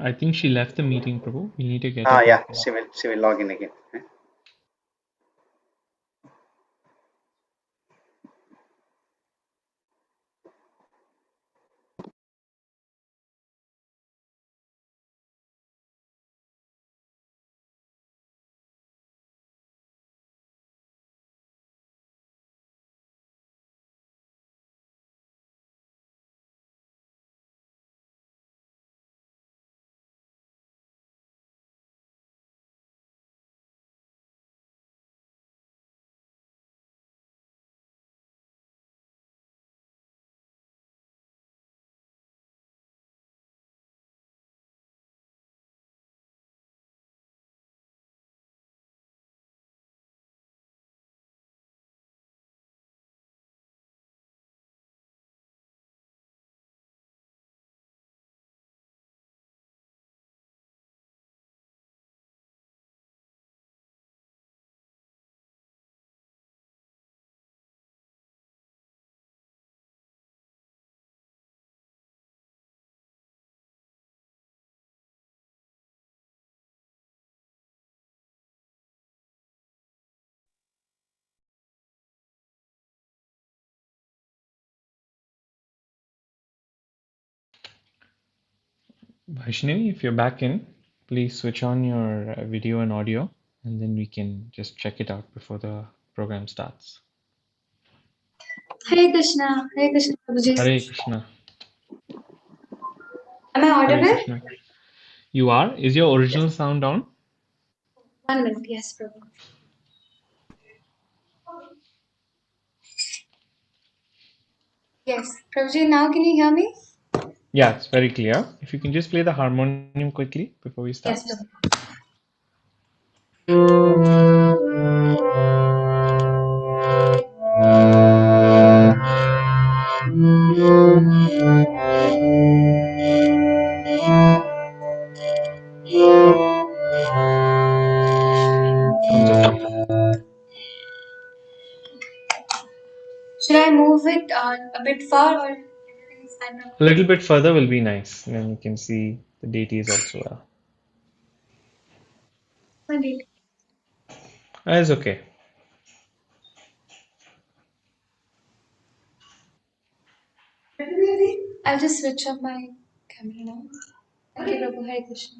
I think she left the meeting, Prabhu. We need to get her Yeah, back in. she will log in again. Vaishnavi, if you're back in, please switch on your video and audio, and then we can just check it out before the program starts. Hare Krishna, Prabhuji. Hare Krishna. Am I Hare audible? Krishna. You are? Is your original sound on? 1 minute, yes, Prabhu. Yes, Prabhuji, now can you hear me? Yeah, it's very clear. If you can just play the harmonium quickly before we start. Yes, Prabhu. Sounds okay. Should I move it a bit far or everything is fine, A Prabhu? little bit further will be nice. Then you can see the deities also well. Maybe. It's okay. I'll just switch off my camera now. Thank you, Prabhu. Hare Krishna.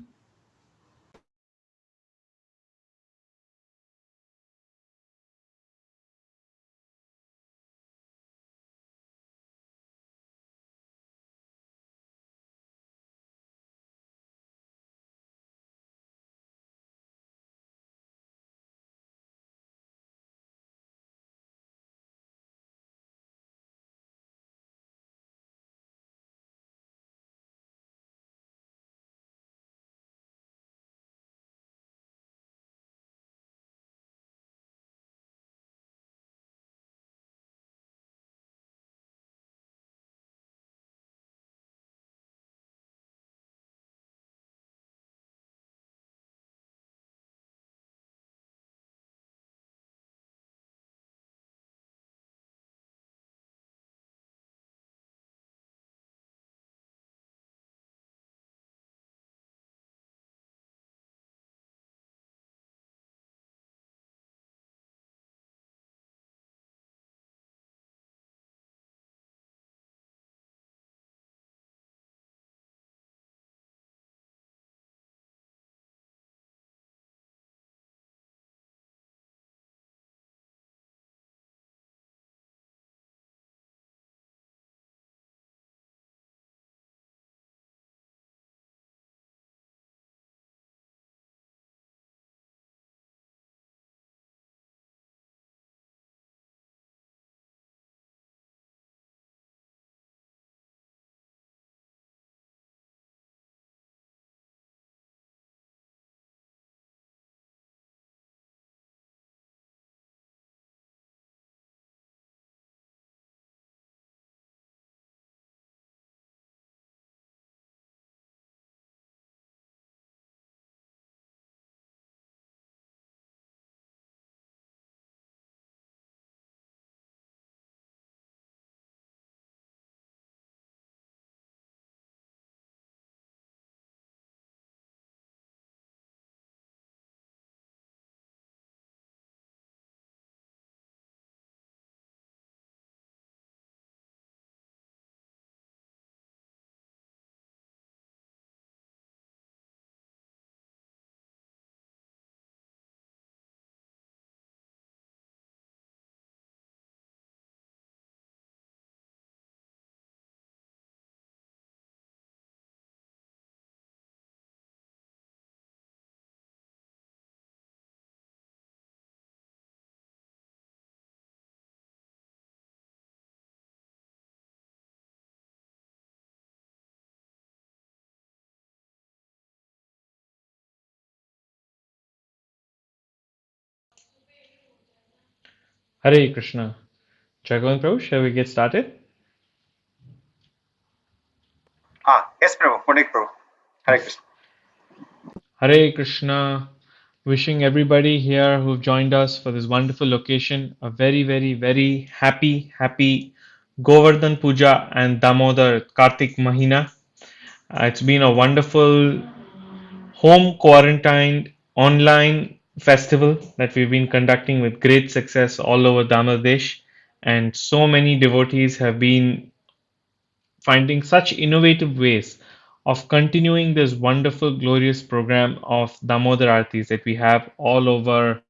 Hare Krishna. Jagan Prabhu, shall we get started? Yes, Prabhu. Punit Prabhu. Hare Krishna. Hare Krishna. Wishing everybody here who've joined us for this wonderful occasion a very, very, very happy Govardhan Puja and Damodar Kartik Mahina. It's been a wonderful home quarantined online festival that we've been conducting with great success all over Damodardesh, and so many devotees have been finding such innovative ways of continuing this wonderful, glorious program of Damodar Aartis that we have all over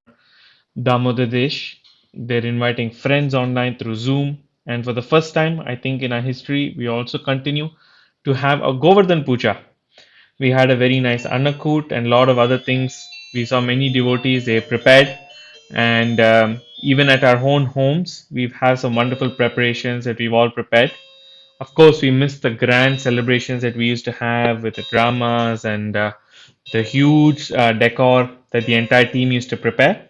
Damodardesh. They're inviting friends online through Zoom. And for the first time, I think in our history, we also continue to have a Govardhan Puja. We had a very nice Annakut and a lot of other things. We saw many devotees, they prepared. And even at our own homes, we've had some wonderful preparations that we've all prepared. Of course, we missed the grand celebrations that we used to have with the dramas and the huge decor that the entire team used to prepare.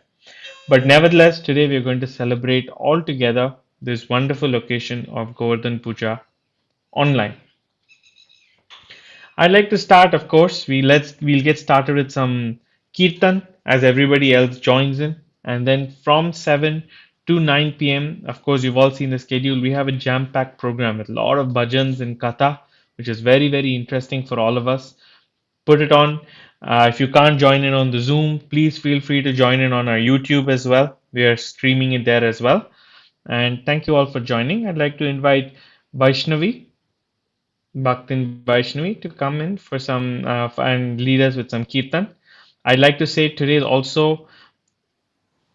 But nevertheless, today we are going to celebrate all together this wonderful occasion of Govardhan Puja online. I'd like to start, of course. We'll get started with some kirtan as everybody else joins in, and then from 7 to 9 p.m. Of course, you've all seen the schedule. We have a jam-packed program with a lot of bhajans and katha, which is very interesting for all of us. Put it on. If you can't join in on the Zoom, please feel free to join in on our YouTube as well. We are streaming it there as well. And thank you all for joining. I'd like to invite Vaishnavi Bhaktin Vaishnavi to come in for some and lead us with some kirtan. I'd like to say today is also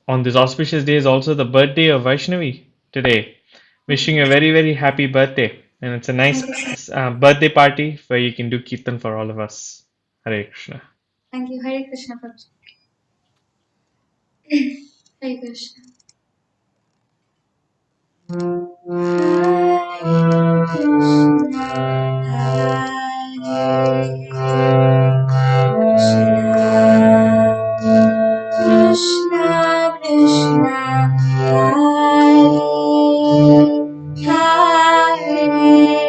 on this auspicious day is also the birthday of Vaishnavi today. Wishing a very happy birthday, and it's a Thank nice you, sir. birthday party where you can do kirtan for all of us. Hare Krishna. Thank you. Hare Krishna, Prabhu. Hare Krishna. Hare Krishna, Krishna Krishna, Hare Hare Rama, Rama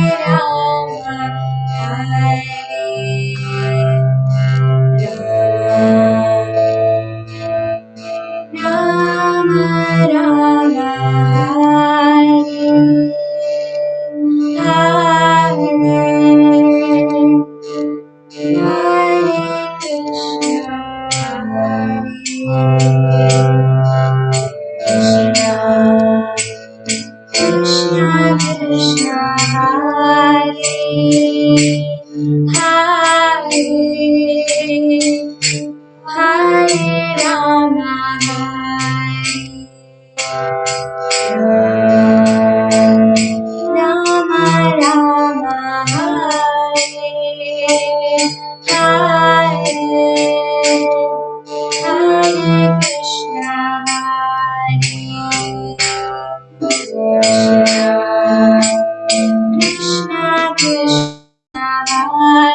Rama, Hare Krishna Krishna, Hare Hare Rama, Rama Rama, Hare Krishna, Krishna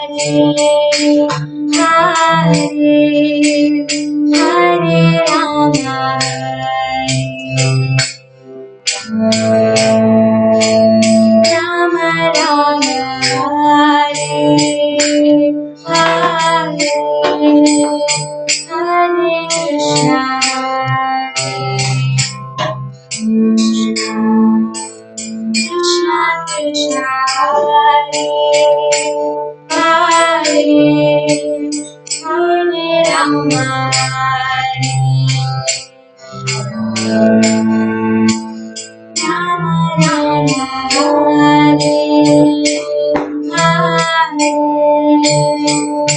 Krishna, Hare Rama, Rama Rama, Hare Krishna, Krishna Krishna, Hare Rama, Rama Rama,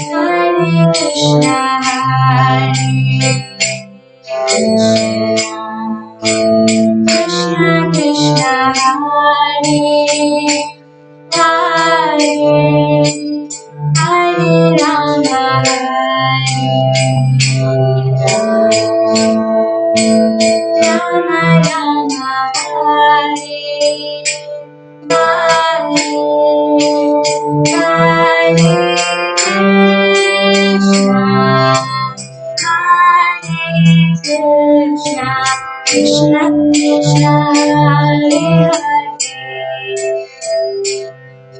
Hare Krishna, Krishna Krishna, Hare Hare Rama, Rama Rama, Hare Krishna, Krishna, Krishna Krishna, Hare Hare,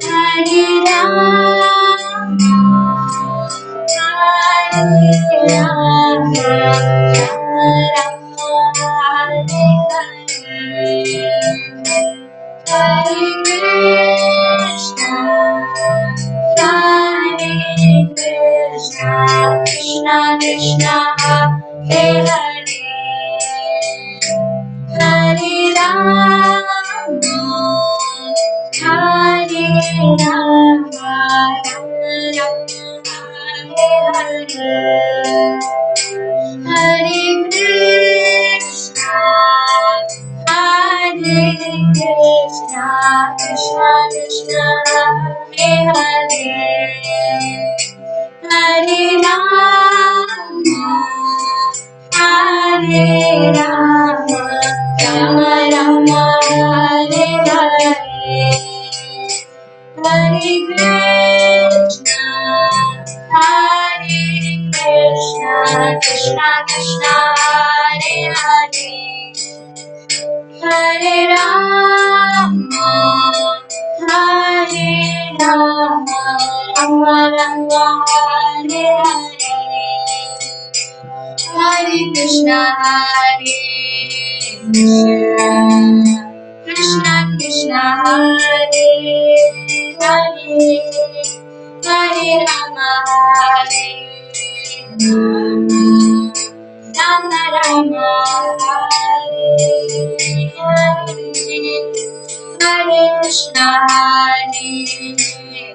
Hare Rama, Hare Rama, Rama Rama, Hare Hare, Hare Krishna, Hare Krishna, Krishna Krishna, Hare Hare, Hare Rama, Hare Rama, Rama Rama, Hare Hare, Hare Krishna, Hare Krishna, Krishna Krishna, Hare Hare, Hare Rama, Hare Rama, Rama Rama, Hare Hare, Hare Krishna, Hare Krishna, Krishna Krishna, Hare Hare, Hare Rama, Hare Rama, Rama Rama, Hare Hare, Hare Krishna, Hare Krishna, Krishna Krishna, Hare Hare, Hare Rama, Hare Rama, Rama Rama, Hare Hare, Hare Krishna, Hare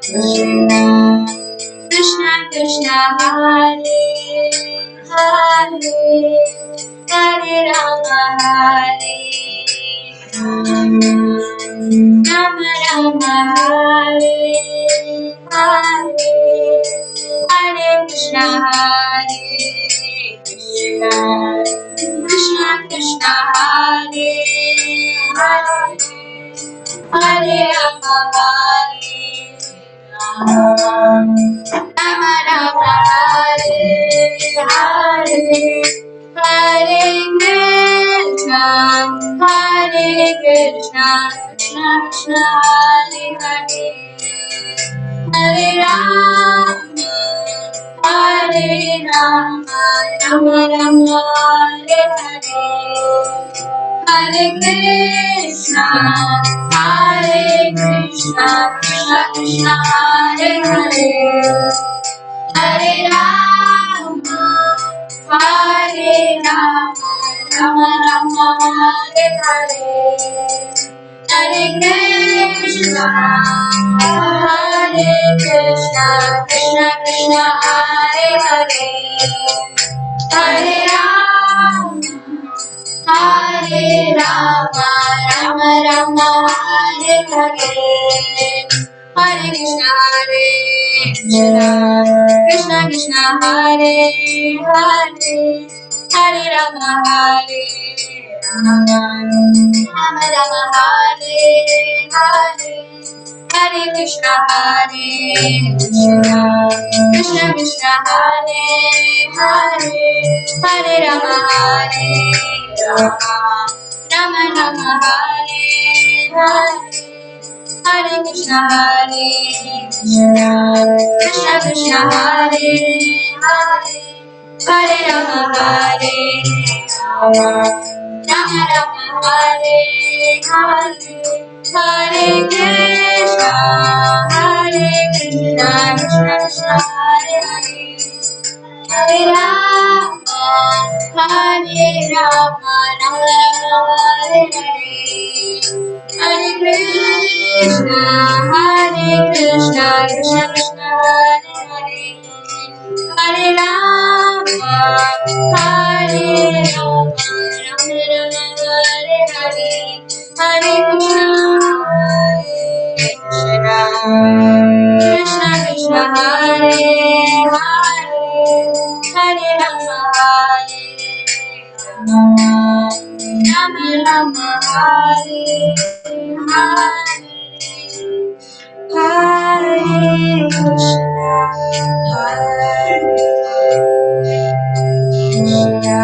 Krishna, Krishna Krishna, Hare Hare, Hare Rama, Hare Rama, Rama Rama, Hare Hare, Hare Krishna, Hare Krishna, Krishna Krishna, Hare Hare, Hare Rama, Hare Rama, Rama Rama, Hare Hare, Hare Krishna, Hare Krishna, Krishna Krishna, Hare Hare, Hare Rama, Hare Rama, Rama Rama, Hare Hare, Hare Krishna, Hare Krishna, Krishna Krishna, Hare Hare, Hare Rama, Hare Rama, Rama Rama, Hare Hare, Hare Krishna, Hare Krishna, Krishna Krishna, Hare Hare, Hare Rama, Hare Rama, Rama Rama, Hare Hare, Hare Krishna, Krishna Krishna, Hare Hare, Hare Rama, Hare Rama, Rama Rama, Hare Hare, Hare Krishna, Krishna Krishna, Hare Hare, Hare Rama, Hare Rama, Rama Rama, Hare Hare, Hare Krishna, Krishna Krishna, Hare Hare, Hare Rama, Hare Rama, Rama Rama, Hare Hare, Hare Krishna, Krishna Krishna, Hare Hare, Hare Rama, Hare Rama, Rama Rama, Hare Hare, Hare Krishna, Krishna Krishna, Hare Hare, Hare Rama, Hare Rama, Rama Rama, Hare Hare, Hare Krishna, Krishna Krishna, Hare Hare, Hare Rama, Rama Rama, Hare Hare, Hare Krishna, Hare Krishna,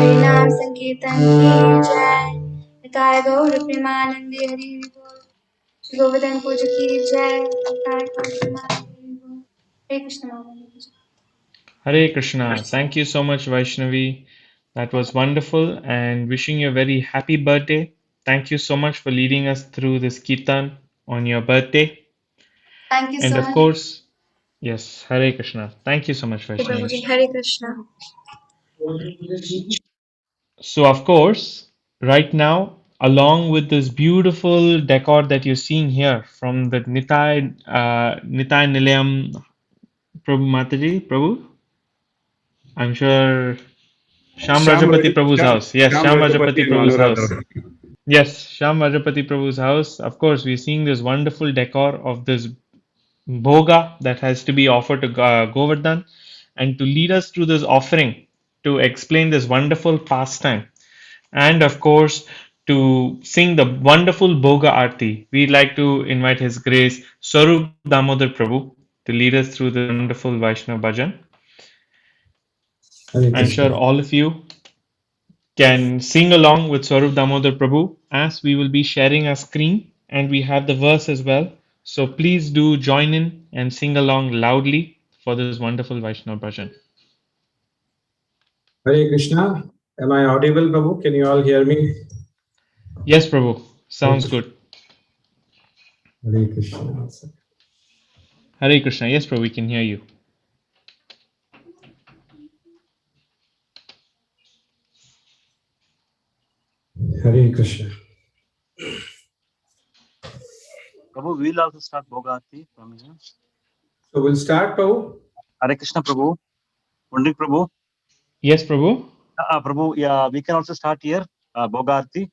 Hari नाम संकीर्तन की जय। निताय गौर प्रेमानंदे हरि बोल। श्री गोवर्धन पूजा की जय। निताय गौर प्रेमानंदे हरि बोल। हरे कृष्ण माता। Hare Krishna. Thank you so much, Vaishnavi. That was wonderful and wishing you a very happy birthday. Thank you so much for leading us through this kirtan on your birthday. Thank you And so of much. course, yes, Hare Krishna. Thank you so much, Prabhuji. Vaishnavi. Hare Krishna. So, of course, right now, along with this beautiful decor that you're seeing here from the Nitai Nilayam Prabhu Mataji, Prabhu, I'm sure Sham Rajapati Prabhu's house. Yes, Shyam Sham Rajapati Rajapati and Prabhu's house. Anuradha. Yes, Sham Rajapati Prabhu's house. Of course, we're seeing this wonderful decor of this bhoga that has to be offered to Govardhan, and to lead us through this offering, to explain this wonderful pastime, and of course, to sing the wonderful Bhoga Aarti, we'd like to invite His Grace Swarup Damodar Prabhu to lead us through this wonderful Vaishnav bhajan. Hare I'm sure Krishna. all of you can sing along with Swarup Damodar Prabhu, as we will be sharing our screen and we have the verse as well. So please do join in and sing along loudly for this wonderful Vaishnav bhajan. Hare Krishna. Am I audible, Prabhu? Can you all hear me? Yes, Prabhu. Sounds Okay. good. Hare Krishna. Hare Krishna. Yes, Prabhu, we can hear you. Hare Krishna. Prabhu, we will also start Bhogati from here. So we'll start, Prabhu. Hare Krishna, Prabhu. Pundik Prabhu. Yes, Prabhu. Prabhu, yeah, we can also start here. Bhogati.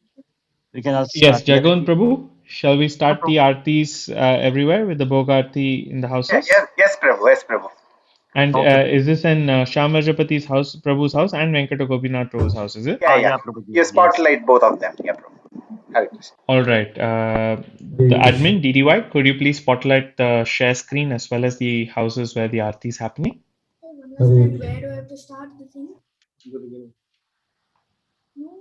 We can also Yes, start here. Jagan Prabhu. Shall we No, start the Prabhu. artis everywhere with the Bhoga Aarti in the Yeah, houses? yes, yes, Prabhu. Yes, Prabhu. And Okay, Prabhu. is this in Sham Rajapati's house, Prabhu's house, and Venkata Gopinath Prabhu's house? Is it? Yeah, yeah, Prabhu. You Yes. spotlight both of them. Yeah, Prabhu. Hare Krishna. All right. The Hare Krishna. admin DDY, could you please spotlight the share screen as well as the houses where the aarti is happening? Hare Where do I have to start the thing? No.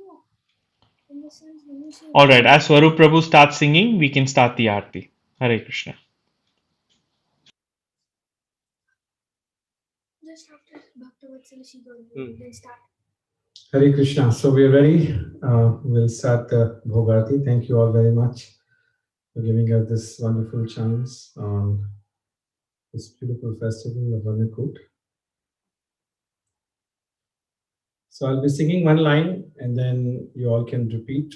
In the sense, when you say All right. As Swarup Prabhu starts singing, we can start the aarti. Hare Krishna. just after Bhaktavatsa Shiva, then start. Hare Krishna. So we're ready. We'll start the Bhogarati. Thank you all very much for giving us this wonderful chance on this beautiful festival of Annakut. So I'll be singing one line and then you all can repeat.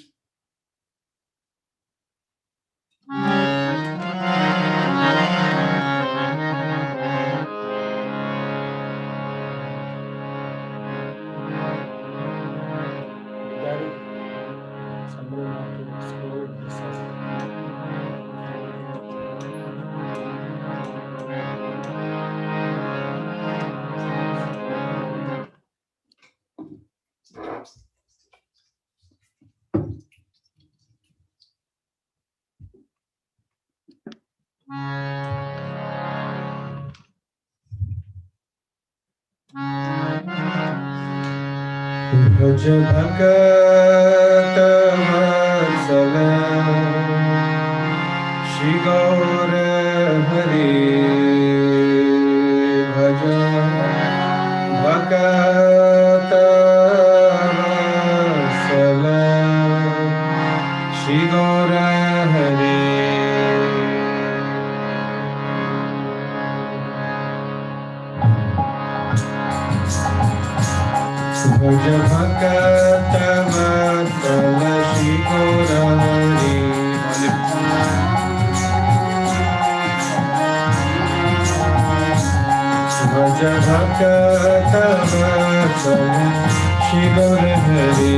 Somebody have to scroll this up. भज भगत वत्सल श्री गौर हरि भज भगत वत्सल श्री गौर हरि भज भगत वत्सल श्री गौर हरि भज भगत वत्सल श्री गौर हरि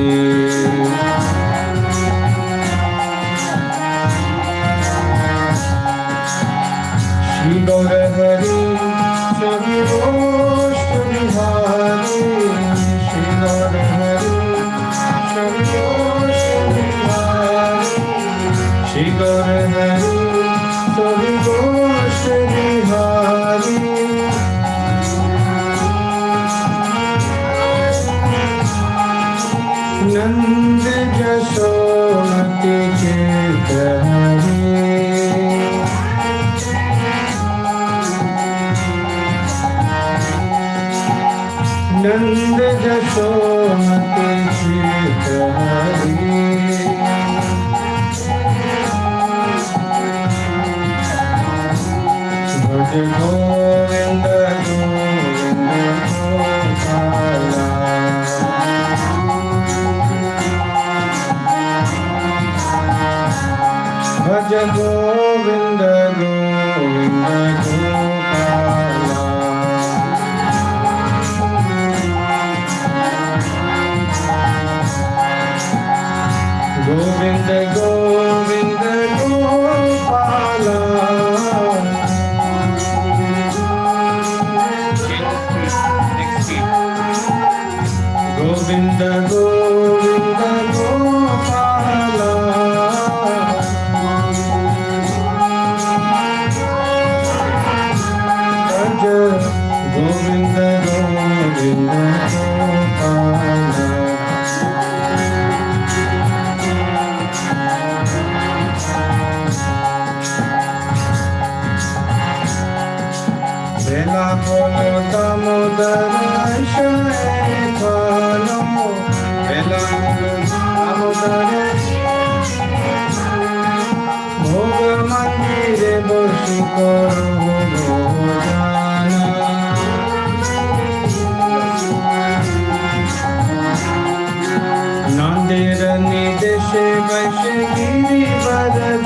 श्री गौर हरि श्री गोष्ठ बिहारी श्री गौर हरि श्री गोष्ठ बिहारी श्री गौर हरि श्री गोष्ठ बिहारी नंद जसोमति चित नंद जसोमति चित भज गोविंद गोविंद गोपाला भज गोविंद गोविंद गोपाला गोविंद गोविंद गोपाला गोविंद गोविंद गोपाला भज गोविंद गोविंद गोपाला बेला बोलो दामोदर शयनो बेला बोलो दामोदर भोग मंदिरे बसु करो भोजाना नांदेर निदेशे वैश्य गिरिवरधारी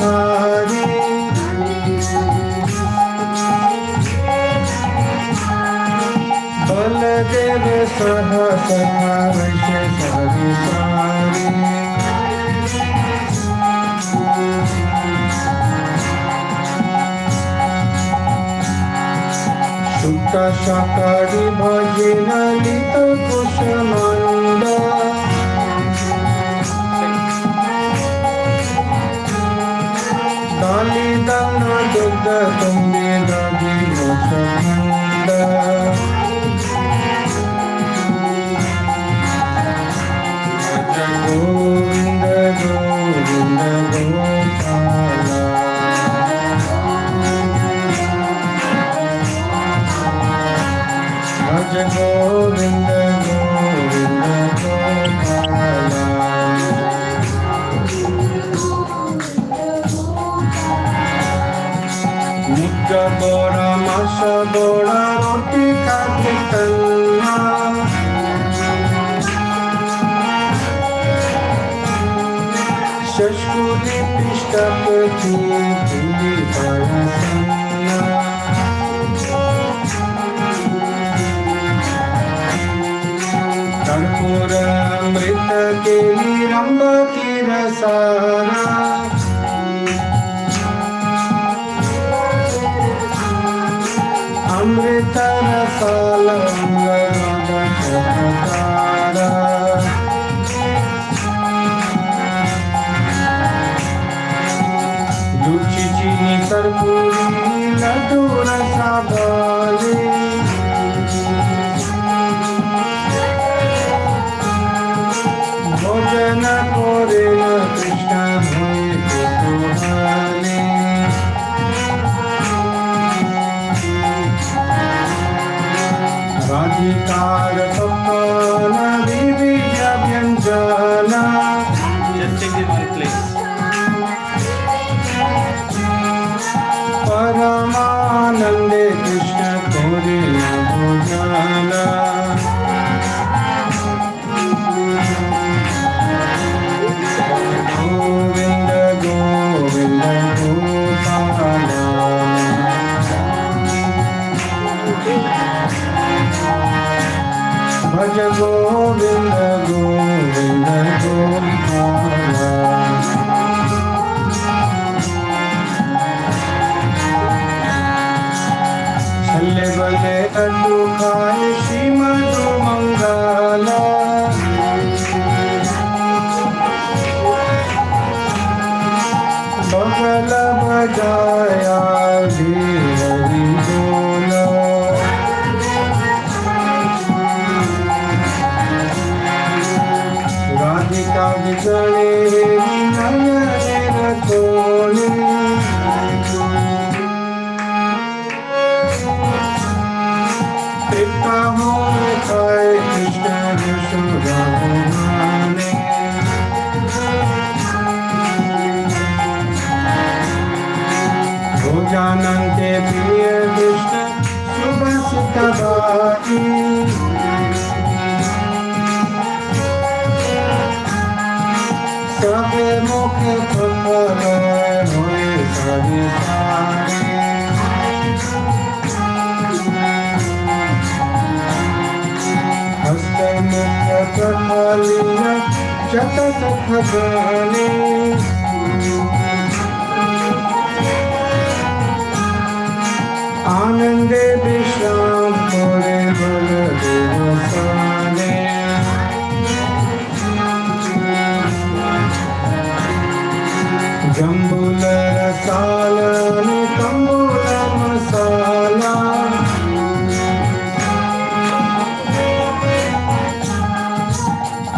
बलदेव सह सखा वैश्य सविसारी सुक्त शाकारि भजे ललित कुशमंड काली दल दुग्ध तुम्बे दधि मोक्षखंड गोविंद गोविंद गोपाला भज गोविंद गोविंद गोपाला मुद्द बोरा मास बोरा रोटी खाते तन्ना शशकुली पृष्ठपति तुली परसन्ना कर्पूर अमृत केली रंब की रसाना अमृत रसालंग शतकारा लूची चीनी कर्पूरी लड्डू रसा बाली भोजन करे कृष्ण हुए कुतूहली राधिकार पक्वान विविध व्यंजना परमानंदे कृष्ण कोरे भोजना गोविंद गोविंद गोपाला भज गोविंद गोविंद गोपाला छल्ले बले लड्डू खाए श्री मधु मंगला बगल बजाया हरि बोला राधिका गणे नयन तोले कृपा हो खाए कृष्ण यशोदा माने भोजानन के प्रिय कृष्ण शुभ सुखदाई सबे मुख फल होए सभी सारे हस्त मुख प्रफलित जत सख गणे आनंदे विश्राम करे बलदेव साने जम्बूल रसालन तंबूल मसाला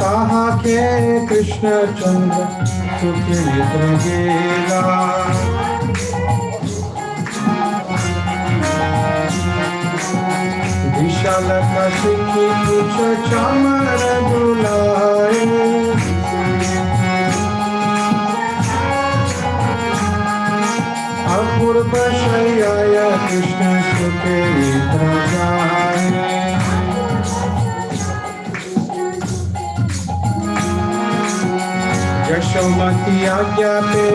कहा के कृष्ण चंद्र सुखित गेला विशाल कशिकी कुछ चामर दुलाए अपूर्व शय्याय कृष्ण सुखे जाए यशोमती आज्ञा पे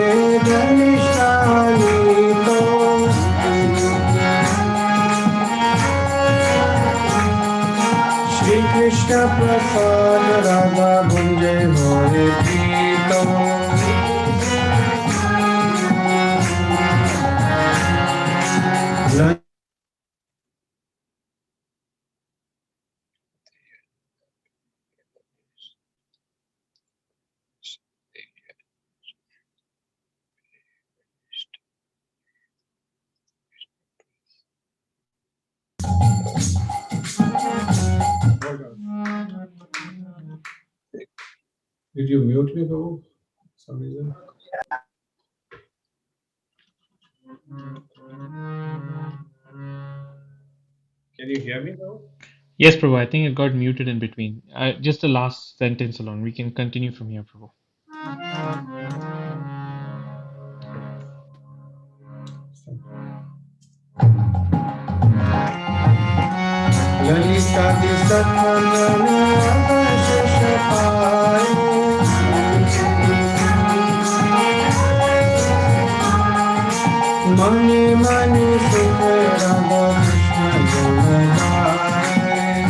धनिष्ठानी तो श्री कृष्ण प्रसाद राधा भुंजे होए Preeto Did you mute me, Babu? Some reason. Can you hear me now? Yes, Prabhu. I think it got muted in between. Just the last sentence alone. We can continue from here, Prabhu. Lalita दिसखनन अवशेष पाए मनि मनि सुख राधा कृष्ण गुण गाए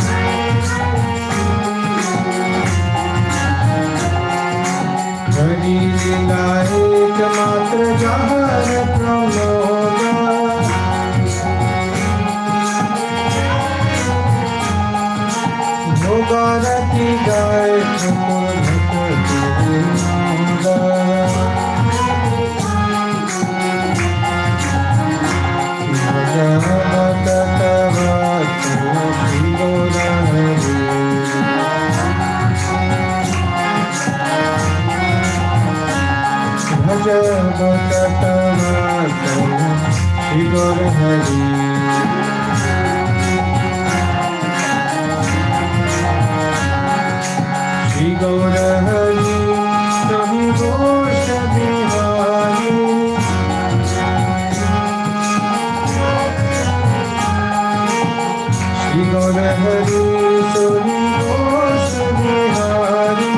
हरि लीला एकमात्र जहर प्रमोद भोगारती गाय ठकुर भक्ति भज भक्त श्री गौर हरि श्री गौर हरि सभी गोष बिहारी श्री गौर हरि सभी गोष बिहारी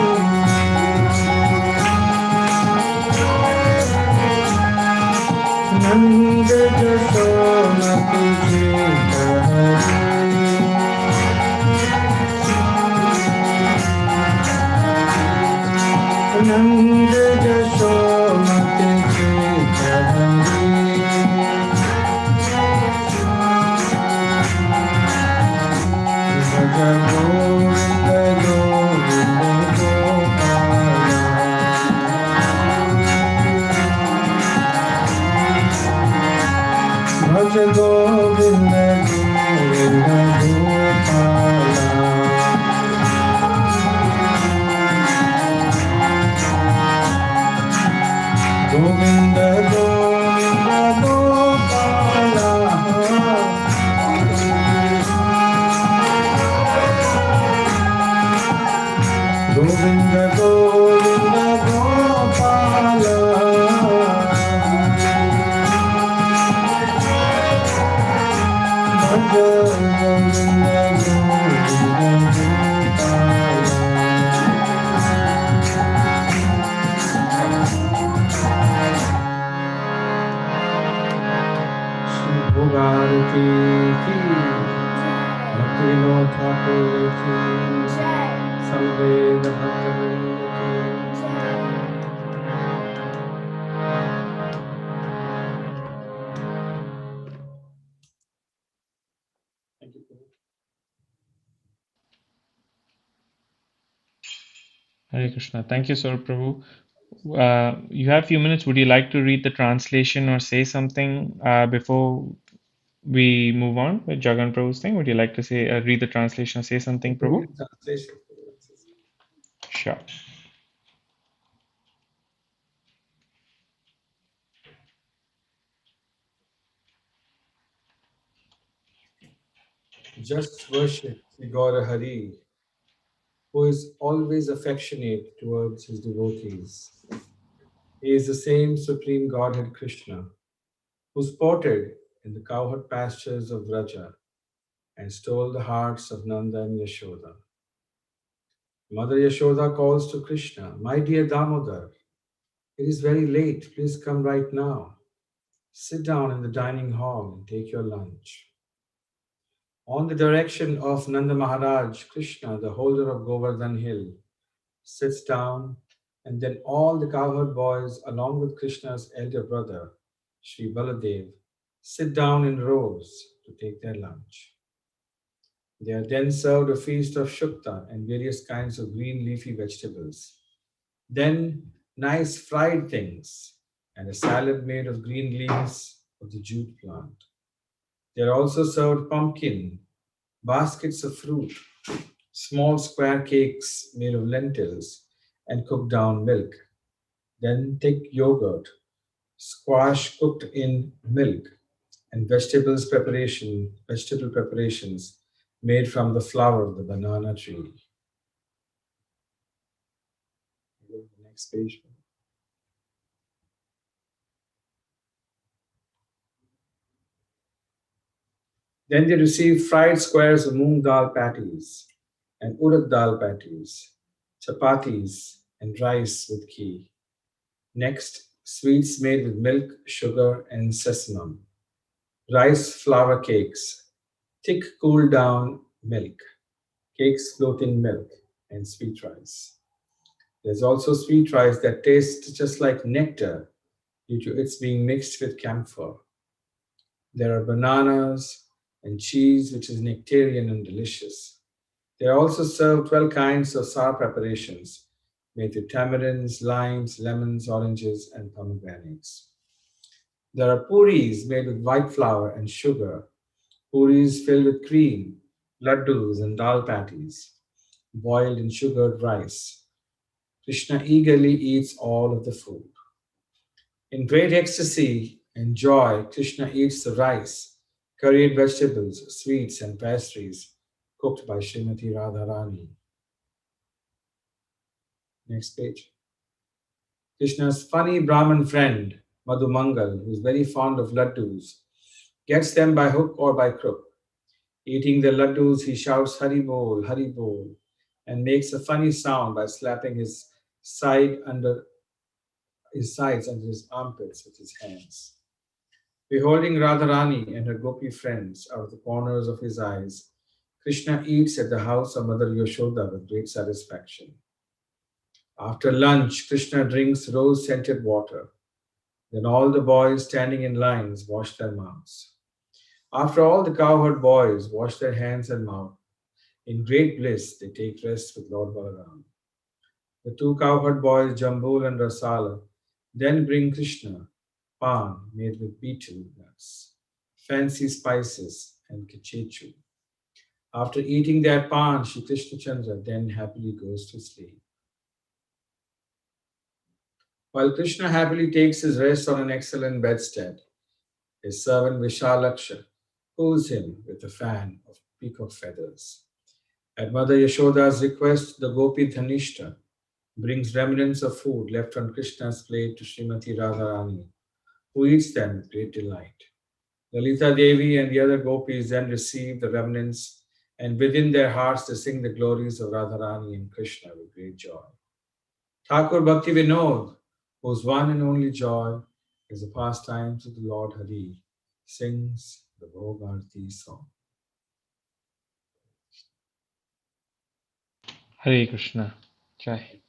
नंद जसोमति चेत हरि नंद जसोमति चेत हरि भज गोविंद गोविंद गोपाल भज गोविंद गोविंद गोपाल की समवेत भक्तवृंद की Thank you. Hare Krishna. Thank you, Sir Prabhu. You have a few minutes. Would you like to read the translation or say something before we move on with Jagan Prabhu's thing? Would you like to say read the translation or say something, Prabhu? Translation. Sure. Just worship the God Hari, who is always affectionate towards his devotees. He is the same Supreme Godhead Krishna, who sported in the cowherd pastures of Vraja and stole the hearts of Nanda and Yashoda. Mother Yashoda calls to Krishna, "My dear Damodar, it is very late. Please come right now. Sit down in the dining hall and take your lunch." On the direction of Nanda Maharaj, Krishna, the holder of Govardhan hill, sits down, and then all the cowherd boys, along with Krishna's elder brother, Sri Baladev, sit down in rows to take their lunch. They are then served a feast of shukta and various kinds of green leafy vegetables. Then nice fried things and a salad made of green leaves of the jute plant. They are also served pumpkin, baskets of fruit, small square cakes made of lentils and cooked down milk, then thick yogurt, squash cooked in milk, and vegetable preparations made from the flower of the banana tree. Go to the next page. Then they receive fried squares of moong dal patties and urad dal patties, chapatis, and rice with ghee. Next, sweets made with milk, sugar, and sesame, rice flour cakes, thick cooled down milk, cakes floating milk, and sweet rice. There's also sweet rice that tastes just like nectar due to its being mixed with camphor. There are bananas and cheese, which is nectarian and delicious. They are also served 12 kinds of sour preparations made with tamarinds, limes, lemons, oranges, and pomegranates. There are puris made with white flour and sugar, puris filled with cream, laddus, and dal patties, boiled in sugared rice. Krishna eagerly eats all of the food. In great ecstasy and joy, Krishna eats the rice, curried vegetables, sweets, and pastries cooked by Srimati Radharani. Next page. Krishna's funny Brahmin friend, Madhu Mangal, who is very fond of laddus, gets them by hook or by crook. Eating the laddus, he shouts Hari Bol, and makes a funny sound by slapping his sides under his armpits with his hands. Beholding Radharani and her gopi friends out of the corners of his eyes, Krishna eats at the house of Mother Yashoda with great satisfaction. After lunch, Krishna drinks rose scented water. Then all the boys standing in lines wash their mouths. After all the cowherd boys wash their hands and mouth, in great bliss they take rest with Lord Balaram. The two cowherd boys, Jambul and Rasala, then bring Krishna pan made with betel nuts, fancy spices, and kachechu. After eating their pan, Shri Krishna Chandra then happily goes to sleep. While Krishna happily takes his rest on an excellent bedstead, his servant Vishalaksha cools him with a fan of peacock feathers. At Mother Yashoda's request, the Gopi Dhanishta brings remnants of food left on Krishna's plate to Srimati Radharani, who eats them with great delight. Lalita Devi and the other gopis then receive the remnants, and within their hearts they sing the glories of Radharani and Krishna with great joy. Thakur Bhakti Vinod, whose one and only joy is the pastimes of the Lord Hari, sings the Bhogarti song. Hare Krishna. Jai.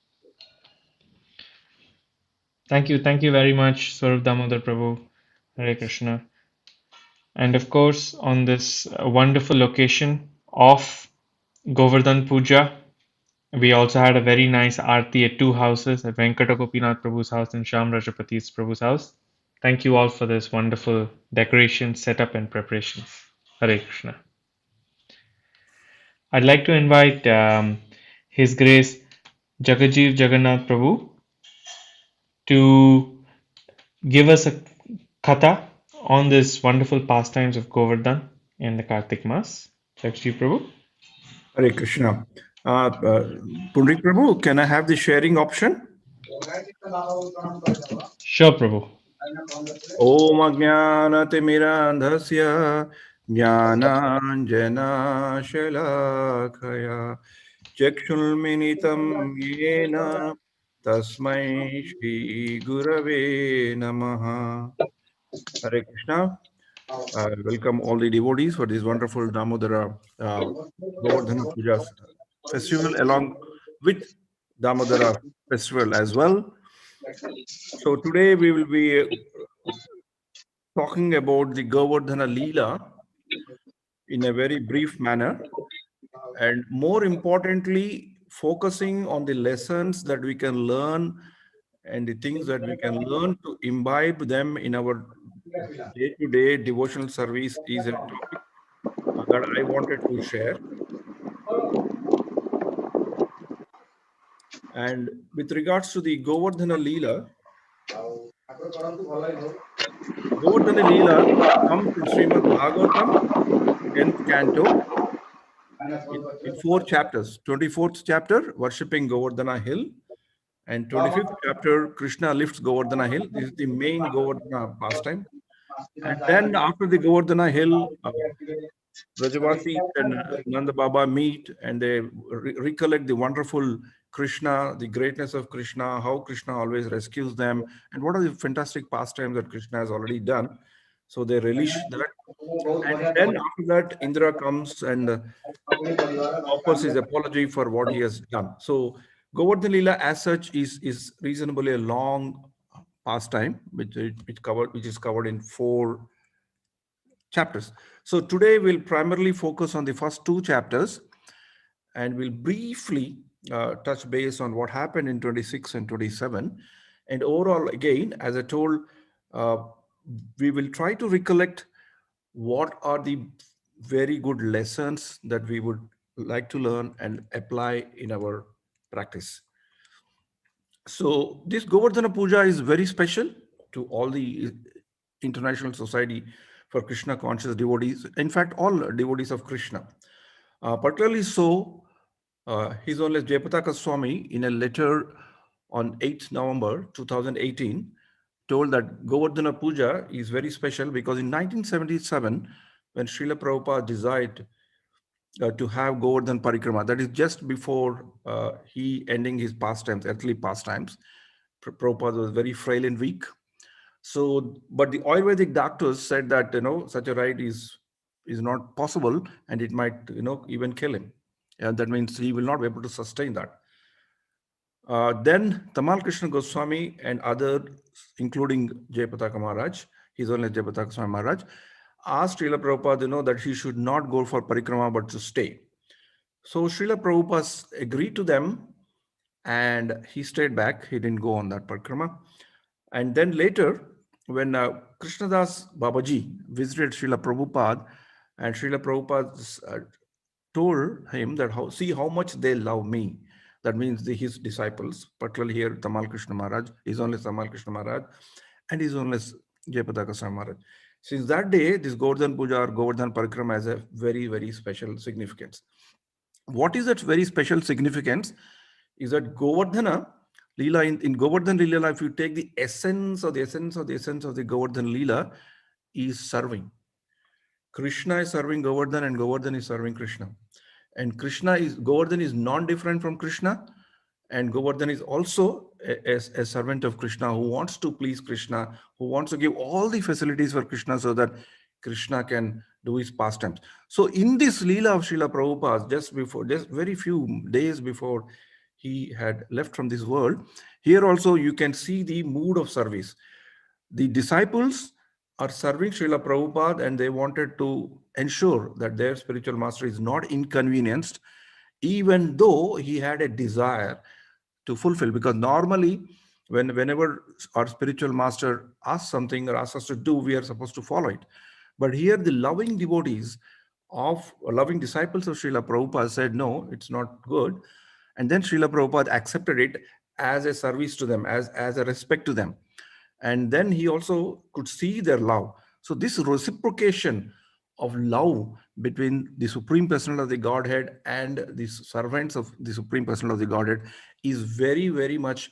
Thank you very much, Swarup Damodar Prabhu. Hare Krishna. And of course, on this wonderful location of Govardhan Puja, we also had a very nice aarti at two houses, at Venkata Gopinath Prabhu's house and Sham Rajapati's Prabhu's house. Thank you all for this wonderful decoration, setup, and preparations. Hare Krishna. I'd like to invite His Grace Jagajeev Jagannath Prabhu to give us a katha on this wonderful pastimes of Govardhan in the Kartik Mass. Jagajeev Prabhu. Hare Krishna. Punrik Prabhu, can I have the sharing option? Sure, Prabhu. Om Ajnanatimirandhasya Jnananjanashalakaya Chakshulminitam Yena Tasmai Shri Gurave Namaha. Hare Krishna. Welcome all the devotees for this wonderful Damodara Govardhana Puja festival along with Damodara festival as well. So today we will be talking about the Govardhana Leela in a very brief manner, and more importantly, focusing on the lessons that we can learn and the things that we can learn to imbibe them in our day-to-day devotional service is a topic that I wanted to share. And with regards to the Govardhana Leela, Govardhana Leela comes in Srimad Bhagavatam, 10th canto, in 4 chapters. 24th chapter, worshipping Govardhana hill, and 25th chapter, Krishna lifts Govardhana hill. This is the main Govardhana pastime. And then after the Govardhana hill, Brajavasi and Nanda Baba meet and they recollect the wonderful Krishna, the greatness of Krishna, how Krishna always rescues them, and what are the fantastic pastimes that Krishna has already done. So they relish that. And then after that, Indra comes and offers his apology for what he has done. So Govardhan Leela as such is reasonably a long pastime, which is covered in 4 chapters. So today we'll primarily focus on the first 2 chapters, and we'll briefly touch base on what happened in 26 and 27. And overall, again, as I told, we will try to recollect what are the very good lessons that we would like to learn and apply in our practice. So this Govardhana Puja is very special to all the International Society for Krishna Conscious Devotees. In fact, all devotees of Krishna. Particularly so, His Holiness Jayapataka Swami, in a letter on 8th November 2018, told that Govardhana Puja is very special because in 1977, when Srila Prabhupada desired to have Govardhan Parikrama, that is just before he ending his pastimes, earthly pastimes, Prabhupada was very frail and weak. So, but the Ayurvedic doctors said that, such a rite is not possible and it might, even kill him. And that means he will not be able to sustain that. Then Tamal Krishna Goswami and others, including Jayapataka Maharaj, His Holiness Jayapataka Swami Maharaj, asked Srila Prabhupada, that he should not go for parikrama but to stay. So Srila Prabhupada agreed to them and he stayed back. He didn't go on that parikrama. And then later, when Krishnadas Babaji visited Srila Prabhupada, and Srila Prabhupada told him that see how much they love me. That means his disciples, particularly here Tamal Krishna Maharaj, His Holiness Tamal Krishna Maharaj, and His Holiness Jayapataka Swami Maharaj. Since that day, this Govardhan Puja or Govardhan Parikrama has a very, very special significance. What is that very special significance? Is that Govardhana Leela, in Govardhan Leela, if you take the essence of the essence of the essence of the Govardhan Leela, is serving. Krishna is serving Govardhan and Govardhan is serving Krishna. And Govardhan is non-different from Krishna. And Govardhan is also a servant of Krishna who wants to please Krishna, who wants to give all the facilities for Krishna so that Krishna can do his pastimes. So in this Leela of Srila Prabhupada, just very few days before he had left from this world, here also you can see the mood of service. The disciples are serving Srila Prabhupada and they wanted to ensure that their spiritual master is not inconvenienced, even though he had a desire to fulfill. Because normally, whenever our spiritual master asks something or asks us to do, we are supposed to follow it. But here, the loving devotees loving disciples of Srila Prabhupada said, no, it's not good. And then Srila Prabhupada accepted it as a service to them, as a respect to them. And then he also could see their love. So this reciprocation of love between the Supreme Personality of the Godhead and the servants of the Supreme Personality of the Godhead is very, very much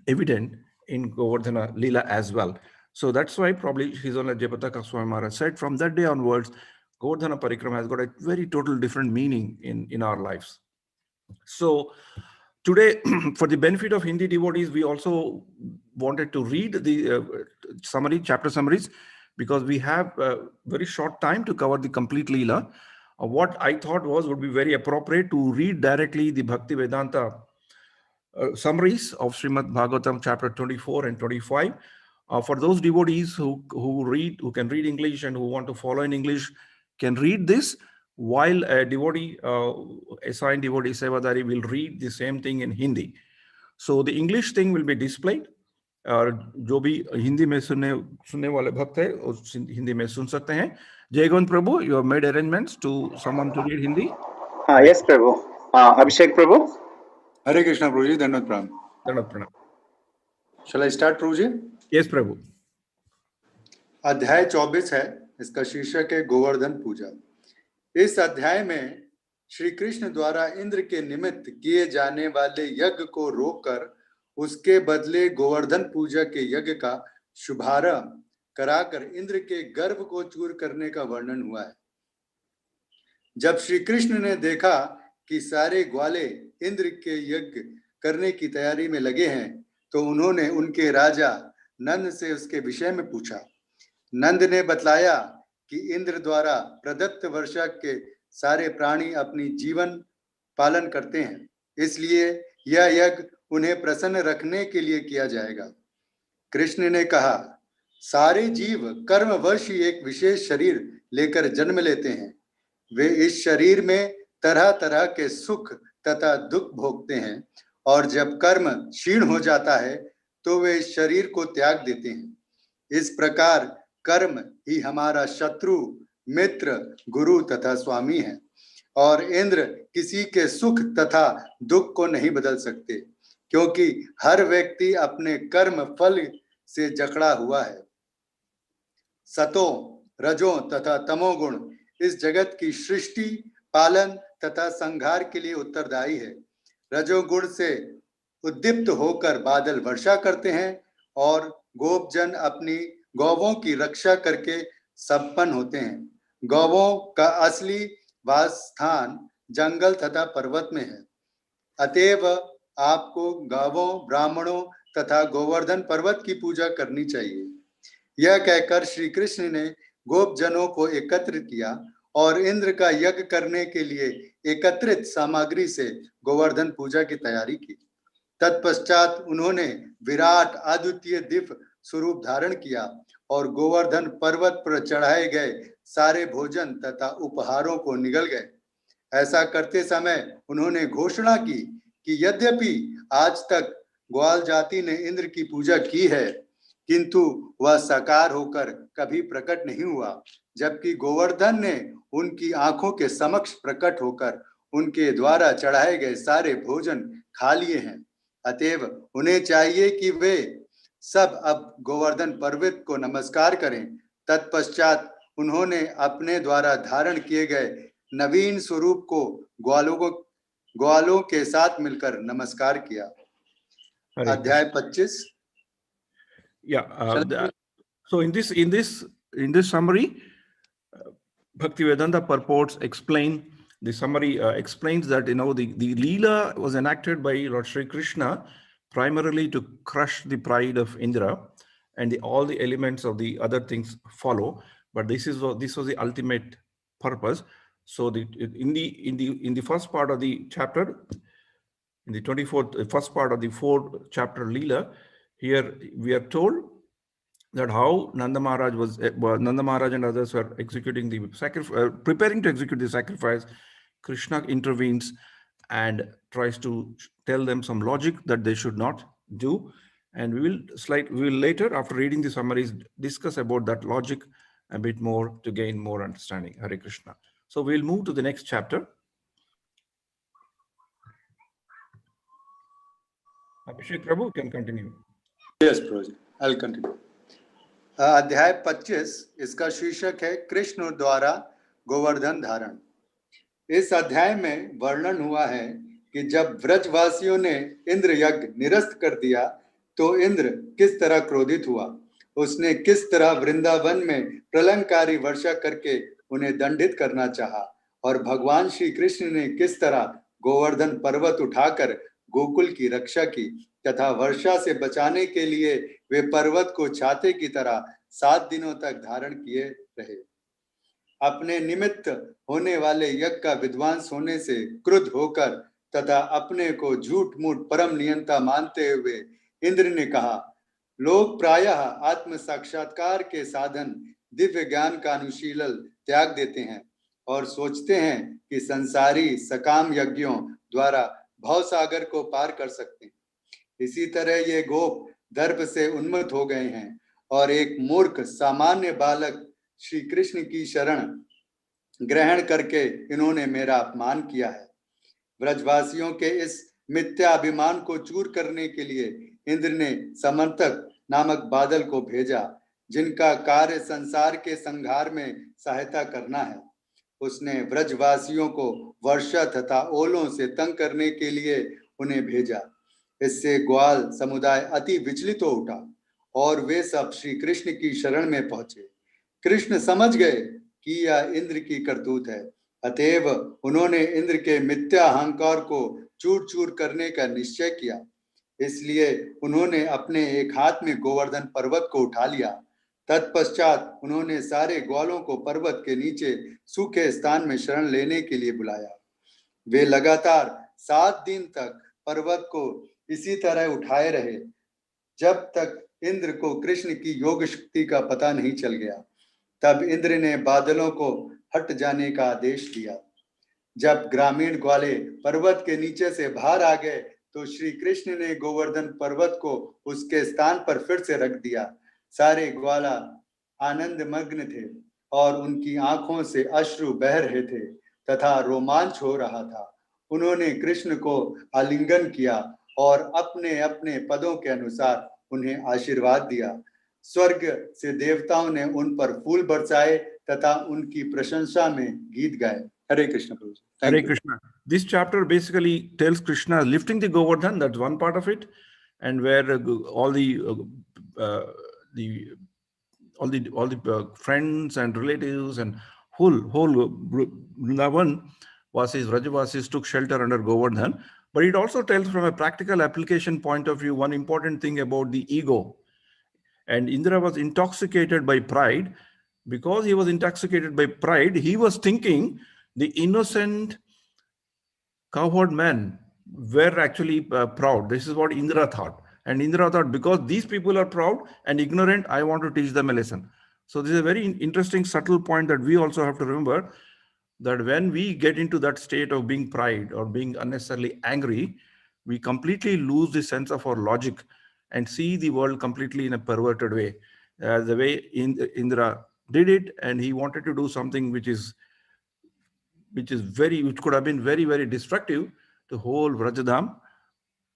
evident in Govardhana Leela as well. So that's why probably His Holiness Jayapataka Swami Maharaj said from that day onwards, Govardhana Parikrama has got a very total different meaning in our lives. So today, for the benefit of Hindi devotees, we also wanted to read the chapter summaries, because we have very short time to cover the complete Leela. What I thought would be very appropriate to read directly the Bhakti Vedanta summaries of Srimad Bhagavatam chapter 24 and 25. For those devotees who can read English and who want to follow in English, can read this, while a devotee, assigned devotee Sevadari will read the same thing in Hindi. So the English thing will be displayed. जो भी हिंदी में सुनने वाले भक्त है उस हिंदी में सुन सकते हैं. Jai Govind Prabhu, you have made arrangements to someone to read Hindi? Yes, Prabhu. Abhishek Prabhu. Hare Krishna, Prabhuji. Dandavat Pranam. Dandavat Pranam. Shall I start, Prabhuji? Yes, Prabhu. अध्याय 24 है, इसका शीर्षक है गोवर्धन पूजा. इस अध्याय में श्री कृष्ण द्वारा इंद्र के निमित्त किए जाने वाले यज्ञ को रोककर उसके बदले गोवर्धन पूजा के यज्ञ का शुभारंभ कराकर इंद्र के गर्भ को चूर करने का वर्णन हुआ है. जब श्री कृष्ण ने देखा कि सारे ग्वाले इंद्र के यज्ञ करने की तैयारी में लगे हैं, तो उन्होंने उनके राजा नंद से उसके विषय में पूछा. नंद ने बतलाया कि इंद्र द्वारा प्रदत्त वर्षा के सारे प्राणी अपनी जीवन पालन करते हैं, इसलिए यह यज्ञ उन्हें प्रसन्न रखने के लिए किया जाएगा. कृष्ण ने कहा, सारे जीव कर्मवश ही एक विशेष शरीर लेकर जन्म लेते हैं. वे इस शरीर में तरह तरह के सुख तथा दुख भोगते हैं, और जब कर्म क्षीण हो जाता है तो वे इस शरीर को त्याग देते हैं. इस प्रकार कर्म ही हमारा शत्रु, मित्र, गुरु तथा स्वामी है, और इंद्र किसी के सुख तथा दुख को नहीं बदल सकते, क्योंकि हर व्यक्ति अपने कर्म फल से जकड़ा हुआ है. सतो, रजो तथा तमोगुण इस जगत की सृष्टि, पालन तथा संहार के लिए उत्तरदायी है. रजोगुण से उद्दीप्त होकर बादल वर्षा करते हैं, और गोपजन अपनी गौवों की रक्षा करके संपन्न होते हैं. गौवों का असली वास स्थान जंगल तथा पर्वत में है. अतएव आपको गौवों, ब्राह्मणों तथा गोवर्धन पर्वत की पूजा करनी चाहिए. यह कहकर श्री कृष्ण ने गोपजनों को एकत्र किया और इंद्र का यज्ञ करने के लिए एकत्रित सामग्री से गोवर्धन पूजा की तैयारी की. तत्पश्चात उन्होंने विराट अद्वितीय दिव्य स्वरूप धारण किया और गोवर्धन पर्वत पर चढ़ाए गए सारे भोजन तथा उपहारों को निगल गए. ऐसा करते समय उन्होंने घोषणा की कि यद्यपि आज तक ग्वाल जाति ने इंद्र की पूजा की है, किंतु वह साकार होकर कभी प्रकट नहीं हुआ, जबकि गोवर्धन ने उनकी आंखों के समक्ष प्रकट होकर उनके द्वारा चढ़ाए गए सारे भोजन खा लिए हैं. अतएव उन्हें चाहिए कि वे सब अब गोवर्धन पर्वत को नमस्कार करें. तत्पश्चात उन्होंने अपने द्वारा धारण किए गए नवीन स्वरूप को ग्वालों के साथ मिलकर नमस्कार किया. अध्याय 25. So in this summary, Bhaktivedanta purports explain the summary explains that the Leela was enacted by Lord Sri Krishna primarily to crush the pride of Indra, and all the elements of the other things follow. but this was the ultimate purpose. So in the first part of the chapter, in the 24th first part of the 4th chapter Leela, here we are told that how Nanda Maharaj Nanda Maharaj and others were executing the sacrifice, preparing to execute the sacrifice. Krishna intervenes and tries to tell them some logic that they should not do. And we will later, after reading the summaries, discuss about that logic a bit more to gain more understanding. Hare Krishna. So we'll move to the next chapter. Abhishek Prabhu can continue. Yes, Prabhuji, I'll continue. अध्याय 25 इसका शीर्षक है कृष्ण द्वारा गोवर्धन धारण। इस अध्याय में वर्णन हुआ है कि जब व्रजवासियों ने इंद्र यज्ञ निरस्त कर दिया तो इंद्र किस तरह क्रोधित हुआ। उसने किस तरह वृंदावन में प्रलंकारी वर्षा करके उन्हें दंडित करना चाहा और भगवान श्री कृष्ण ने किस तरह गोवर्धन पर्वत उठाकर गोकुल की रक्षा की तथा वर्षा से बचाने के लिए वे पर्वत को छाते की तरह 7 दिनों तक धारण किए रहे। अपने निमित्त होने वाले यज्ञ का विद्वांस होने से क्रुद्ध होकर तथा अपने को झूठ मूठ परम नियंता मानते हुए इंद्र ने कहा, लोग प्रायः आत्म साक्षात्कार के साधन दिव्य ज्ञान का अनुशीलन त्याग देते हैं और सोचते हैं कि संसारी सकाम यज्ञों द्वारा भवसागर को पार कर सकते हैं। इसी तरह ये गोप दर्प से उन्मत्त हो गए हैं और एक मूर्ख सामान्य बालक श्री कृष्ण की शरण ग्रहण करके इन्होंने मेरा अपमान किया है। व्रजवासियों के इस मिथ्याभिमान को चूर करने के लिए इंद्र ने समंतक नामक बादल को भेजा, जिनका कार्य संसार के संहार में सहायता करना है। उसने व्रजवासियों को वर्षा तथा ओलों से तंग करने के लिए उन्हें भेजा। इससे ग्वाल समुदाय अति विचलित हो उठा और वे सब श्री कृष्ण की शरण में पहुंचे। कृष्ण समझ गए कि यह इंद्र की करतूत है, अतएव उन्होंने इंद्र के मिथ्या अहंकार को चूर चूर करने का निश्चय किया। इसलिए उन्होंने अपने एक हाथ में गोवर्धन पर्वत को उठा लिया। तत्पश्चात उन्होंने सारे ग्वालों को पर्वत के नीचे सूखे स्थान में शरण लेने के लिए बुलाया। वे लगातार 7 दिन तक पर्वत को इसी तरह उठाए रहे जब तक इंद्र को कृष्ण की योग शक्ति का पता नहीं चल गया। तब इंद्र ने बादलों को हट जाने का आदेश दिया। जब ग्रामीण ग्वाले पर्वत के नीचे से बाहर आ गए तो श्री कृष्ण ने गोवर्धन पर्वत को उसके स्थान पर फिर से रख दिया। सारे ग्वाला आनंद मग्न थे और उनकी आंखों से अश्रु बह रहे थे तथा रोमांच हो रहा था। उन्होंने कृष्ण को आलिंगन किया और अपने अपने पदों के अनुसार उन्हें आशीर्वाद दिया। स्वर्ग से देवताओं ने उन पर फूल बरसाए तथा उनकी प्रशंसा में गीत गाए। हरे कृष्ण प्रभु। Hare Krishna. This chapter basically tells Krishna lifting the Govardhan. That's one part of it, and where all the friends and relatives and whole Vrindavan Vasis, Vrajavasis took shelter under Govardhan. But it also tells from a practical application point of view one important thing about the ego. And Indra was intoxicated by pride. Because he was intoxicated by pride, he was thinking the innocent cowherd men were actually proud. This is what Indra thought. And Indra thought, because these people are proud and ignorant, I want to teach them a lesson. So this is a very interesting, subtle point that we also have to remember, that when we get into that state of being pride or being unnecessarily angry, we completely lose the sense of our logic and see the world completely in a perverted way. The way Indra did it, and he wanted to do something which could have been very, very destructive to whole Vrajadham,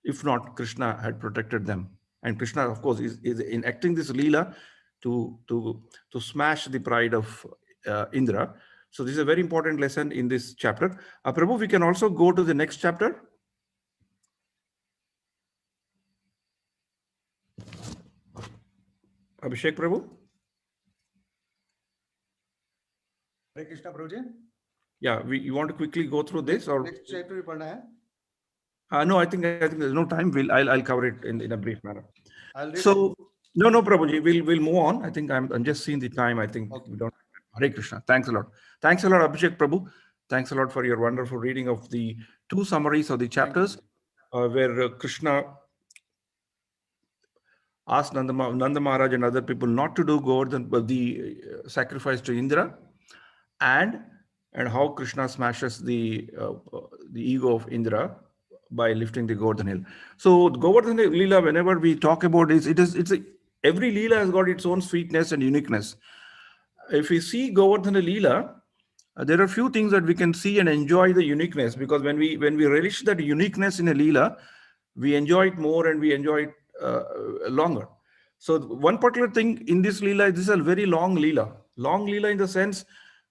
if not Krishna had protected them. And Krishna, of course, is enacting this Leela to smash the pride of Indra. So this is a very important lesson in this chapter. Prabhu, we can also go to the next chapter. Abhishek Prabhu. Hare Krishna Prabhu ji. Yeah, you want to quickly go through this or next chapter भी पढ़ना है? No, I think there's no time. I'll cover it in a brief manner. I'll read So no, Prabhuji, we'll move on. I think I'm just seeing the time. I think Okay. we don't. Hare Krishna. Thanks a lot. Thanks a lot, Abhishek Prabhu. Thanks a lot for your wonderful reading of the two summaries of the chapters where Krishna asked Nanda Maharaj and other people not to do Govardhan, but the sacrifice to Indra, and how Krishna smashes the ego of Indra by lifting the Govardhan hill. So Govardhan Leela, whenever we talk about it, every Leela has got its own sweetness and uniqueness. If we see Govardhan Leela, there are a few things that we can see and enjoy the uniqueness, because when we relish that uniqueness in a Leela, we enjoy it more and we enjoy it longer. So one particular thing in this Leela, this is a very long Leela. Long Leela in the sense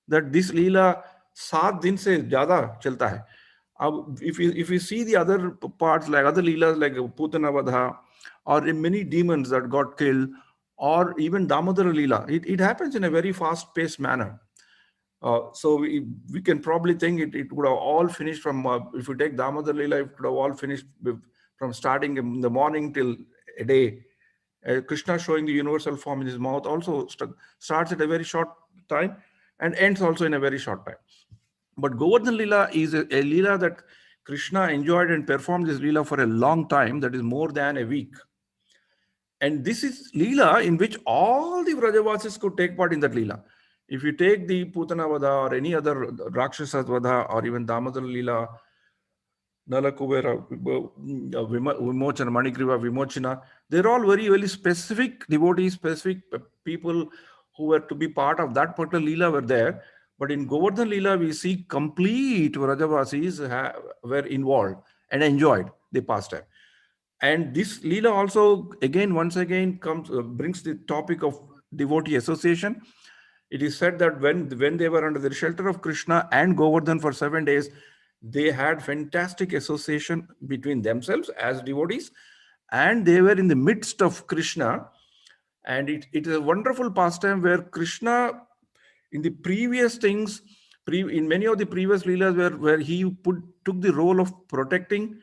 that this Leela 7 दिन से ज़्यादा चलता है. If you see the other parts, like other Leelas like Putanavadha, or many demons that got killed, or even Damodara Leela, it happens in a very fast-paced manner. So we can probably think it would have all finished from, if you take Damodar Leela, it would have all finished from starting in the morning till a day. Krishna showing the universal form in his mouth also starts at a very short time and ends also in a very short time. But Govardhan Leela is a Leela that Krishna enjoyed and performed this Leela for a long time, that is more than a week. And this is Leela in which all the Vrajavasis could take part in that Leela. If you take the Putanavada or any other Rakshasavada or even Damodar Leela, Nala Kubera, Vimochana, Manikriva, Vimochana, they're all very, very specific devotees, specific people who were to be part of that particular Leela were there. But in Govardhan Leela, we see complete Vrajavasis were involved and enjoyed the pastime. And this Leela also, once again, brings the topic of devotee association. It is said that when they were under the shelter of Krishna and Govardhan for 7 days, they had fantastic association between themselves as devotees, and they were in the midst of Krishna. And it is a wonderful pastime where Krishna, in the previous things, in many of the previous Leelas where he took the role of protecting,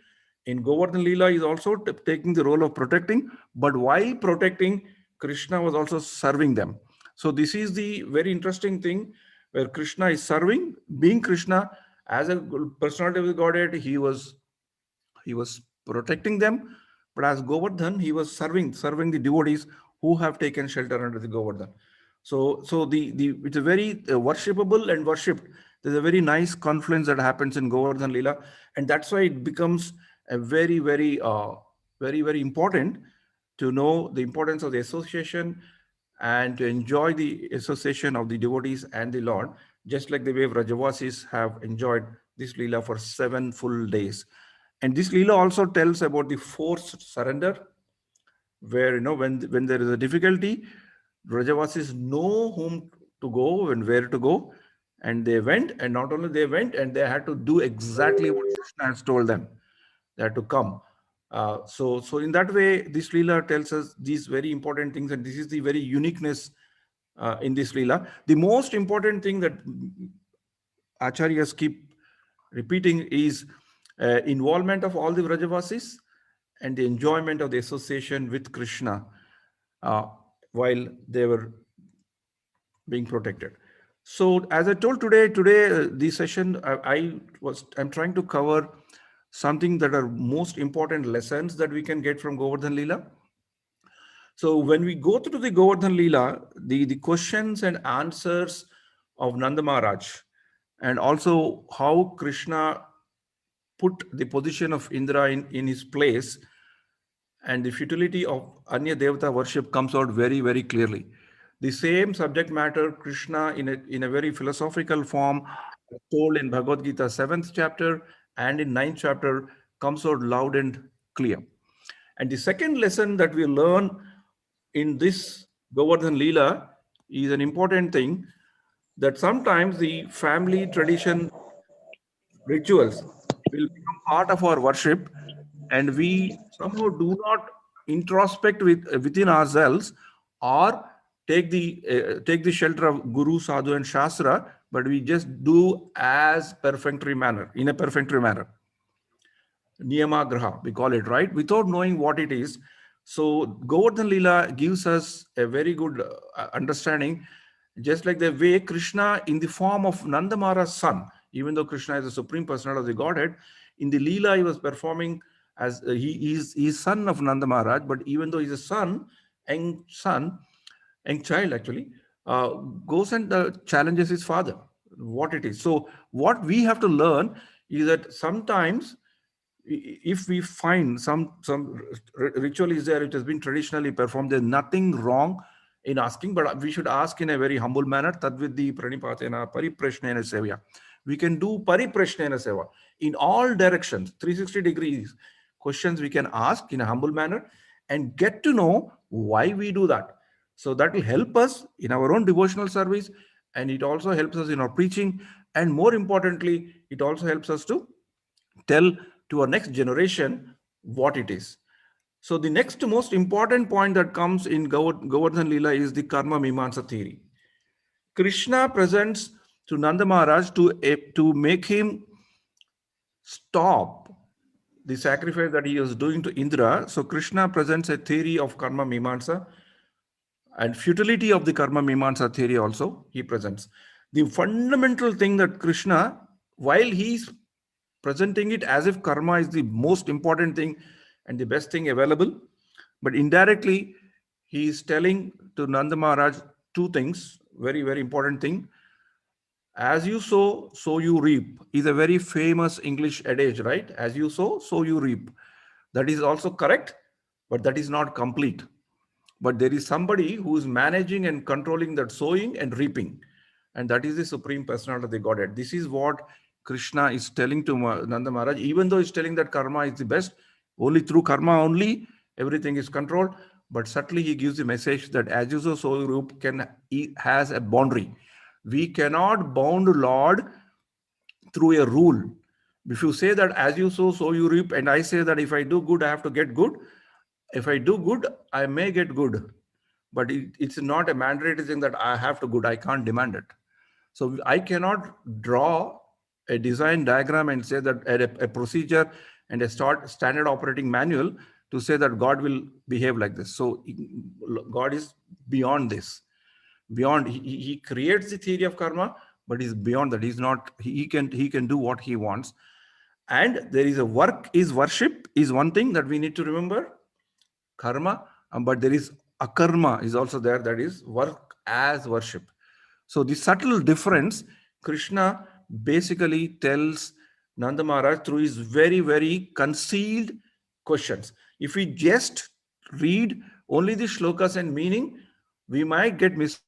in Govardhan Leela is also taking the role of protecting, but while protecting, Krishna was also serving them. So this is the very interesting thing where Krishna is serving, being Krishna as a personality of the Godhead, he was protecting them, but as Govardhan, he was serving the devotees who have taken shelter under the Govardhan. So it's a very worshipable and worshipped. There's a very nice confluence that happens in Govardhan Leela, and that's why it becomes a very, very, very, very important to know the importance of the association and to enjoy the association of the devotees and the Lord, just like the way Vrajavasis have enjoyed this Leela for 7 full days. And this Leela also tells about the forced surrender, where, when there is a difficulty, Vrajavasis know whom to go and where to go. And they went, and not only they went, and they had to do exactly what Krishna has told them. They had to come. So in that way, this Leela tells us these very important things, and this is the very uniqueness in this Leela. The most important thing that Acharyas keep repeating is involvement of all the Vrajavasis and the enjoyment of the association with Krishna while they were being protected. So as I told today, the session, I'm trying to cover something that are most important lessons that we can get from Govardhan Leela. So when we go through the Govardhan Leela, the questions and answers of Nanda Maharaj, and also how Krishna put the position of Indra in his place, and the futility of Anya Devata worship comes out very, very clearly. The same subject matter, Krishna in a very philosophical form, told in Bhagavad Gita 7th chapter and in 9th chapter, comes out loud and clear. And the second lesson that we learn in this Govardhan Leela is an important thing, that sometimes the family tradition rituals will become part of our worship, and we somehow do not introspect within ourselves or take the shelter of Guru, Sadhu, and Shastra, but we just do as perfunctory manner, in a perfunctory manner. Niyamagraha, we call it, right? Without knowing what it is. So Govardhan Leela gives us a very good understanding. Just like the way Krishna in the form of Nandamara's son, even though Krishna is the supreme personality of the Godhead, in the Leela he was performing as he's son of Nanda Maharaj, but even though he's a young child actually, goes and challenges his father, what it is. So what we have to learn is that sometimes if we find some ritual is there, it has been traditionally performed, there's nothing wrong in asking, but we should ask in a very humble manner. Tadvidhi pranipatena pariprashnena sevya. We can do pariprashnena seva in all directions, 360 degrees questions we can ask in a humble manner and get to know why we do that. So that will help us in our own devotional service, and it also helps us in our preaching, and more importantly, it also helps us to tell to our next generation what it is. So the next most important point that comes in Govardhan Leela is the Karma Mimamsa theory. Krishna presents to Nanda Maharaj to make him stop the sacrifice that he was doing to Indra. So Krishna presents a theory of Karma Mimamsa, and futility of the Karma Mimamsa theory also he presents. The fundamental thing that Krishna, while he's presenting it as if karma is the most important thing and the best thing available, but indirectly he is telling to Nanda Maharaj two things, very, very important thing. As you sow, so you reap is a very famous English adage, right? As you sow, so you reap. That is also correct, but that is not complete. But there is somebody who is managing and controlling that sowing and reaping, and that is the supreme personality of the Godhead. This is what Krishna is telling to Nanda Maharaj. Even though he's telling that karma is the best, only through karma only everything is controlled, but subtly he gives the message that as you sow, so you reap has a boundary. We cannot bound Lord through a rule. If you say that as you sow, so you reap, and I say that if I do good, I have to get good. If I do good, I may get good. But it's not a mandatory thing that I have to good. I can't demand it. So I cannot draw a design diagram and say that a procedure and a standard operating manual to say that God will behave like this. So God is beyond this. Beyond, he creates the theory of karma, but he's beyond that. He's not, he can do what he wants. And there is a worship is one thing that we need to remember, karma, but there is akarma is also there, that is work as worship. So the subtle difference, Krishna basically tells Nanda Maharaj through his very, very concealed questions. If we just read only the shlokas and meaning, we might get misunderstood.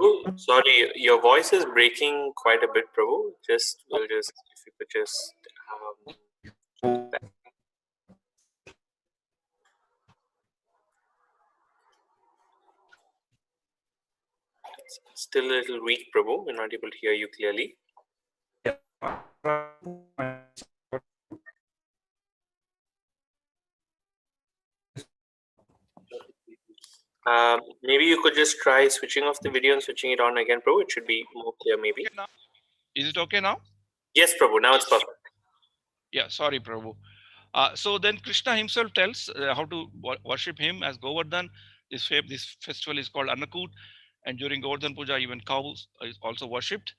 Oh, sorry, your voice is breaking quite a bit, Prabhu. If you could just still a little weak, Prabhu. We're not able to hear you clearly. Maybe you could just try switching off the video and switching it on again, Prabhu. It should be more clear, maybe. Okay, now? Is it okay now? Yes, Prabhu. Now it's perfect. Yeah, sorry, Prabhu. So then Krishna himself tells how to worship him as Govardhan. This festival is called Annakut, and during Govardhan Puja, even cows is also worshipped.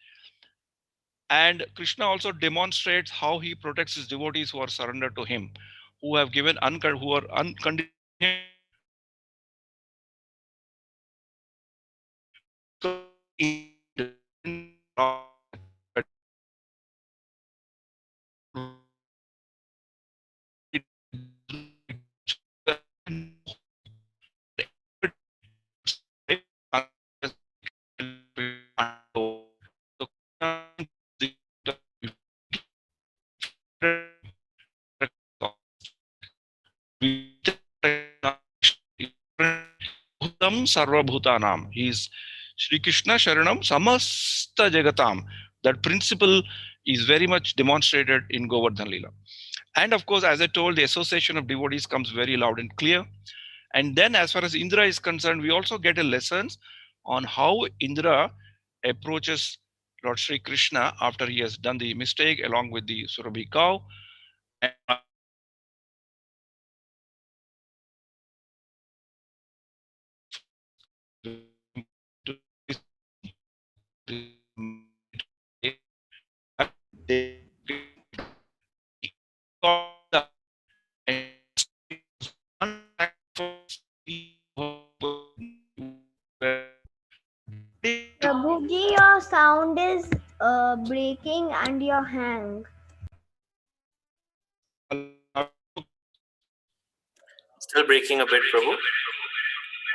And Krishna also demonstrates how he protects his devotees who are surrendered to him, who have given who are unconditional. Sarva Bhutanam. He is Sri Krishna Sharanam Samasta Jagatam. That principle is very much demonstrated in Govardhan Leela. And of course, as I told, the association of devotees comes very loud and clear. And then as far as Indra is concerned, we also get a lesson on how Indra approaches Lord Sri Krishna after he has done the mistake along with the Surabhi cow. Prabhuji, your sound is breaking and your hang. Still breaking a bit, Prabhu.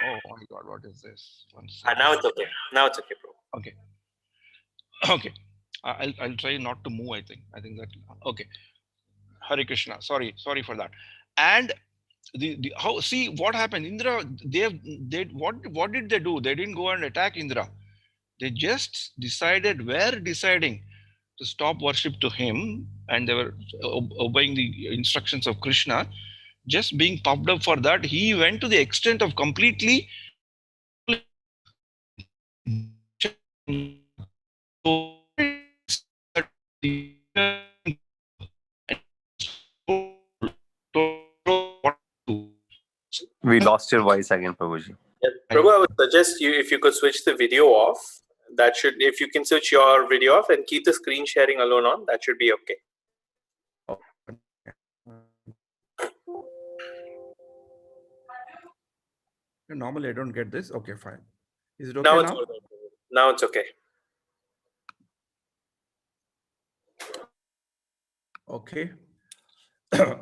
Oh my God, what is this? Now it's okay. Now it's okay, Prabhu. Okay. Okay. I'll try not to move. I think that okay. Hare Krishna. Sorry for that. And the how see what happened? Indra, what did they do? They didn't go and attack Indra. They just were deciding to stop worship to him, and they were obeying the instructions of Krishna. Just being puffed up for that, he went to the extent of completely We lost your voice again, Prabhuji. Yeah, Prabhu, I would suggest you, if you could switch the video off, that should, if you can switch your video off and keep the screen sharing alone on, that should be okay. Normally I don't get this. Okay, fine. Is it okay Now now? it's all right. Now it's okay. Okay.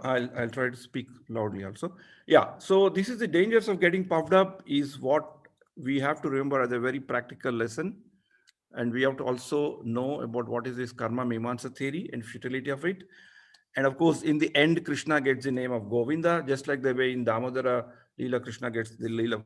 I'll try to speak loudly also. Yeah. So this is the dangers of getting puffed up is what we have to remember as a very practical lesson. And we have to also know about what is this karma mimamsa theory and futility of it. And of course, in the end, Krishna gets the name of Govinda, just like the way in Damodara Leela, Krishna gets the Leela.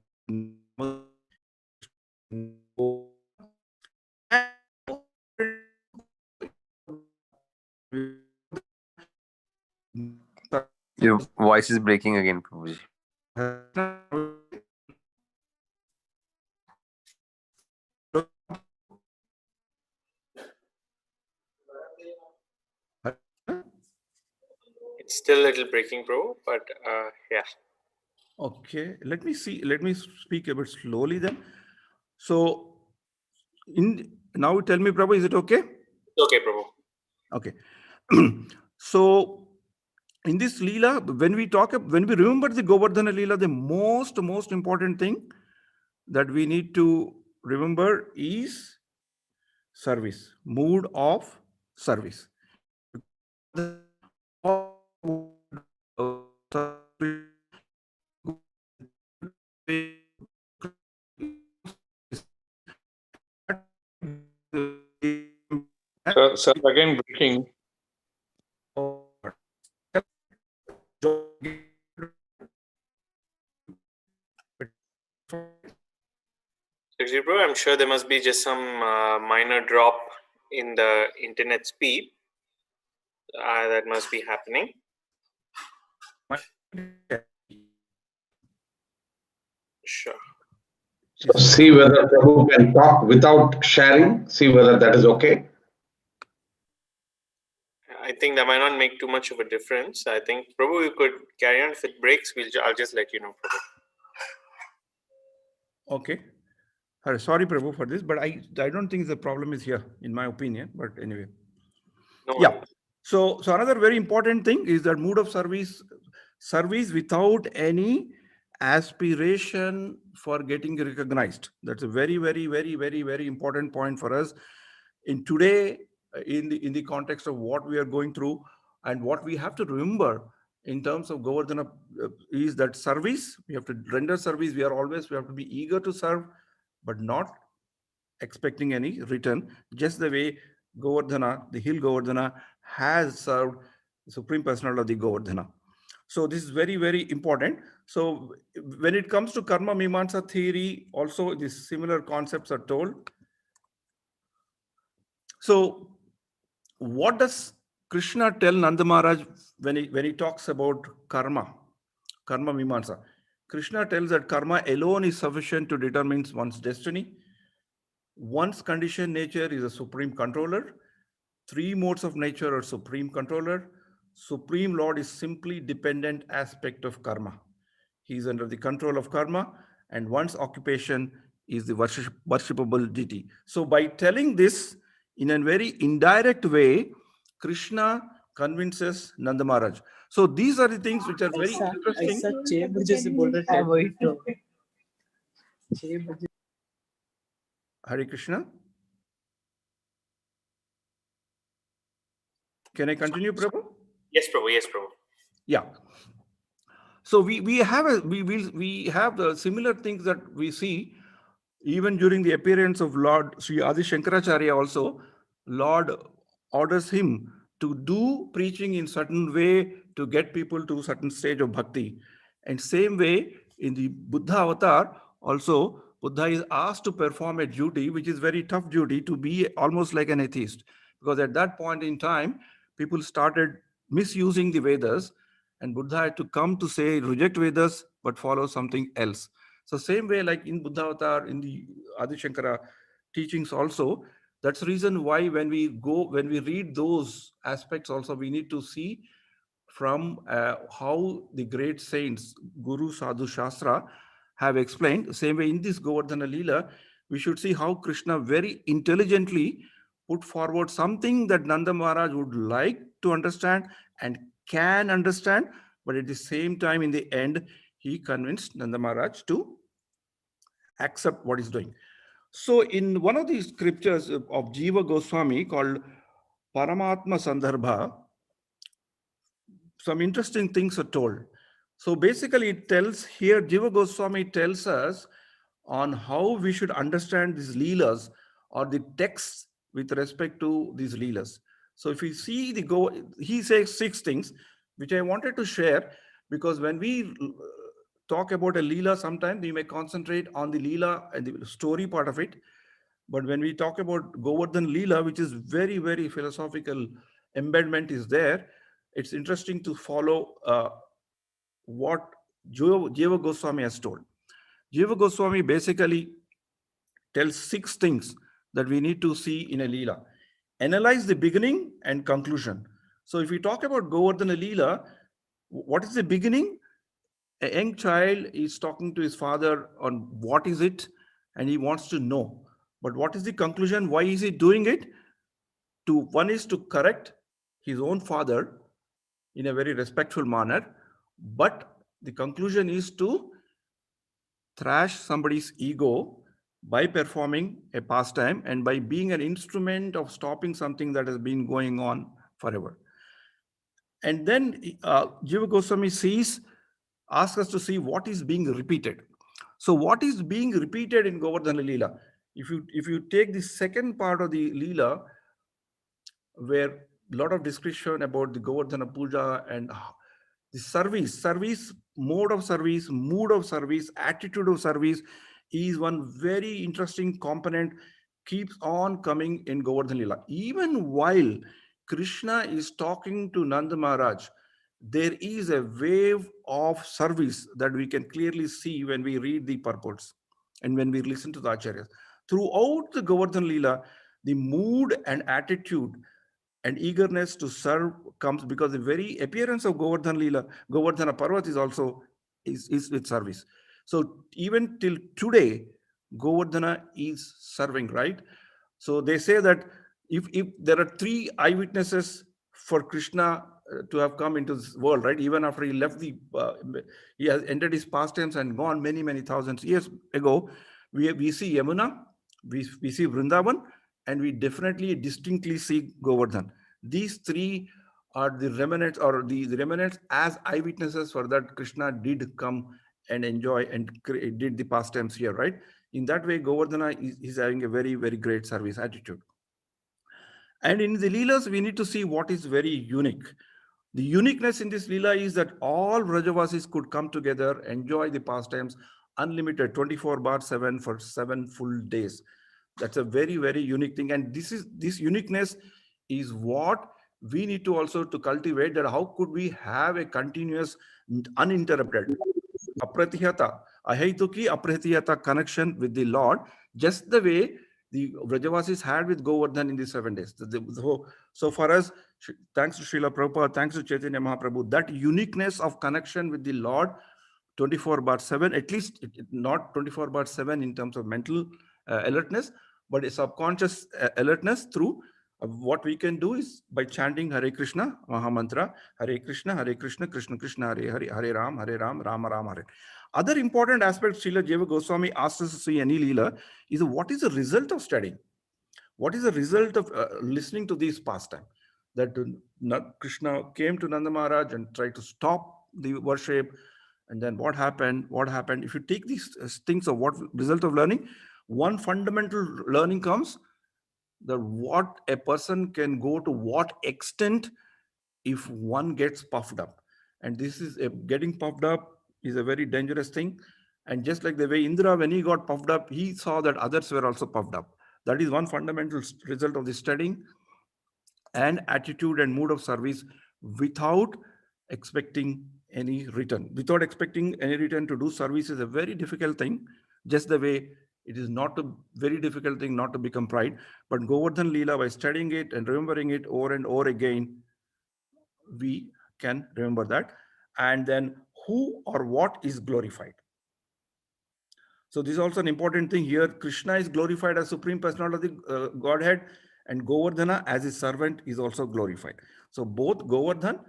Your voice is breaking again, Prabhuji. It's still a little breaking, Prabhu, but yeah. Okay, let me speak a bit slowly then. So, now tell me, Prabhu, is it okay? Okay, Prabhu. Okay. So, in this Leela, when we remember the Govardhana Leela, the most important thing that we need to remember is service, mood of service. Sir, again breaking. Actually, Prabhu, I'm sure there must be just some minor drop in the internet speed that must be happening. Sure. So see whether Prabhu can talk without sharing. See whether that is okay. I think that might not make too much of a difference. I think, Prabhu, you could carry on. If it breaks, I'll just let you know, Prabhu. Okay. Sorry, Prabhu, for this, but I don't think the problem is here, in my opinion. But anyway. No Yeah. worries. So another very important thing is that mood of service without any aspiration for getting recognized. That's a very, very, very, very, very important point for us in today, in the context of what we are going through. And what we have to remember in terms of Govardhana is that service, we have to render service. We have to be eager to serve, but not expecting any return, just the way Govardhana, the hill Govardhana, has served the Supreme Personality of the Govardhana. So this is very, very important. So when it comes to karma mimamsa theory, also these similar concepts are told. So what does Krishna tell Nanda Maharaj when he talks about karma mimamsa? Krishna tells that karma alone is sufficient to determine one's destiny. One's conditioned nature is a supreme controller. Three modes of nature are supreme controller. Supreme Lord is simply dependent aspect of karma. He is under the control of karma, and one's occupation is the worshipable deity. So by telling this in a very indirect way, Krishna convinces Nanda Maharaj. So these are the things which are very interesting. Hare Krishna. Can I continue, Prabhu? Yes, Prabhu. Yes, Prabhu. Yeah. So we have the similar things that we see even during the appearance of Lord Sri Adi Shankaracharya. Also, Lord orders him to do preaching in certain way to get people to a certain stage of bhakti. And same way in the Buddha avatar, also Buddha is asked to perform a duty which is very tough duty, to be almost like an atheist, because at that point in time people started misusing the Vedas, and Buddha had to come to say reject Vedas but follow something else. So same way, like in Buddha avatar, in the Adi Shankara teachings also, that's the reason why when we read those aspects also, we need to see from how the great saints, Guru, Sadhu, Shastra have explained. Same way in this Govardhana Leela, we should see how Krishna very intelligently put forward something that Nanda Maharaj would like to understand and can understand, but at the same time, in the end, he convinced Nanda Maharaj to accept what he's doing. So in one of these scriptures of Jiva Goswami called Paramatma Sandarbha, some interesting things are told. So basically it tells here, Jiva Goswami tells us on how we should understand these leelas or the texts with respect to these leelas. So if we see he says 6 things which I wanted to share, because when we talk about a leela, sometimes we may concentrate on the leela and the story part of it. But when we talk about Govardhan Leela, which is very, very philosophical embedment is there, it's interesting to follow what Jiva Goswami has told. Jiva Goswami basically tells 6 things that we need to see in a Leela. Analyze the beginning and conclusion. So if we talk about Govardhana Leela, what is the beginning? A young child is talking to his father on what is it, and he wants to know. But what is the conclusion? Why is he doing it? One is to correct his own father in a very respectful manner, but the conclusion is to thrash somebody's ego by performing a pastime and by being an instrument of stopping something that has been going on forever. And then Jiva Goswami asks us to see what is being repeated. So what is being repeated in Govardhana Leela? If you take the second part of the Leela, where a lot of discussion about the Govardhana Puja and the service, mode of service, mood of service, attitude of service is one very interesting component, keeps on coming in Govardhana Leela. Even while Krishna is talking to Nanda Maharaj, there is a wave of service that we can clearly see when we read the purports and when we listen to the acharyas. Throughout the Govardhana Leela, the mood and attitude and eagerness to serve comes because the very appearance of Govardhana Leela, Govardhana Parvat is also is with service. So even till today, Govardhana is serving, right? So they say that if there are 3 eyewitnesses for Krishna to have come into this world, right? Even after he left he has entered his pastimes and gone many, many thousands years ago, we see Yamuna, we see Vrindavan, and we definitely distinctly see Govardhan. These 3 are the remnants, or the remnants as eyewitnesses for that Krishna did come and enjoy and did the pastimes here, right? In that way, Govardhana is having a very, very great service attitude. And in the Leelas, we need to see what is very unique. The uniqueness in this Leela is that all Vrajavasis could come together, enjoy the pastimes, unlimited 24/7 for 7 full days. That's a very, very unique thing. And this uniqueness is what we need to also to cultivate, that how could we have a continuous, uninterrupted, apratihata, ahaituki apratihata connection with the Lord, just the way the Vrajavasis had with Govardhan in the 7 days. So for us, thanks to Srila Prabhupada, thanks to Chaitanya Mahaprabhu, that uniqueness of connection with the Lord 24/7, at least not 24/7 in terms of mental alertness, but a subconscious alertness through what we can do is by chanting Hare Krishna, Mahamantra, Hare Krishna, Krishna Krishna, Hare Hare, Hare Ram, Rama Rama, Hare. Other important aspect Srila Jiva Goswami asked us to see any Leela is what is the result of studying? What is the result of listening to these pastime? That Krishna came to Nanda Maharaj and tried to stop the worship. And then what happened? What happened? If you take these things of what result of learning, one fundamental learning comes that what a person can go to what extent if one gets puffed up. And this is getting puffed up is a very dangerous thing. And just like the way Indra, when he got puffed up, he saw that others were also puffed up. That is one fundamental result of the studying, and attitude and mood of service without expecting any return. Without expecting any return to do service is a very difficult thing, just the way it is not a very difficult thing not to become pride. But Govardhan Leela, by studying it and remembering it over and over again, we can remember that. And then who or what is glorified. So this is also an important thing here. Krishna is glorified as Supreme Personality of the Godhead, and Govardhana as his servant is also glorified. So both Govardhan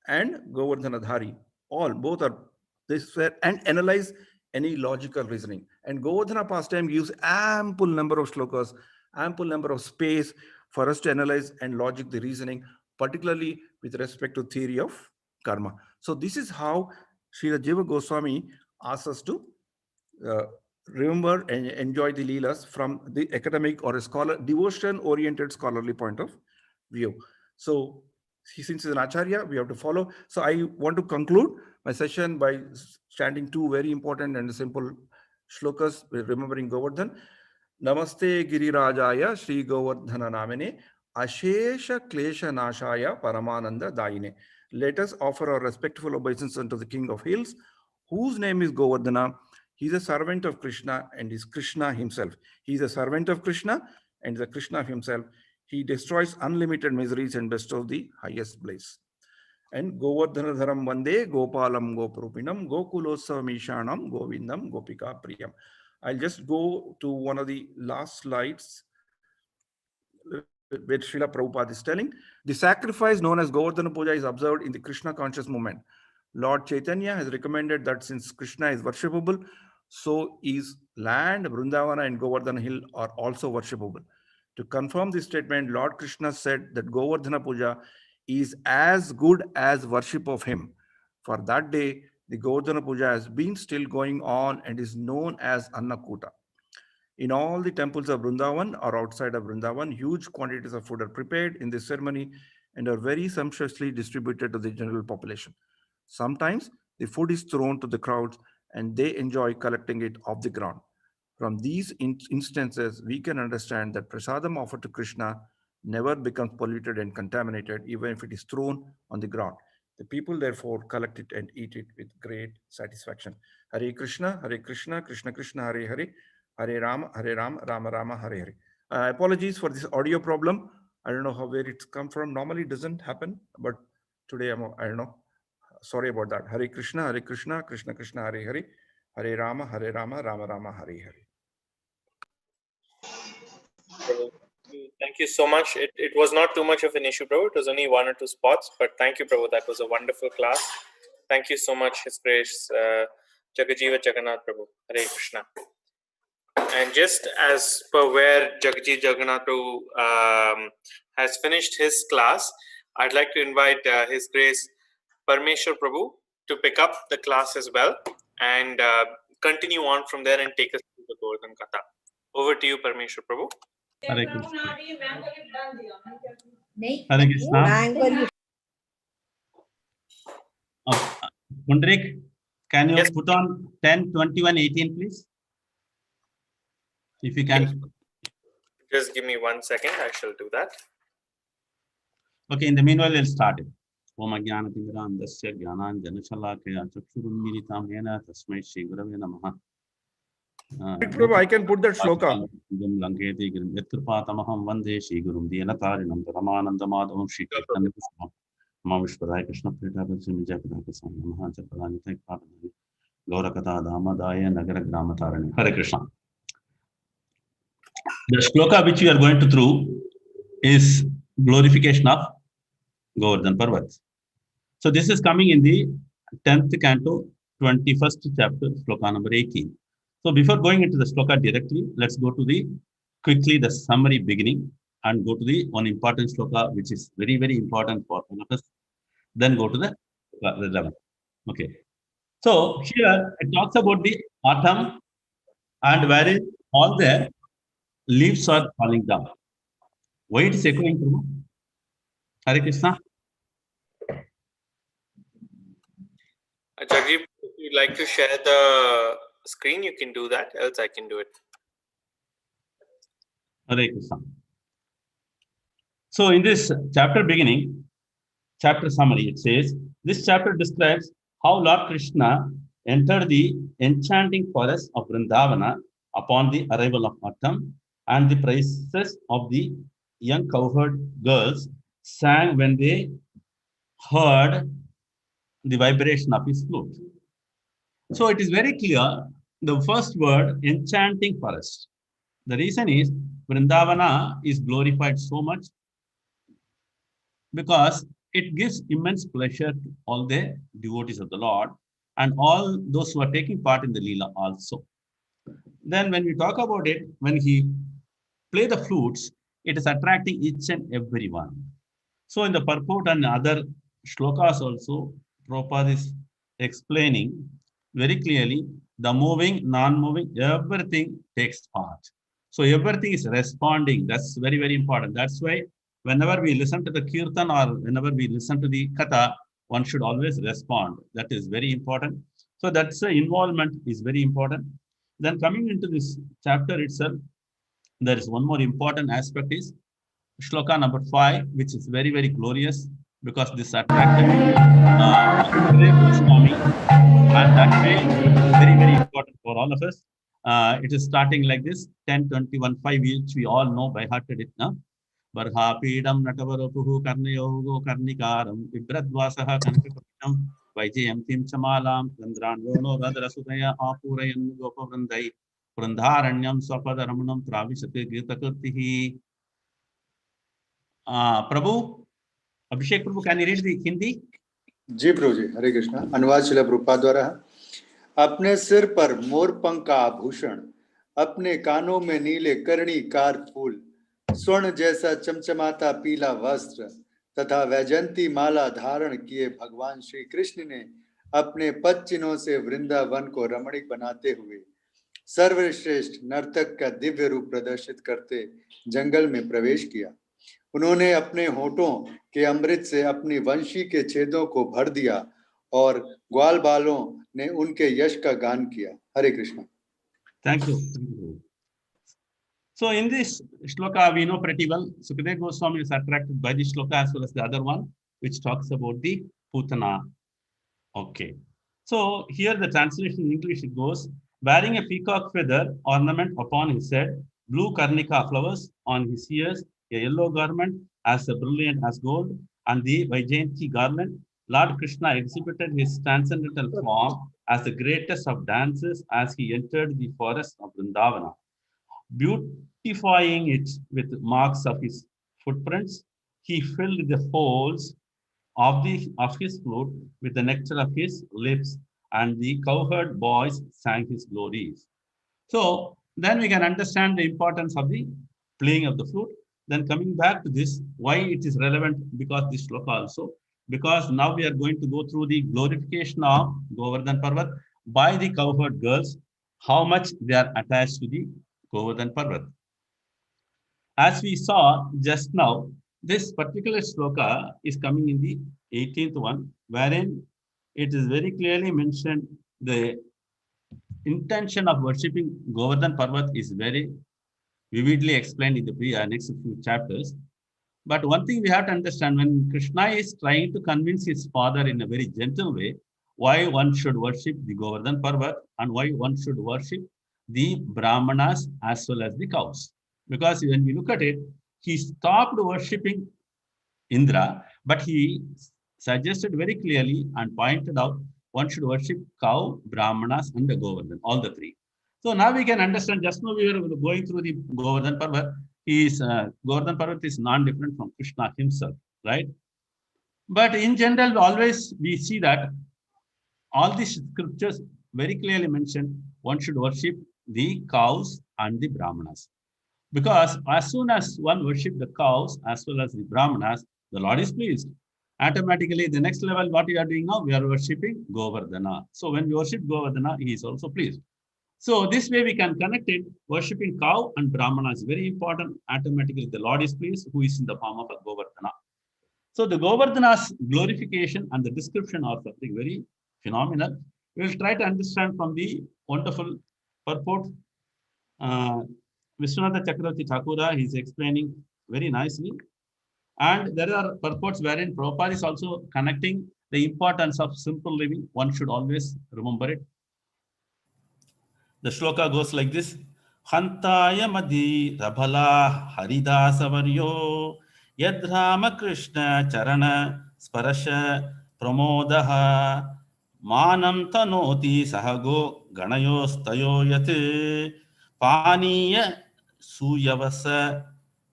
and Govardhanadhari, both are this, and analyze any logical reasoning. And Govardhana pastime gives ample number of shlokas, ample number of space for us to analyze and logic the reasoning, particularly with respect to theory of karma. So this is how Srila Jiva Goswami asks us to remember and enjoy the Leelas from the academic or a devotion-oriented scholarly point of view. So since he's an Acharya, we have to follow. So I want to conclude my session by chanting two very important and simple shlokas, remembering Govardhan. Namaste Girirajaya Shri Govardhana Namine Ashesha Klesha Nashaya Paramananda Daine. Let us offer our respectful obeisance unto the King of Hills, whose name is Govardhana. He is a servant of Krishna and is Krishna himself. He is a servant of Krishna and is a Krishna himself. He destroys unlimited miseries and bestows the highest bliss. And Govardhanadharam Vande Gopalam Goparupinam Gokulosavamishanam Govindam Gopika Priyam. I'll just go to one of the last slides where Srila Prabhupada is telling. The sacrifice known as Govardhana Puja is observed in the Krishna conscious movement. Lord Chaitanya has recommended that since Krishna is worshipable, so is land, Vrindavana and Govardhana Hill are also worshipable. To confirm this statement, Lord Krishna said that Govardhana Puja is as good as worship of him. For that day, the Govardhana Puja has been still going on and is known as Annakuta. In all the temples of Vrindavan or outside of Vrindavan, huge quantities of food are prepared in this ceremony and are very sumptuously distributed to the general population. Sometimes the food is thrown to the crowds and they enjoy collecting it off the ground. From these instances, we can understand that prasadam offered to Krishna never becomes polluted and contaminated, even if it is thrown on the ground. The people therefore collect it and eat it with great satisfaction. Hare Krishna, Krishna Krishna, Hare Hare, Hare Rama, Rama Rama, Hare Hare. Apologies for this audio problem. I don't know where it's come from. Normally it doesn't happen, but today I don't know. Sorry about that. Hare Krishna, Krishna Krishna, Hare Hare, Hare Rama, Rama Rama, Hare Hare. Thank you so much. It was not too much of an issue, Prabhu. It was only 1 or 2 spots, but thank you, Prabhu. That was a wonderful class. Thank you so much, His Grace Jagajiva Jagannath Prabhu. Hare Krishna. And just as per where Jagaji Jagannath Prabhu has finished his class, I'd like to invite His Grace Parmeshwar Prabhu to pick up the class as well and continue on from there and take us through the Govardhan Katha. Over to you, Parmeshwar Prabhu. Hare Krishna. Hare Krishna. Pundrik, can you Yes. put on 10, 21, 18, please? If you can. Just give me 1 second. I shall do that. Okay, in the meanwhile, we'll start it. Om Ajnanatimmirandasya Jnananjanashalakaya Chakshurunmilitam Yena Tasmai Shri Gurave Namaha. Prabhu, I can put that shloka. Yatrpatamaham Vande Shri Gurum Diyalatarinam Paramanandamadavam Shri Kirtan Mamishparai Krishna Prita Simi Japadakasam Namaha Japadani Takpadani Gaurakata Damadaya Nagara Gramatarani. Hare Krishna. The shloka which we are going to through is glorification of Govardhan Parvat. So this is coming in the 10th canto, 21st chapter, shloka number 18. So before going into the shloka directly, let's go to the quickly the summary beginning and go to the one important shloka which is very, very important for all of us. Then go to the 11th. Okay. So here it talks about the autumn and wherein all the leaves are falling down. Why it is echoing through? Hare Krishna. Jagdeep, if you'd like to share the screen, you can do that. Else I can do it. Hare Krishna. So in this chapter beginning, chapter summary, it says, this chapter describes how Lord Krishna entered the enchanting forest of Vrindavana upon the arrival of autumn, and the praises of the young cowherd girls sang when they heard the vibration of his flute. So it is very clear, the first word, enchanting forest. The reason is Vrindavana is glorified so much because it gives immense pleasure to all the devotees of the Lord and all those who are taking part in the Leela also. Then when we talk about it, when he play the flutes, it is attracting each and every one. So in the purport and other shlokas also, Prabhupada is explaining very clearly the moving, non-moving, everything takes part. So everything is responding. That's very, very important. That's why whenever we listen to the kirtan or whenever we listen to the katha, one should always respond. That is very important. So that's the involvement is very important. Then coming into this chapter itself, there is one more important aspect is shloka number 5, which is very, very glorious because this attracted Goswami, and that way very, very important for all of us. It is starting like this 10, 21, 5, which we all know by hearted it now. Varhapidam natavaropuhu karnayogo karnikaram vibradvasaha kanakapam Vijayamtim chamalam chandran vono radrasudaya apurayan gopavrandai Prandharanyam Swapadaramanam Pravisate Gitakurtihi. Prabhu, Abhishek Prabhu, can you read the Hindi? जी प्रभु जी, हरे कृष्णा। अनुवाद शिला प्रभुपाद द्वारा। अपने सिर पर मोरपंख का आभूषण, अपने कानों में नीले कर्णिकार फूल, स्वर्ण जैसा चमचमाता पीला वस्त्र तथा वैजंती माला धारण किए भगवान श्री कृष्ण ने अपने पद चिन्हों से वृंदावन को रमणीक बनाते हुए सर्वश्रेष्ठ नर्तक का दिव्य रूप प्रदर्शित करते जंगल में प्रवेश किया। उन्होंने अपने होठों के अमृत से अपनी वंशी के छेदों को भर दिया और ग्वाल बालों ने उनके यश का गान किया। हरे Krishna. Thank you. So in this shloka, we know pretty well, Sukadeva Goswami is attracted by this shloka as well as the other one, which talks about the Putana. Okay. So here the translation in English it goes, wearing a peacock feather ornament upon his head, blue karnika flowers on his ears, a yellow garment as brilliant as gold, and the Vaijayanti garland, Lord Krishna exhibited his transcendental form as the greatest of dances as he entered the forest of Vrindavana, beautifying it with marks of his footprints. He filled the holes of his flute with the nectar of his lips, and the cowherd boys sang his glories. So then we can understand the importance of the playing of the flute. Then coming back to this, why it is relevant because this shloka also, because now we are going to go through the glorification of Govardhan Parvat by the cowherd girls, how much they are attached to the Govardhan Parvat. As we saw just now, this particular shloka is coming in the 18th one, wherein it is very clearly mentioned the intention of worshipping Govardhan Parvat is very vividly explained in the next few chapters. But one thing we have to understand, when Krishna is trying to convince his father in a very gentle way why one should worship the Govardhan Parvat and why one should worship the Brahmanas as well as the cows. Because when we look at it, he stopped worshipping Indra, but he suggested very clearly and pointed out one should worship cow, Brahmanas, and the Govardhan, all the three. So now we can understand, just now we were going through the Govardhan Parvat. Govardhan Parvat is non-different from Krishna himself, right? But in general, always we see that all these scriptures very clearly mention one should worship the cows and the Brahmanas. Because as soon as one worship the cows as well as the Brahmanas, the Lord is pleased. Automatically, the next level, what we are doing now, we are worshipping Govardhana. So when we worship Govardhana, he is also pleased. So this way we can connect it. Worshipping cow and Brahmana is very important. Automatically, the Lord is pleased, who is in the form of a Govardhana. So the Govardhana's glorification and the description are something very phenomenal. We will try to understand from the wonderful purport. Vishwanath Chakravarti Thakura, he is explaining very nicely. And there are purports wherein Prabhupada is also connecting the importance of simple living. One should always remember it. The shloka goes like this. Hantaya Madi Rabhala Haridasa Varyo Yad Rama Krishna Charana Sparasha Pramodaha Manam Tanoti Sahago Ganayostayo Yate Paniya Suyavasa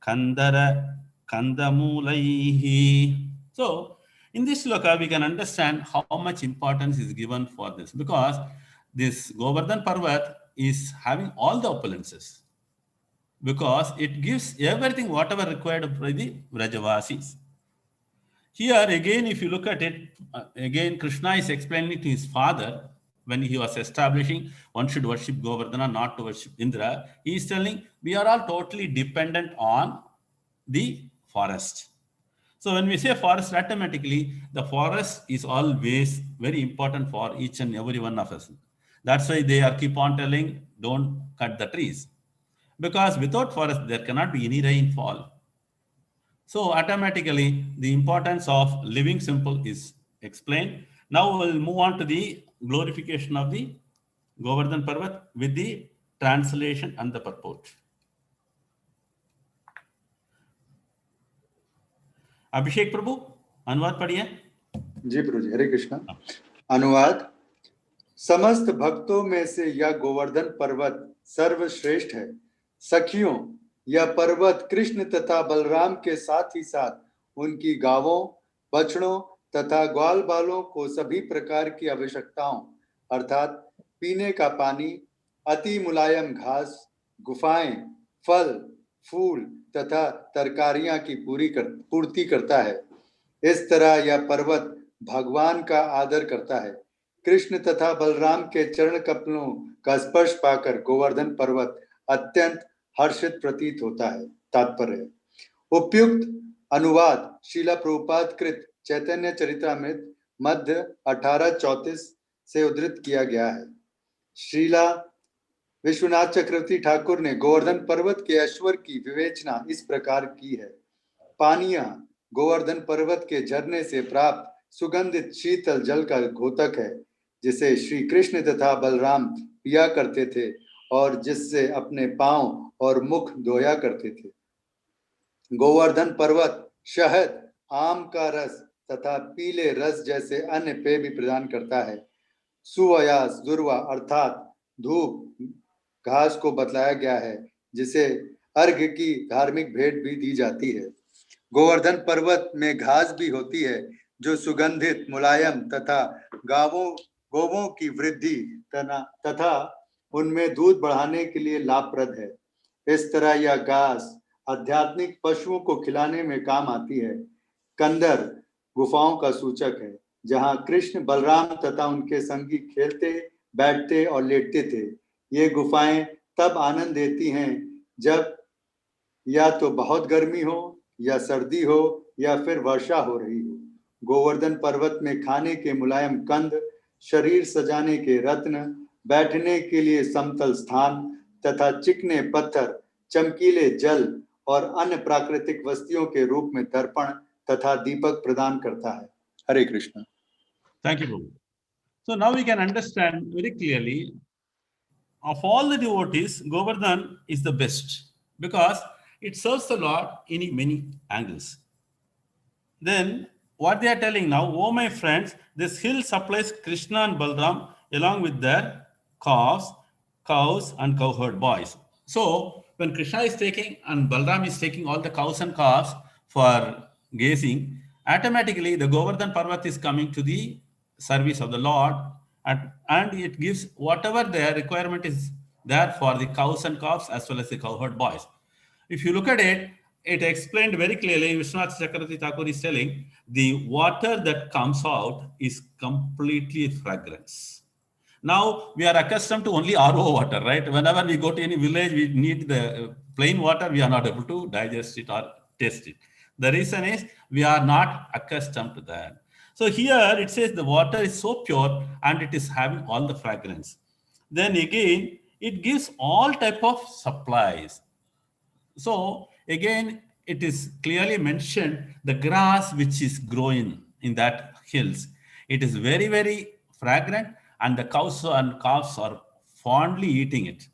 Kandara Kandamulaihi. So, in this shloka, we can understand how much importance is given for this, because this Govardhan Parvat is having all the opulences, because it gives everything whatever required by the Vrajavasis. Here again, if you look at it, again Krishna is explaining to his father when he was establishing one should worship Govardhana, not to worship Indra. He is telling we are all totally dependent on the forest. So when we say forest, automatically the forest is always very important for each and every one of us. That's why they are keep on telling don't cut the trees, because without forest there cannot be any rainfall. So automatically the importance of living simple is explained. Now we'll move on to the glorification of the Govardhan Parvat with the translation and the purport. अभिषेक प्रभु अनुवाद पढ़िए। जी प्रभु जी, हरे कृष्णा। अनुवाद। समस्त भक्तों में से यह गोवर्धन पर्वत सर्वश्रेष्ठ है। सखियों, यह पर्वत कृष्ण तथा बलराम के साथ ही साथ उनकी गावों, बछड़ों तथा ग्वाल बालों को सभी प्रकार की आवश्यकताओं अर्थात पीने का पानी, अति मुलायम घास, गुफाएं, फल, फूल तथा तरकारियां की पूर्ति करता है। इस तरह यह पर्वत भगवान का आदर करता है। कृष्ण तथा बलराम के चरण कमलों का स्पर्श पाकर गोवर्धन पर्वत अत्यंत हर्षित प्रतीत होता है। तात्पर्य। उपयुक्त अनुवाद श्रीला प्रभुपाद कृत चैतन्य चरितामृत मध्य 1834 से उद्धृत किया गया है। श्रीला विश्वनाथ चक्रवर्ती ठाकुर ने गोवर्धन पर्वत के ऐश्वर्य की विवेचना इस प्रकार की है। पानीय गोवर्धन पर्वत के झरने से प्राप्त सुगंधित शीतल जल का घोतक है, जिसे श्री कृष्ण तथा बलराम पिया करते थे और जिससे अपने पांव और मुख धोया करते थे। गोवर्धन पर्वत शहद, आम का रस तथा पीले रस जैसे अन्य पेय भी प्रदान करता है। सुवयास दुर्वा अर्थात धूप घास को बतलाया गया है, जिसे अर्घ्य की धार्मिक भेंट भी दी जाती है। गोवर्धन पर्वत में घास भी होती है जो सुगंधित, मुलायम तथा गोवों की वृद्धि तथा उनमें दूध बढ़ाने के लिए लाभप्रद है। इस तरह यह घास आध्यात्मिक पशुओं को खिलाने में काम आती है। कंदर गुफाओं का सूचक है, जहां कृष्ण, बलराम तथा उनके संगी खेलते, बैठते और लेटते थे। ये गुफाएं तब आनंद देती हैं जब या तो बहुत गर्मी हो या सर्दी हो या फिर वर्षा हो रही हो। गोवर्धन पर्वत में खाने के मुलायम कंद, शरीर सजाने के रत्न, बैठने के लिए समतल स्थान तथा चिकने पत्थर, चमकीले जल और अन्य प्राकृतिक वस्तुओं के रूप में दर्पण तथा दीपक प्रदान करता है। हरे Krishna. Thank you, Prabhu. So now we can understand very clearly, of all the devotees, Govardhan is the best because it serves the Lord in many angles. Then what they are telling now, oh my friends, this hill supplies Krishna and Balram along with their calves, cows and cowherd boys. So when Krishna is taking and Balram is taking all the cows and calves for gazing, automatically the Govardhan Parvat is coming to the service of the Lord, and it gives whatever their requirement is there for the cows and calves as well as the cowherd boys. If you look at it, it explained very clearly. Vishwanath Chakravarti Thakur is telling the water that comes out is completely fragrance. Now we are accustomed to only RO water, right? Whenever we go to any village, we need the plain water. We are not able to digest it or taste it. The reason is we are not accustomed to that. So here it says the water is so pure and it is having all the fragrance. Then again, it gives all type of supplies. So again, it is clearly mentioned the grass which is growing in that hills. It is very, very fragrant, and the cows and calves are fondly eating it.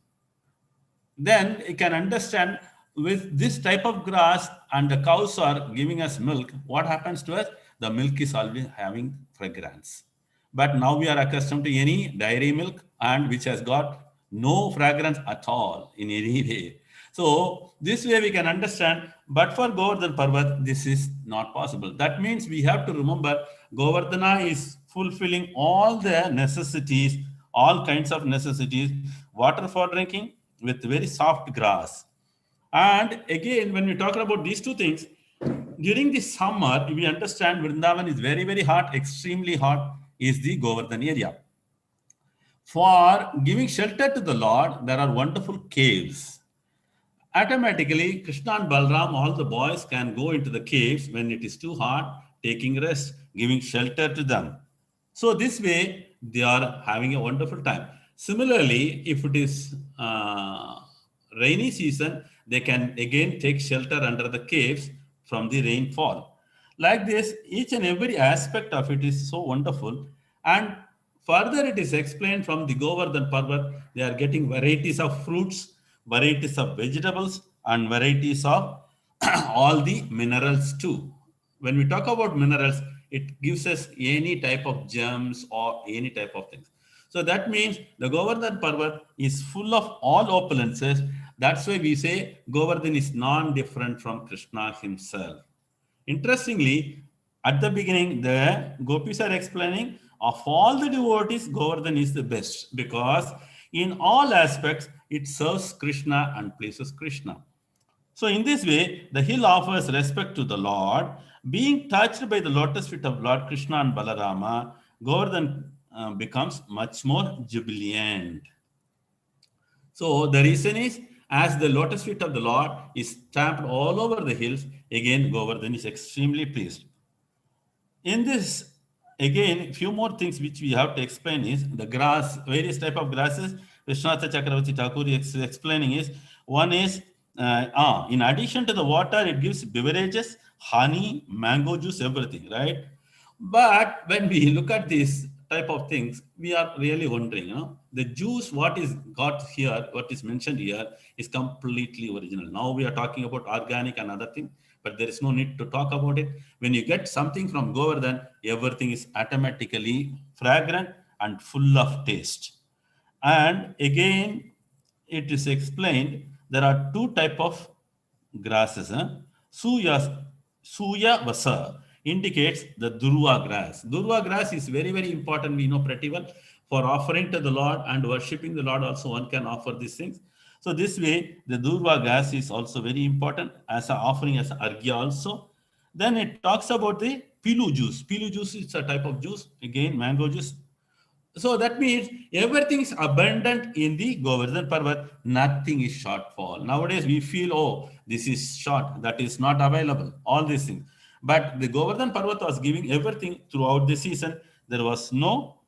Then you can understand with this type of grass and the cows are giving us milk, what happens to us? The milk is always having fragrance. But now we are accustomed to any dairy milk and which has got no fragrance at all in any way. So this way we can understand, but for Govardhan Parvat, this is not possible. That means we have to remember Govardhana is fulfilling all the necessities, all kinds of necessities, water for drinking with very soft grass. And again, when we talk about these two things, during the summer, we understand Vrindavan is very, very hot, extremely hot is the Govardhan area. For giving shelter to the Lord, there are wonderful caves. Automatically, Krishna and Balram, all the boys can go into the caves when it is too hot, taking rest, giving shelter to them. So this way, they are having a wonderful time. Similarly, if it is rainy season, they can again take shelter under the caves from the rainfall. Like this, each and every aspect of it is so wonderful. And further, it is explained from the Govardhan Parvat, they are getting varieties of fruits, varieties of vegetables, and varieties of all the minerals too. When we talk about minerals, it gives us any type of gems or any type of things. So that means the Govardhan Parvat is full of all opulences. That's why we say Govardhan is non-different from Krishna himself. Interestingly, at the beginning, the gopis are explaining of all the devotees, Govardhan is the best because in all aspects, it serves Krishna and pleases Krishna. So in this way, the hill offers respect to the Lord. Being touched by the lotus feet of Lord Krishna and Balarama, Govardhan becomes much more jubilant. So the reason is, as the lotus feet of the Lord is stamped all over the hills, again Govardhan is extremely pleased. In this, again, few more things which we have to explain is the grass, various type of grasses. Vishwanath Chakravarti Thakur is explaining is, one is, in addition to the water, it gives beverages, honey, mango juice, everything, right? But when we look at this type of things, we are really wondering, the juice, what is got here, what is mentioned here is completely original. Now we are talking about organic and other things, but there is no need to talk about it. When you get something from Govardhan, everything is automatically fragrant and full of taste. And again, it is explained there are two type of grasses. Suya Vasa indicates the Durva grass. Durva grass is very, very important. We know pretty well for offering to the Lord and worshipping the Lord. Also, one can offer these things. So this way, the Durva grass is also very important as an offering, as an argya also. Then it talks about the pilu juice. Pilu juice is a type of juice. Again, mango juice. So that means everything is abundant in the Govardhan Parvat. Nothing is shortfall. Nowadays we feel, oh, this is short, that is not available. All these things. But the Govardhan Parvat was giving everything throughout the season. There was no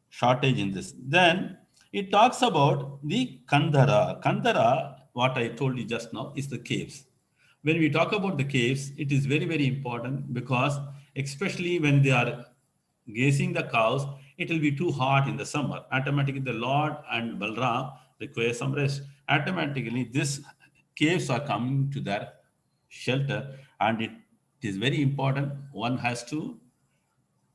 shortage in this. Then it talks about the Kandhara. Kandhara, what I told you just now, is the caves. When we talk about the caves, it is very, very important because especially when they are grazing the cows, it will be too hot in the summer. Automatically, the Lord and Balram require some rest. Automatically, these caves are coming to their shelter, and it is very important. One has to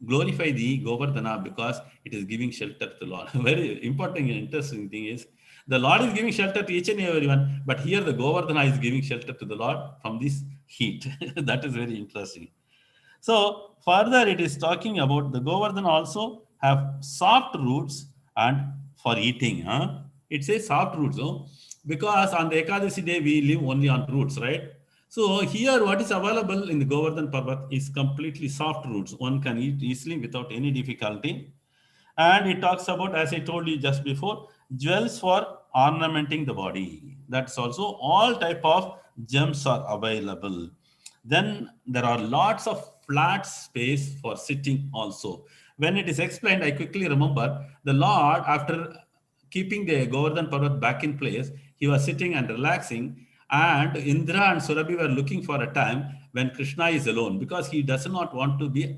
glorify the Govardhana because it is giving shelter to the Lord. Very important and interesting thing is the Lord is giving shelter to each and everyone, but here the Govardhana is giving shelter to the Lord from this heat. That is very interesting. So further it is talking about the Govardhan also have soft roots and for eating. It says soft roots, because on the Ekadasi day we live only on roots, right? So here what is available in the Govardhan Parvat is completely soft roots. One can eat easily without any difficulty. And it talks about, as I told you just before, jewels for ornamenting the body. That's also all type of gems are available. Then there are lots of flat space for sitting also. When it is explained, I quickly remember the Lord, after keeping the Govardhan Parvat back in place, he was sitting and relaxing. And Indra and Surabhi were looking for a time when Krishna is alone because he does not want to be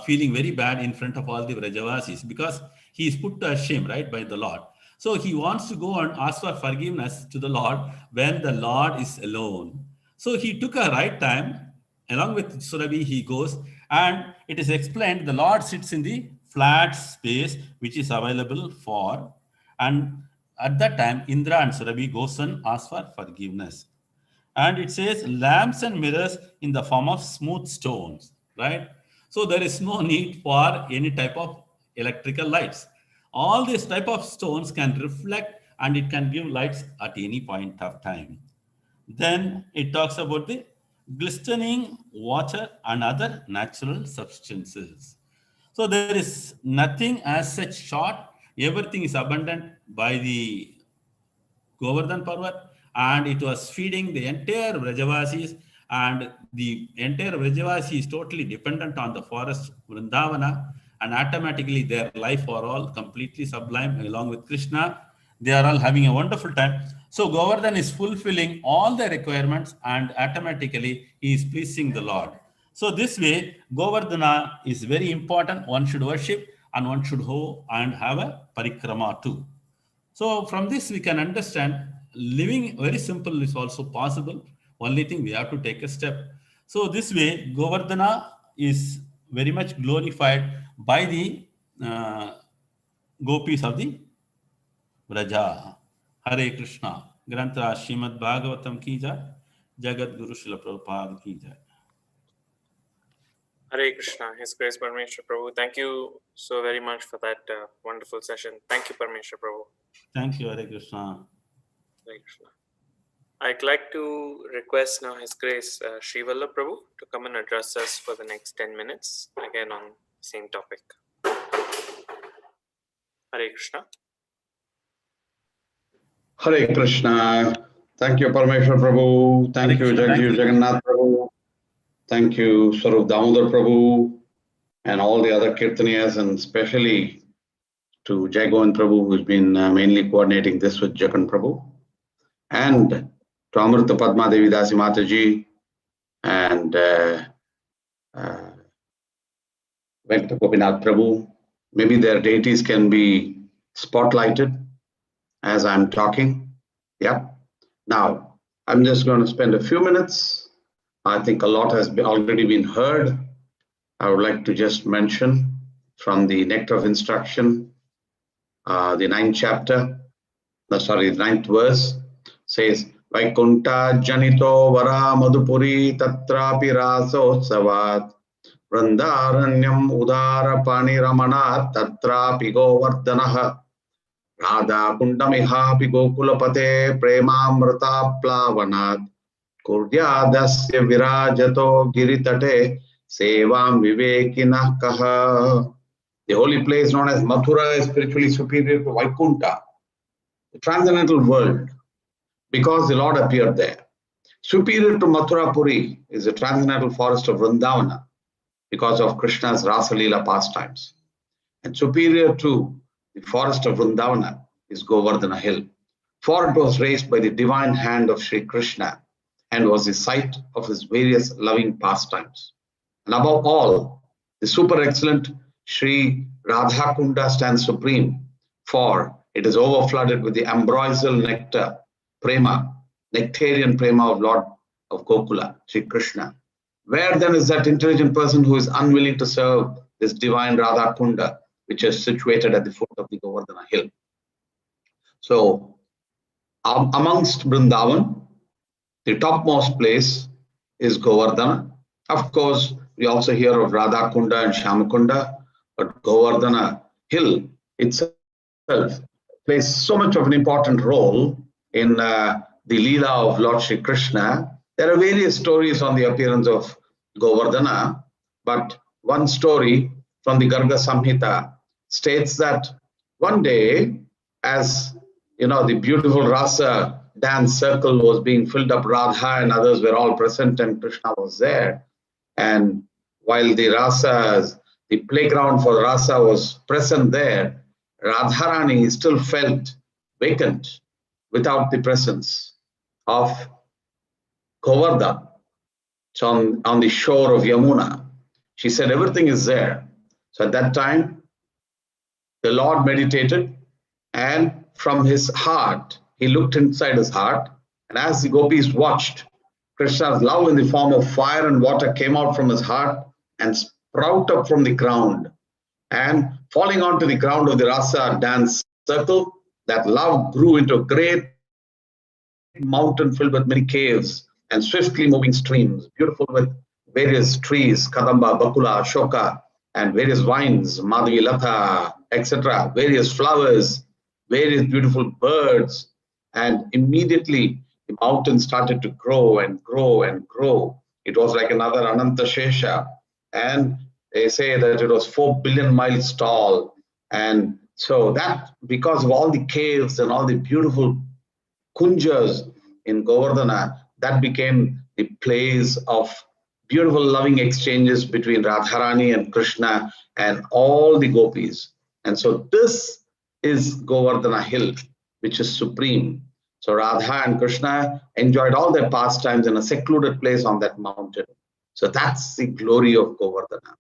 feeling very bad in front of all the Vrajavasis because he is put to shame, right, by the Lord. So he wants to go and ask for forgiveness to the Lord when the Lord is alone. So he took a right time, along with Surabhi, he goes, and it is explained the Lord sits in the flat space which is available for, and at that time, Indra and Surabhi goes and ask for forgiveness. And it says lamps and mirrors in the form of smooth stones, right? So there is no need for any type of electrical lights. All these type of stones can reflect and it can give lights at any point of time. Then it talks about the glistening water and other natural substances. So there is nothing as such short. Everything is abundant by the Govardhan Parvat, and it was feeding the entire Vrajavasis, and the entire Vrajavasi is totally dependent on the forest Vrindavana, and automatically their life are all completely sublime along with Krishna. They are all having a wonderful time. So Govardhan is fulfilling all the requirements and automatically he is pleasing the Lord. So this way, Govardhana is very important. One should worship and one should go and have a parikrama too. So from this, we can understand living very simple is also possible. Only thing we have to take a step. So this way, Govardhana is very much glorified by the gopis of the Vraja. Hare Krishna. Grantha Srimad Bhagavatam ki jai. Jagat Guru Srila Prabhupada ki jai. Hare Krishna, His Grace Parmeshwar Prabhu. Thank you so very much for that wonderful session. Thank you, Parmeshwar Prabhu. Thank you, Hare Krishna. Hare Krishna. I'd like to request now His Grace Sri Vallabh Prabhu to come and address us for the next 10 minutes, again on same topic. Hare Krishna. Hare Krishna. Thank you, Parameshwar Prabhu. Thank you, Jagdish Jagannath Prabhu. Thank you, Swarup Damodar Prabhu, and all the other Kirtaniyas, and especially to Jai Govind Prabhu, who's been mainly coordinating this with Jagan Prabhu, and to Amrita Padma Devi Dasi Mataji, and Venkata Gopinath Prabhu. Maybe their deities can be spotlighted as I'm talking. Yeah. Now, I'm just going to spend a few minutes. I think a lot has already been heard. I would like to just mention from the Nectar of Instruction, the 9th chapter, the 9th verse says, Vaikunta Janito Vara Madhupuri Tatrapi Rasosavat Vrindaranyam Udara Pani Ramanat Tatrapi Govardhanaha Radha Kundamihapi Gokulapate Premamrata Plavanat Kuryadasya Virajato Giritate Sevam Vivekina Kaha. The holy place known as Mathura is spiritually superior to Vaikunta, the transcendental world, because the Lord appeared there. Superior to Mathurapuri is the transcendental forest of Vrindavana because of Krishna's Rasa Leela pastimes. And superior to the forest of Vrindavana is Govardhana hill, for it was raised by the divine hand of Sri Krishna and was the site of his various loving pastimes. And above all, the super excellent Sri Radha Kunda stands supreme, for it is overflooded with the ambrosial nectar, prema, nectarian prema of Lord of Gokula, Sri Krishna. Where then is that intelligent person who is unwilling to serve this divine Radha Kunda, which is situated at the foot of the Govardhana hill? So, amongst Vrindavan, the topmost place is Govardhana. Of course, we also hear of Radha Kunda and Shyamakunda, but Govardhana hill itself plays so much of an important role in the Leela of Lord Shri Krishna. There are various stories on the appearance of Govardhana, but one story from the Garga Samhita states that one day, as you know, the beautiful Rasa dance circle was being filled up, Radha and others were all present, and Krishna was there. And while the Rasas, the playground for Rasa was present there, Radharani still felt vacant without the presence of Govardhan. So on the shore of Yamuna, she said everything is there. So at that time, the Lord meditated, and from his heart, he looked inside his heart, and as the gopis watched, Krishna's love in the form of fire and water came out from his heart and sprout up from the ground. And falling onto the ground of the Rasa dance circle, that love grew into a great mountain filled with many caves and swiftly moving streams, beautiful with various trees, Kadamba, Bakula, Ashoka, and various vines, Madhavi, Latha, etc., various flowers, various beautiful birds. And immediately the mountain started to grow and grow and grow. It was like another Ananta Shesha. And they say that it was 4 billion miles tall. And so that, because of all the caves and all the beautiful kunjas in Govardhana, that became the place of beautiful loving exchanges between Radharani and Krishna and all the gopis. And so this is Govardhana hill, which is supreme. So Radha and Krishna enjoyed all their pastimes in a secluded place on that mountain. So that's the glory of Govardhana.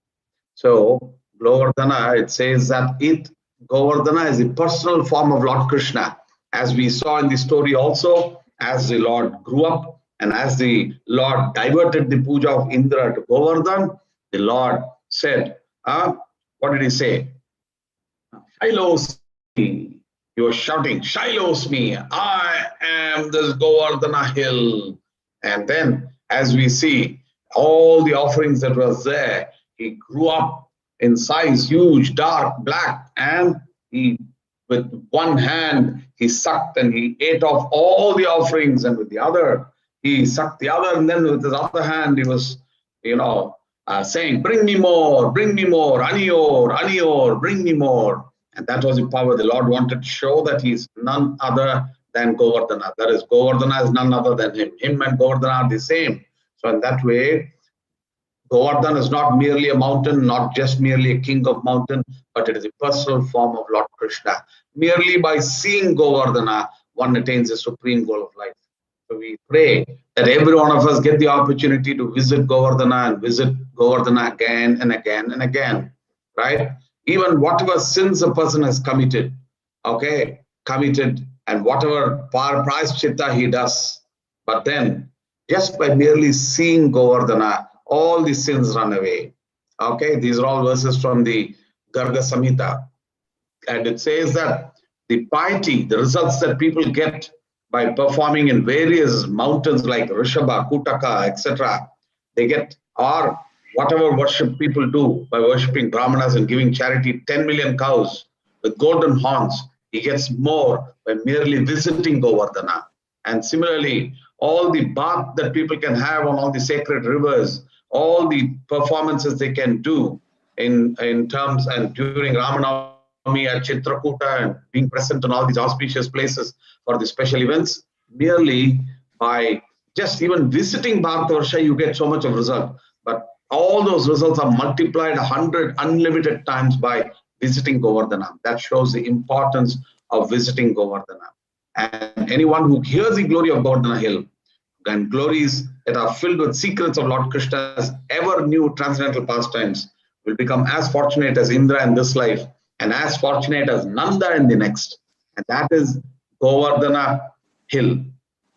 So Govardhana, it says that Govardhana is a personal form of Lord Krishna. As we saw in the story also, as the Lord grew up and as the Lord diverted the puja of Indra to Govardhan, the Lord said, what did he say? Shiloh's me. He was shouting, Shiloh's me. I am this Govardhana hill. And then as we see all the offerings that was there, he grew up in size, huge, dark, black, and he, with one hand, he sucked and he ate off all the offerings, and with the other, he sucked the other, and then with his other hand, he was, saying, bring me more, aniyor, aniyor, bring me more. And that was the power. The Lord wanted to show that he is none other than Govardhana. That is, Govardhana is none other than him. Him and Govardhana are the same. So in that way, Govardhan is not merely a mountain, not just merely a king of mountain, but it is a personal form of Lord Krishna. Merely by seeing Govardhana, one attains the supreme goal of life. So we pray that every one of us get the opportunity to visit Govardhana and visit Govardhana again and again and again, right? Even whatever sins a person has committed, and whatever prashchitta he does, but then just by merely seeing Govardhana, all the sins run away. Okay, these are all verses from the Garga Samhita. And it says that the piety, the results that people get by performing in various mountains like Rishabha, Kutaka, etc., they get, or whatever worship people do by worshipping Brahmanas and giving charity, 10 million cows with golden horns, he gets more by merely visiting Govardhana. And similarly, all the bath that people can have on all the sacred rivers, all the performances they can do in terms and during Ramanavami at Chitrakuta and being present in all these auspicious places for the special events, merely by just even visiting Bharatavarsha, you get so much of result. But all those results are multiplied 100 unlimited times by visiting Govardhana. That shows the importance of visiting Govardhana. And anyone who hears the glory of Govardhana Hill and glories that are filled with secrets of Lord Krishna's ever new transcendental pastimes will become as fortunate as Indra in this life and as fortunate as Nanda in the next. And that is Govardhana Hill.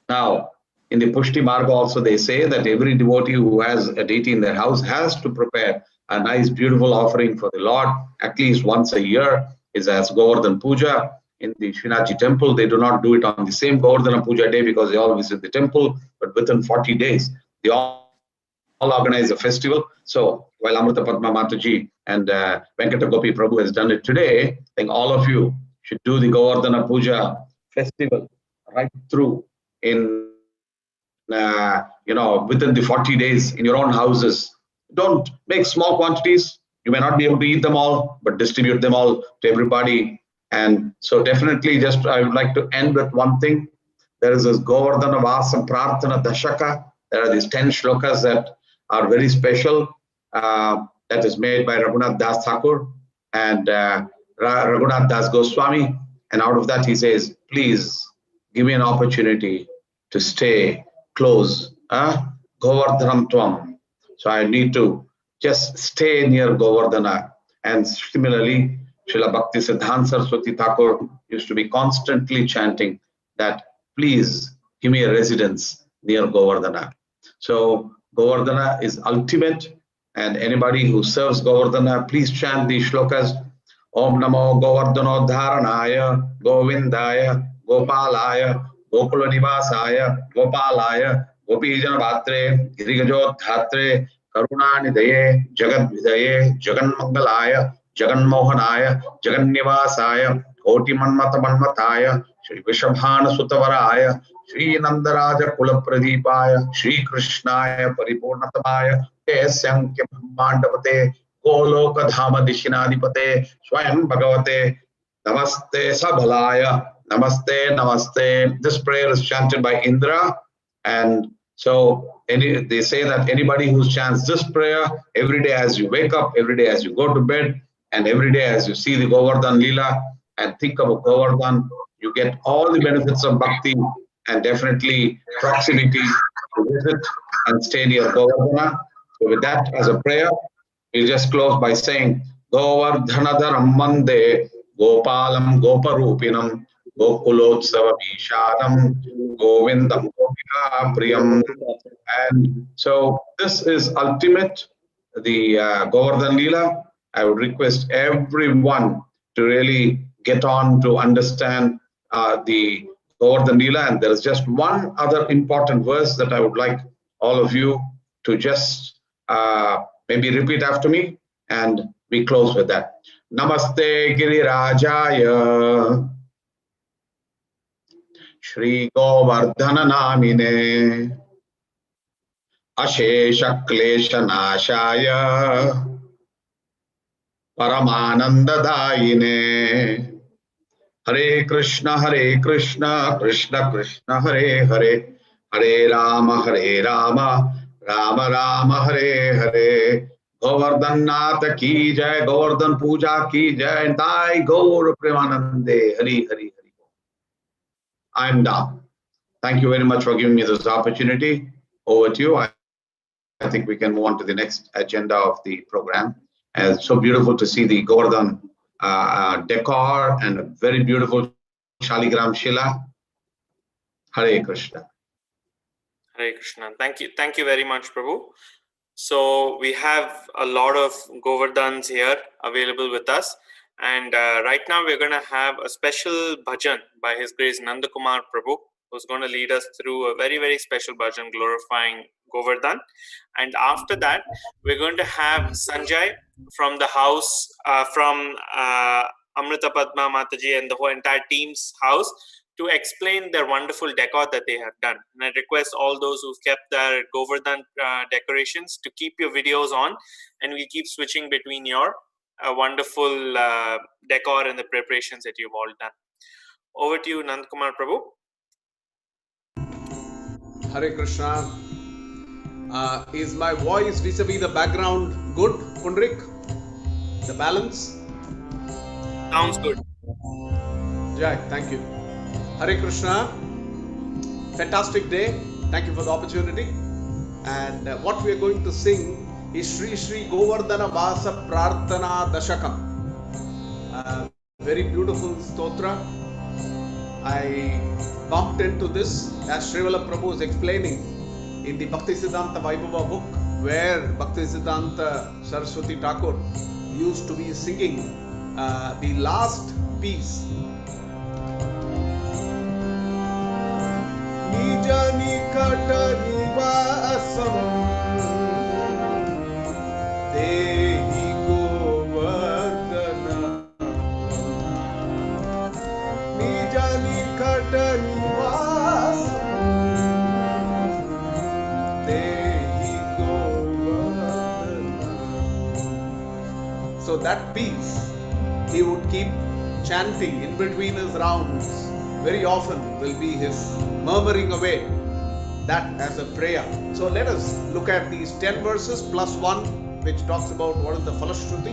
Now, in the Pushti Marga also they say that every devotee who has a deity in their house has to prepare a nice beautiful offering for the Lord at least once a year, is as Govardhan Puja. In the Srinathji temple, they do not do it on the same Govardhana Puja day because they all visit the temple, but within 40 days, they all organize a festival. So while Amrita Padma Mataji and Venkata Gopi Prabhu has done it today, I think all of you should do the Govardhana Puja festival right through in within the 40 days in your own houses. Don't make small quantities. You may not be able to eat them all, but distribute them all to everybody. And so definitely just I would like to end with one thing. There is this Govardhana Vasam Prarthana Dashaka. There are these 10 shlokas that are very special. That is made by Raghunath Das Thakur and Raghunath Das Goswami. And out of that he says, please give me an opportunity to stay close. Govardhanam Tvam. So I need to just stay near Govardhana. And similarly, Srila Bhakti Siddhanta Saraswati Thakur used to be constantly chanting that, please give me a residence near Govardhana. So Govardhana is ultimate, and anybody who serves Govardhana, please chant these shlokas. Om Namo Govardhanodharanaya Govindaya Gopalaya Gokula Nivasaya Gopalaya Gopijana Bhatre Girigajodhatre Karunanidaye Jagad Vidaye Jagan Mangalaya Jagan Mohanaya Jagan Nivasaya Koti Manmata Manmataya Shri Vishabhana Sutavaraya Shri Nandaraja Kula Pradipaya Shri Krishnaya Paripurnatamaya Sankhya Brahmandapate Goloka Dhama Dishinadipate Swayam Bhagavate Namaste Sabhalaya Namaste Namaste. This prayer is chanted by Indra, and so they say that anybody who chants this prayer every day as you wake up, every day as you go to bed, and every day as you see the Govardhan Leela and think of Govardhan, you get all the benefits of bhakti and definitely proximity to visit and stay near Govardhana. So with that as a prayer, we'll just close by saying Govardhanadharam Mande Gopalam Goparupinam Gokulotsavamishadam Govindam Gopika Priyam. And so this is ultimate, the Govardhan Leela. I would request everyone to really get on to understand the Govardhan Leela. And there is just one other important verse that I would like all of you to just maybe repeat after me, and we close with that. Namaste Girirajaya Shri Govardhana Namine Ashesha Klesha Nashaya Paramananda Dayine Hare Krishna Krishna Krishna Hare Hare Hare Rama Rama Rama Hare Hare. Govardhan Nath ki jai, Govardhan Puja ki jai, Dai Gaur Premanande, Hari Hari Hari. I am done. Thank you very much for giving me this opportunity. Over to you. I think we can move on to the next agenda of the program. And it's so beautiful to see the Govardhan decor and a very beautiful Shaligram Shila. Hare Krishna. Hare Krishna. Thank you very much, Prabhu. So we have a lot of Govardhans here available with us, and right now we're going to have a special bhajan by His Grace Nandakumar Prabhu, who's going to lead us through a very, very special bhajan glorifying Govardhan. And after that, we're going to have Sanjay from the house, from Amrita Padma Mataji and the whole entire team's house, to explain their wonderful decor that they have done. And I request all those who've kept their Govardhan decorations to keep your videos on, and we'll keep switching between your wonderful decor and the preparations that you've all done. Over to you, Nandakumar Prabhu. Hare Krishna. Is my voice vis-a-vis the background good, Pundrik? The balance? Sounds good. Jack, thank you. Hare Krishna. Fantastic day. Thank you for the opportunity. And what we are going to sing is Sri Sri Govardhana Vasa Prarthana Dashakam. Very beautiful stotra. I bumped into this as Srivala Prabhu is explaining in the Bhaktisiddhanta Vaibhava book, where Bhaktisiddhanta Saraswati Thakur used to be singing the last piece. Nija nikata nivasam dehi govardhana nija nikata nivasam dehi govardhana. So that piece he would keep chanting in between his rounds. Very often will be his murmuring away that as a prayer. So let us look at these 10 verses plus 1 which talks about what is the Falashruti.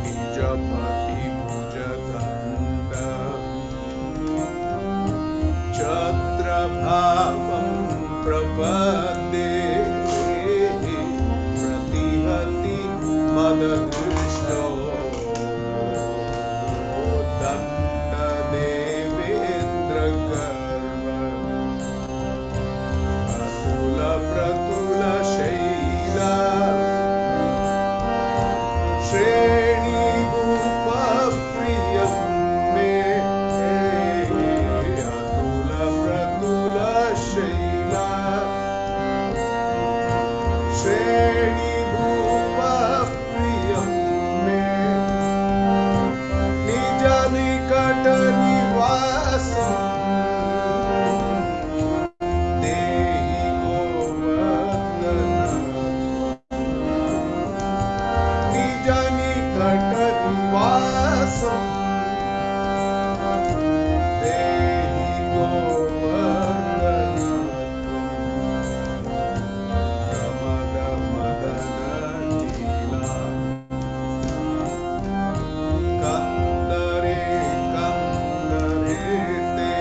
Nijapati Bhujadanda Chatra Bhavam Prapade Pratihati Madadrishto Danda Devendra Garva Atula Pratula Shaila Shreni Bhupa Priyam Me Atula Pratula Shaila Shreni Bhupa Priyam Me Nija Nikata Nivasam Dehi Govardhana Nija Nikata Nivasam Dehi Govardhana Ramada Madana Leela Kandare Kandare Te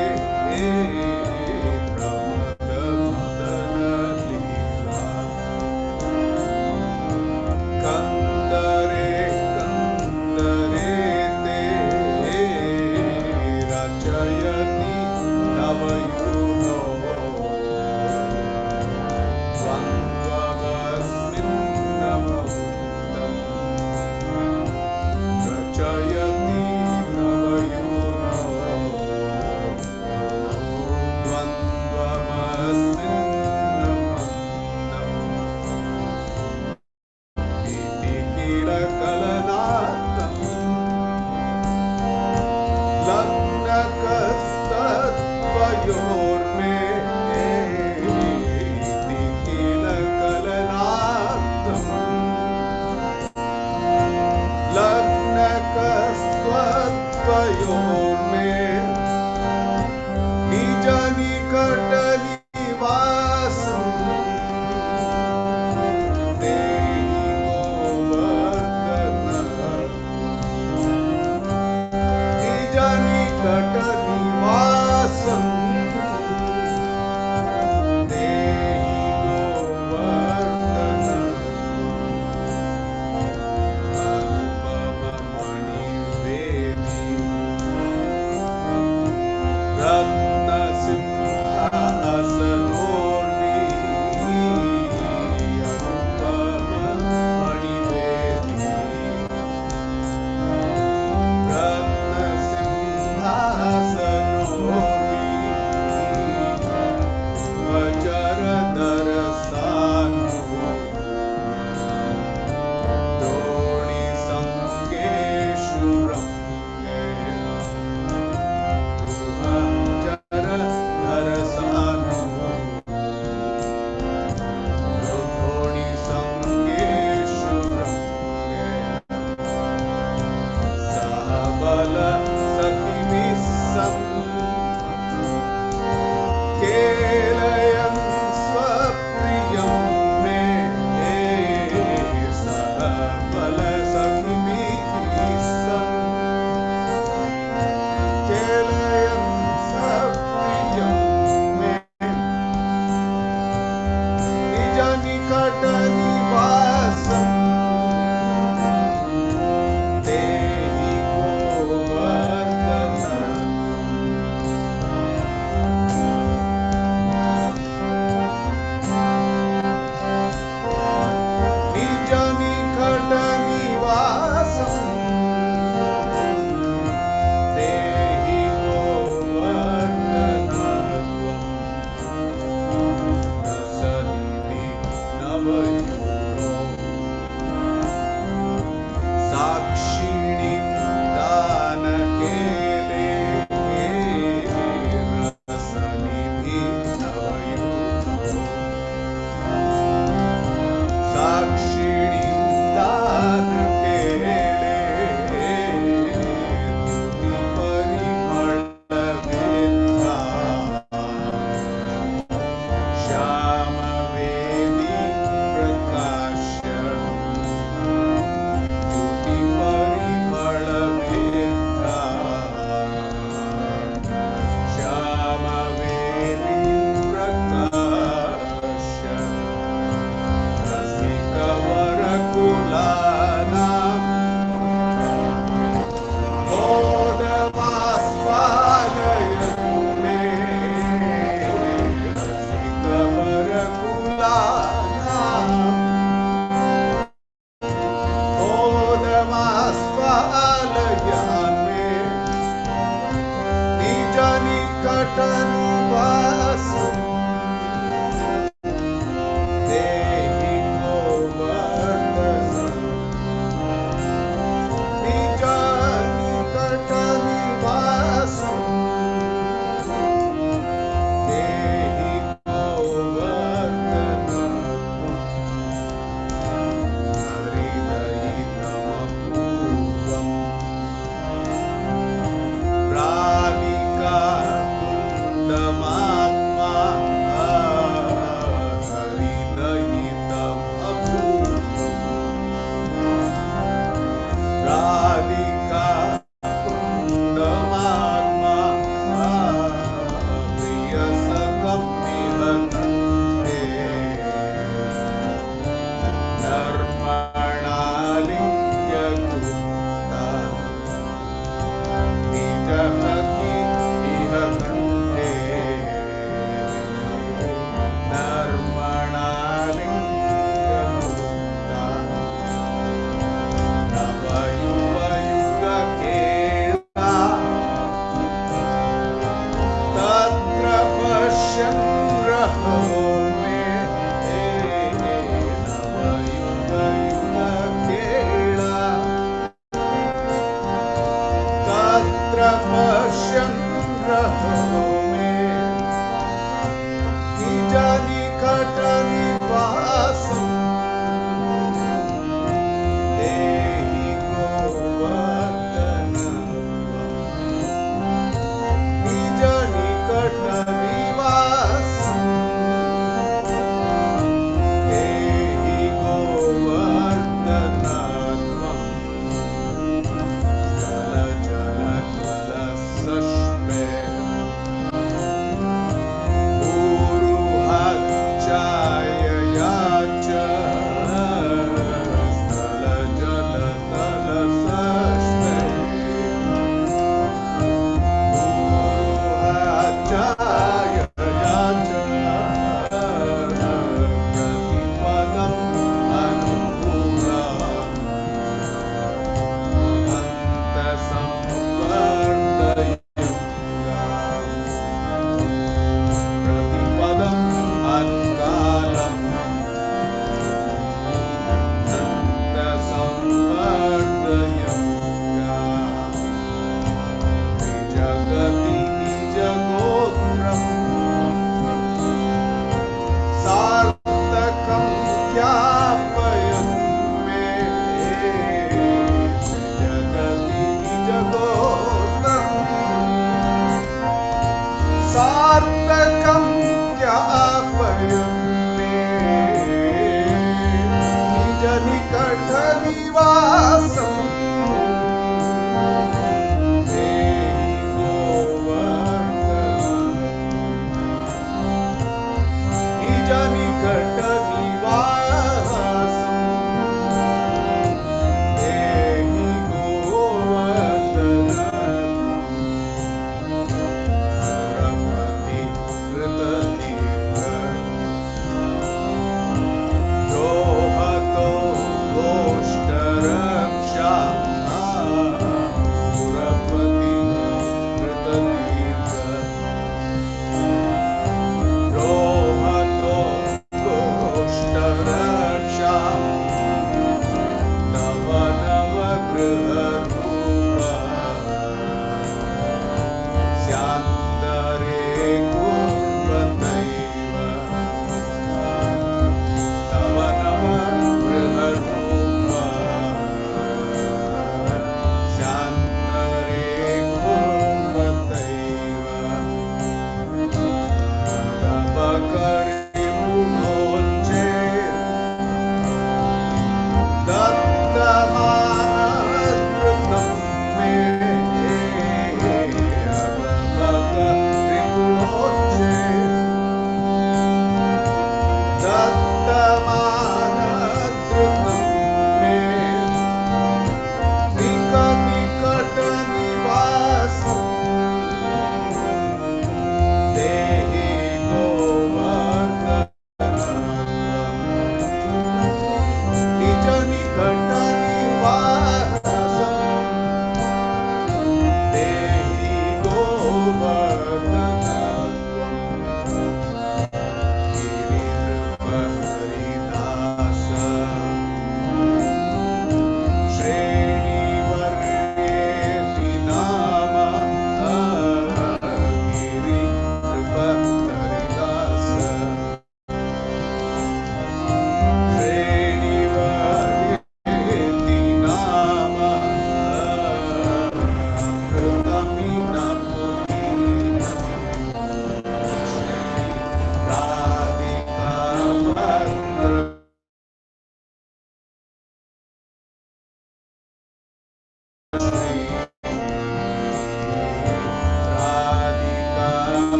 Ramada Madana Leela Kandare Kandare Te Rachayati Navayuno Vandavasminnamahundam Rachayati Navayuno Vandavasminnamahundam Iti Kilakalatam Lannakastatvayorme Iti Kilakalatam निवासं देहि गोवर्धन निज निकट निवासं देहि गोवर्धन हृदयितमपूर्वम्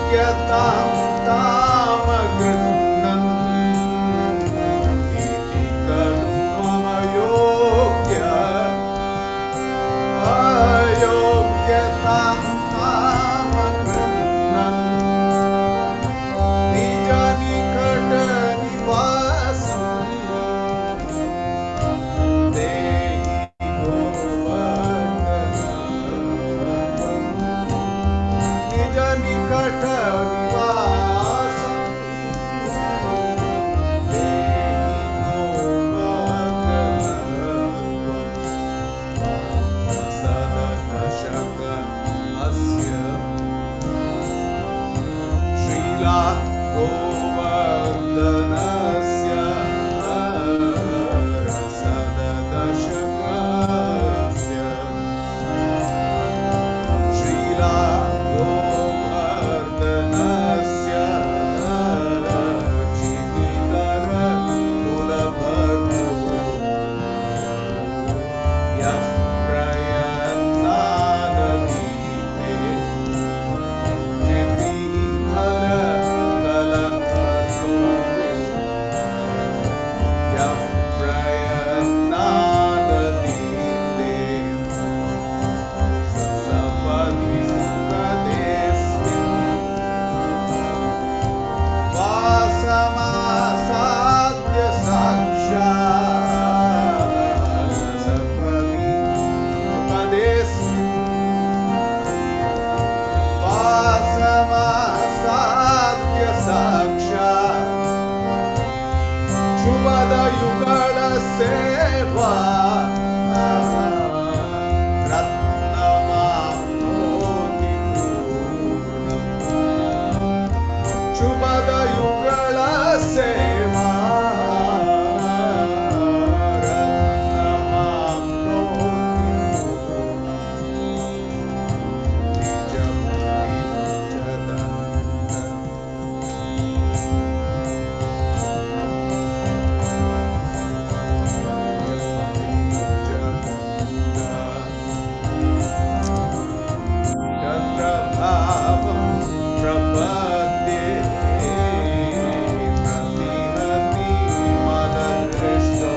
अयोग्यतां ताम गृह्णन् इति खलु मम योग्य अयोग्यतां ताम गृह्णन् निज निकट निवासं देहि गोवर्धन निज निकट निवासं देहि गोवर्धन सदशक अस्य श्रीला गोवर्धनस्य सदशकस्य श्रीला गोवर्धनस्य क्षितिधर कुलभर्गो यः प्रयत्नादधीते क्षितिधर कलभर्गो यः प्रयत्नादधीते सपदि सुखदेऽस्मिन् वासमासाद्य साक्षात् सपदि सुखदेऽस्मिन् वासमासाद्य साक्षात् शुभदयुगल सेवा रत्नमाप्नोति पूर्णम् शुभदयुगल सेवा रत्नमाप्नोति तत्र भावं प्रपद्ये प्रतिहति मददृष्टो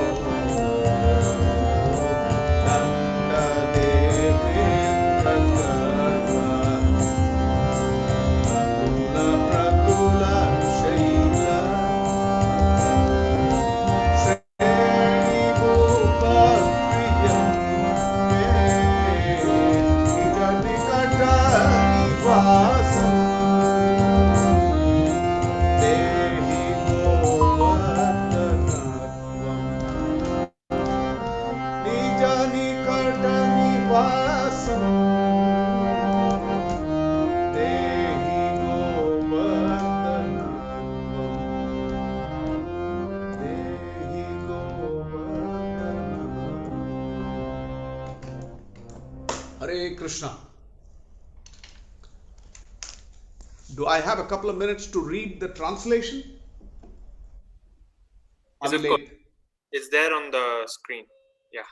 Hare Krishna. Do I have a couple of minutes to read the translation? Are Yes, we of course. late? It's there on the screen. Yeah.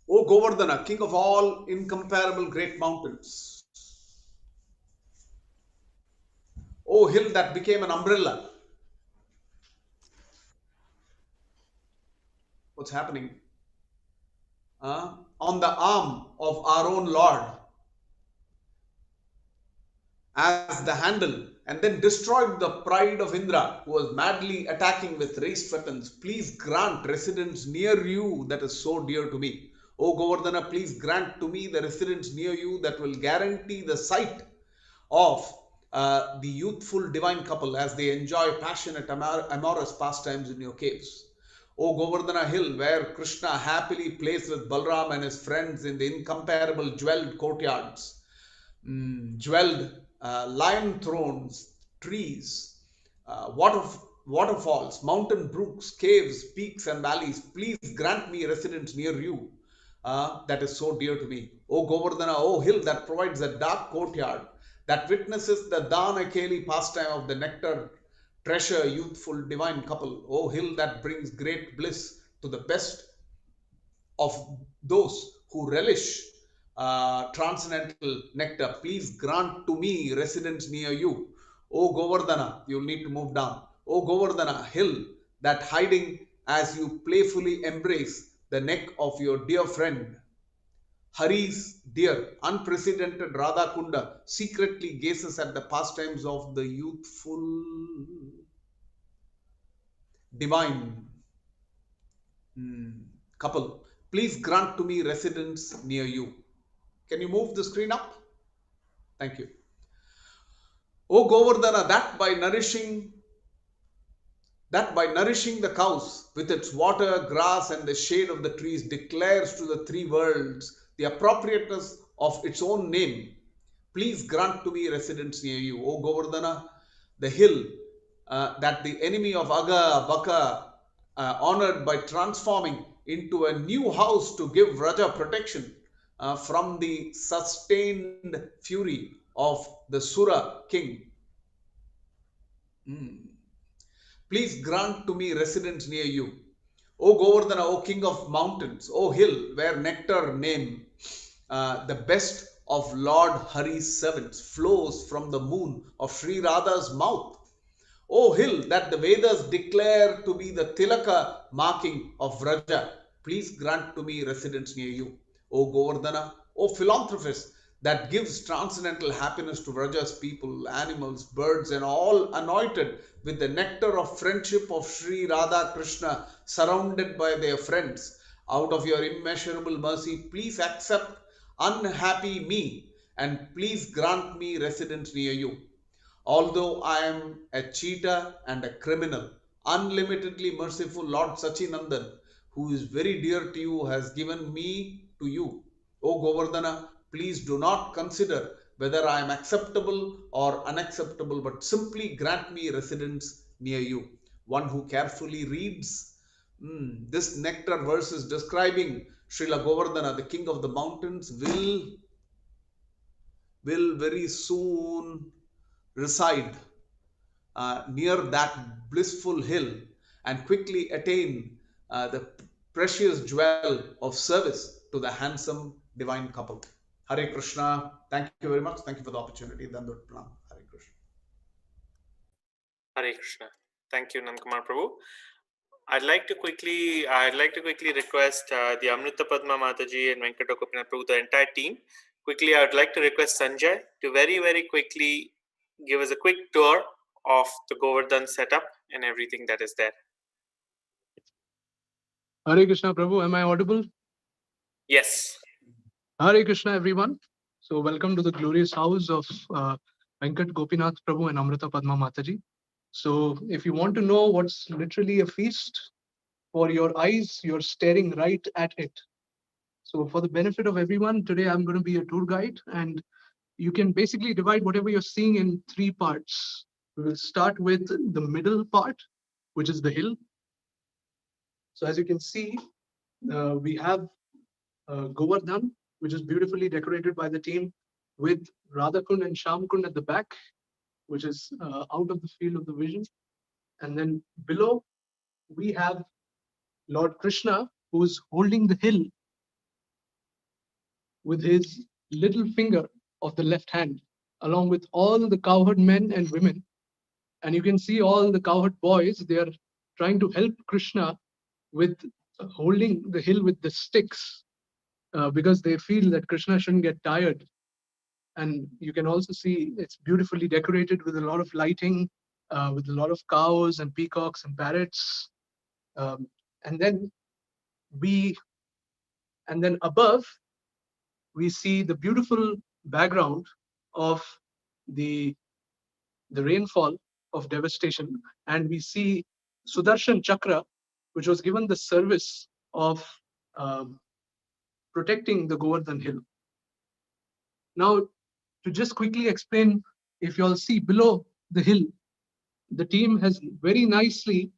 O Govardhana, king of all incomparable great mountains. O hill that became an umbrella. What's happening? On the arm of our own Lord as the handle, and then destroyed the pride of Indra, who was madly attacking with raised weapons. Please grant residence near you that is so dear to me. O Govardhana, please grant to me the residence near you that will guarantee the sight of the youthful divine couple as they enjoy passionate amorous pastimes in your caves. O Govardhana hill, where Krishna happily plays with Balram and his friends in the incomparable jeweled courtyards, jeweled lion thrones, trees, waterfalls, mountain brooks, caves, peaks, and valleys. Please grant me residence near you that is so dear to me. O Govardhana, O hill that provides a dark courtyard that witnesses the Dana Keli pastime of the nectar treasure youthful divine couple. O hill that brings great bliss to the best of those who relish transcendental nectar, please grant to me residence near you. O Govardhana, you'll need to move down. O Govardhana, hill that hiding as you playfully embrace the neck of your dear friend. Hari's dear, unprecedented Radha Kunda secretly gazes at the pastimes of the youthful divine couple. Please grant to me residence near you. Can you move the screen up? Thank you. O Govardhana, that by nourishing the cows with its water, grass, and the shade of the trees declares to the three worlds the appropriateness of its own name. Please grant to me residence near you, O Govardhana, the hill that the enemy of Aga, Baka honored by transforming into a new house to give Raja protection from the sustained fury of the Sura king. Please grant to me residence near you. O Govardhana, O king of mountains, O hill where nectar name, the best of Lord Hari's servants flows from the moon of Sri Radha's mouth. O hill that the Vedas declare to be the Tilaka marking of Vraja, please grant to me residence near you. O Govardhana, O philanthropist that gives transcendental happiness to Vraja's people, animals, birds, and all anointed with the nectar of friendship of Sri Radha Krishna, surrounded by their friends. Out of your immeasurable mercy, please accept unhappy me and please grant me residence near you. Although I am a cheater and a criminal, unlimitedly merciful Lord Sachinandan, who is very dear to you, has given me to you. O Govardhana, please do not consider whether I am acceptable or unacceptable, but simply grant me residence near you. One who carefully reads this nectar verses describing Srila Govardhana, the king of the mountains, will very soon reside near that blissful hill and quickly attain the precious jewel of service to the handsome divine couple. Hare Krishna. Thank you very much. Thank you for the opportunity. Dandot Pranam. Hare Krishna. Hare Krishna. Thank you, Nandakumar Prabhu. I'd like to quickly request the Amrita Padma Mataji and Venkata Gopinath Prabhu, the entire team. Quickly, I would like to request Sanjay to very, very quickly give us a quick tour of the Govardhan setup and everything that is there. Hare Krishna Prabhu, am I audible? Yes. Hare Krishna everyone. So welcome to the glorious house of Venkat Gopinath Prabhu and Amrita Padma Mataji. So if you want to know what's literally a feast for your eyes, you're staring right at it. So for the benefit of everyone, today I'm going to be a tour guide, and you can basically divide whatever you're seeing in three parts. We will start with the middle part, which is the hill. So as you can see, we have Govardhan, which is beautifully decorated by the team, with Radhakund and Shamkund at the back, which is out of the field of the vision. And then below, we have Lord Krishna, who is holding the hill with his little finger of the left hand, along with all the cowherd men and women. And you can see all the cowherd boys, they are trying to help Krishna with holding the hill with the sticks, because they feel that Krishna shouldn't get tired. And you can also see it's beautifully decorated with a lot of lighting, with a lot of cows and peacocks and parrots. And then above, we see the beautiful background of the rainfall of devastation. And we see Sudarshan Chakra, which was given the service of protecting the Govardhan hill. Now, to just quickly explain, if you all see below the hill, the team has very nicely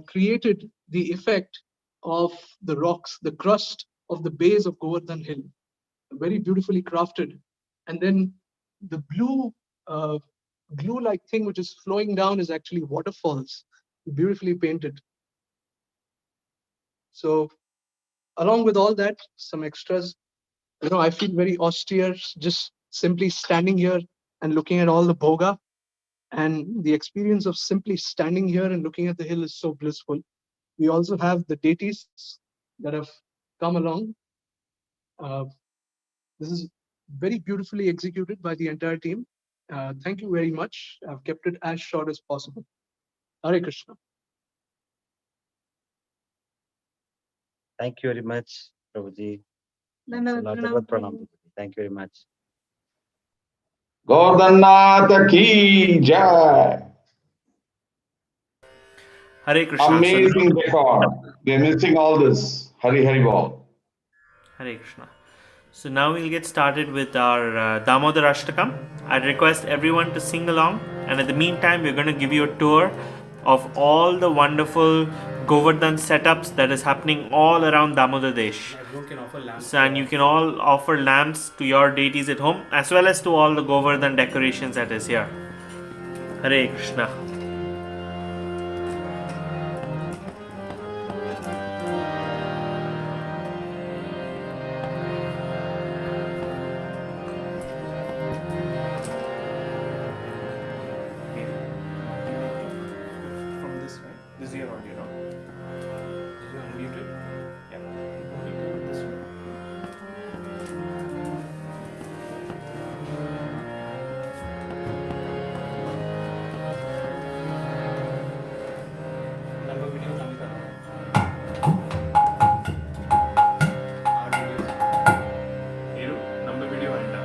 created the effect of the rocks, the crust of the base of Govardhan hill, very beautifully crafted. And then the blue glue-like thing which is flowing down is actually waterfalls, beautifully painted. So along with all that, some extras. I feel very austere just simply standing here and looking at all the bhoga. And the experience of simply standing here and looking at the hill is so blissful. We also have the deities that have come along. This is very beautifully executed by the entire team. Thank you very much. I've kept it as short as possible. Hare Krishna. Thank you very much, Prabhuji. Thank you very much. Govardhan ki jai. Hare Krishna. Amazing record. They're missing all this. Hari Hari Bol. Hare Krishna. So now we'll get started with our Damodarashtakam. I'd request everyone to sing along, and in the meantime, we're going to give you a tour of all the wonderful Govardhan setups that is happening all around Damodardesh. So, and you can all offer lamps to your deities at home, as well as to all the Govardhan decorations that is here. Hare Krishna. This is your audio, no? Is it unmuted? Yeah. This one. Number video कमी कर रहा हूँ. 8 videos. Hero, number video है ना.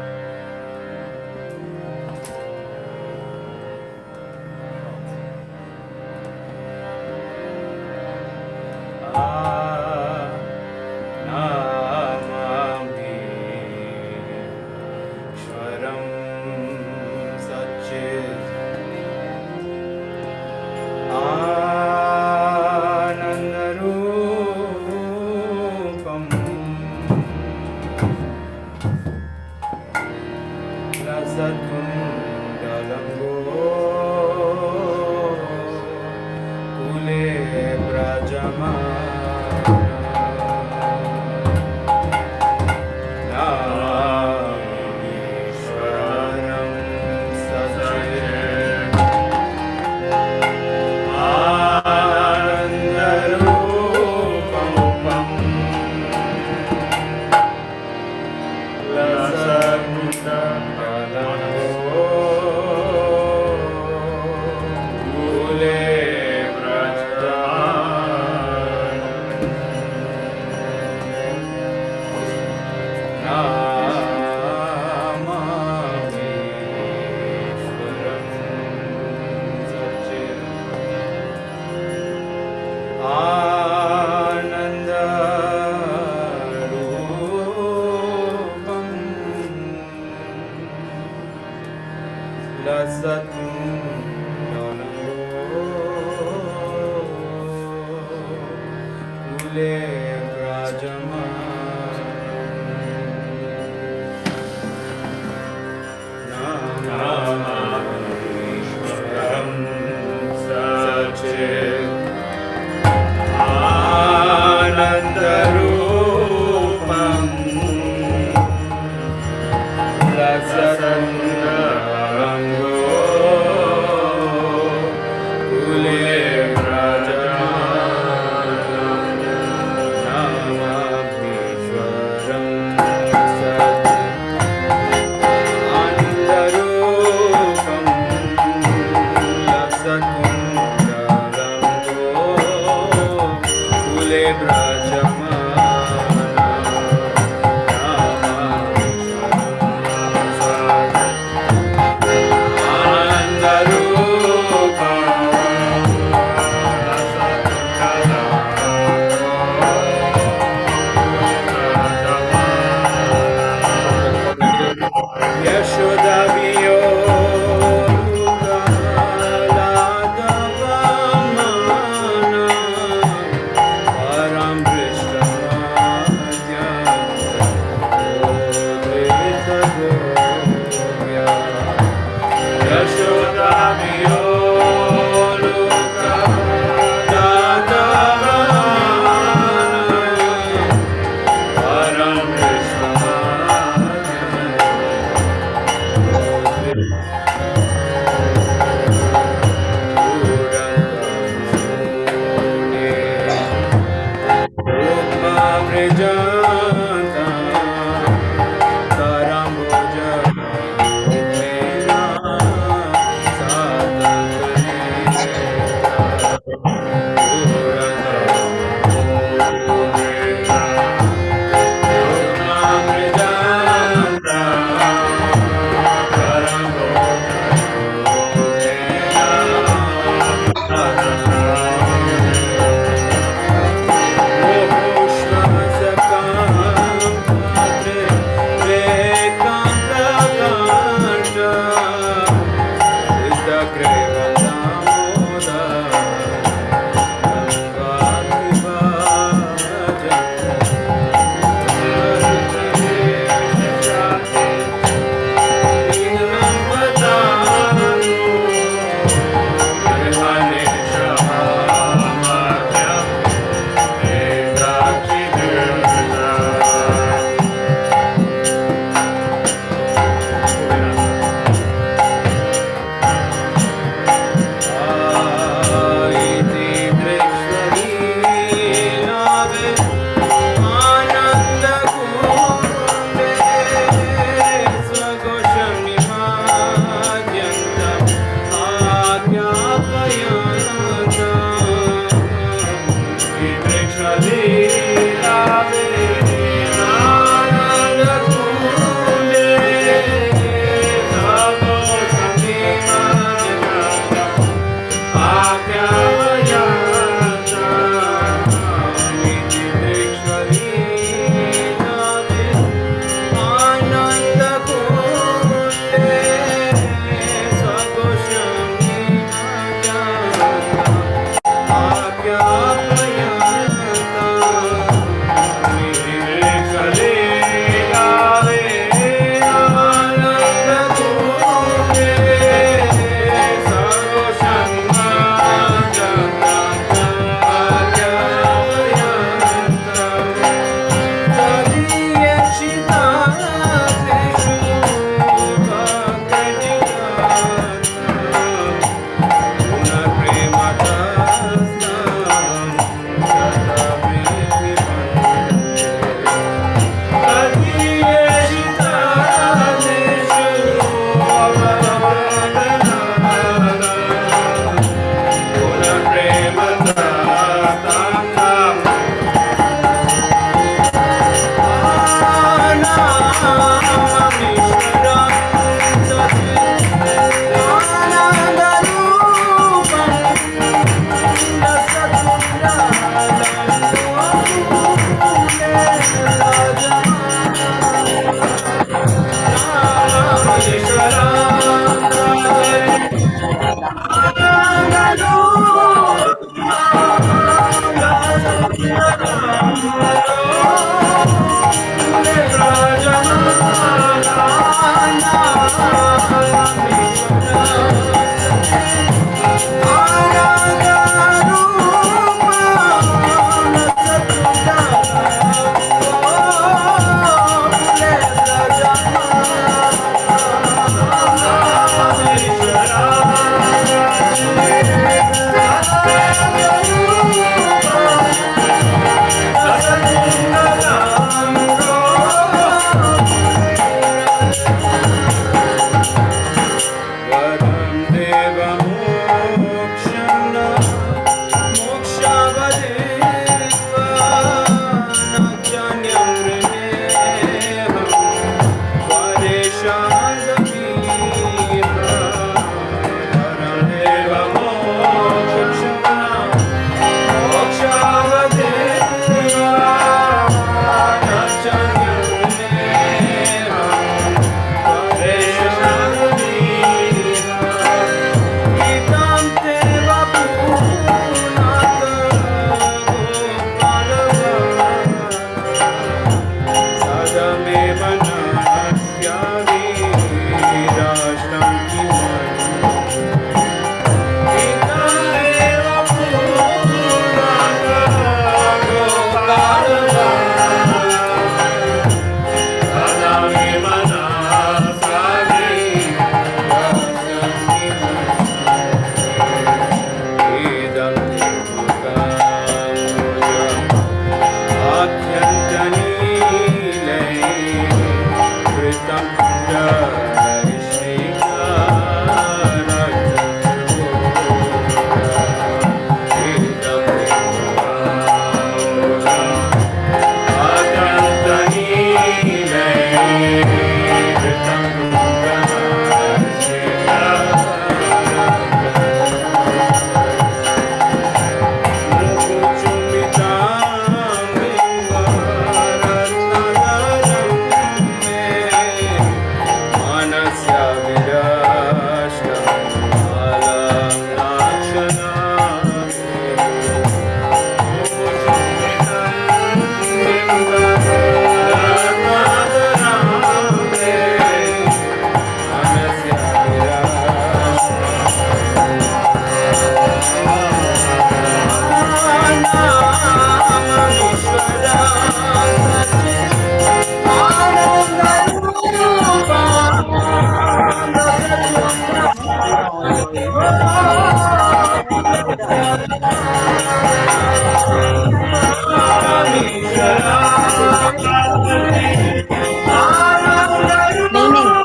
नहीं नहीं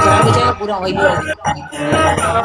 जहाँ बजाएगा पूरा वही होगा।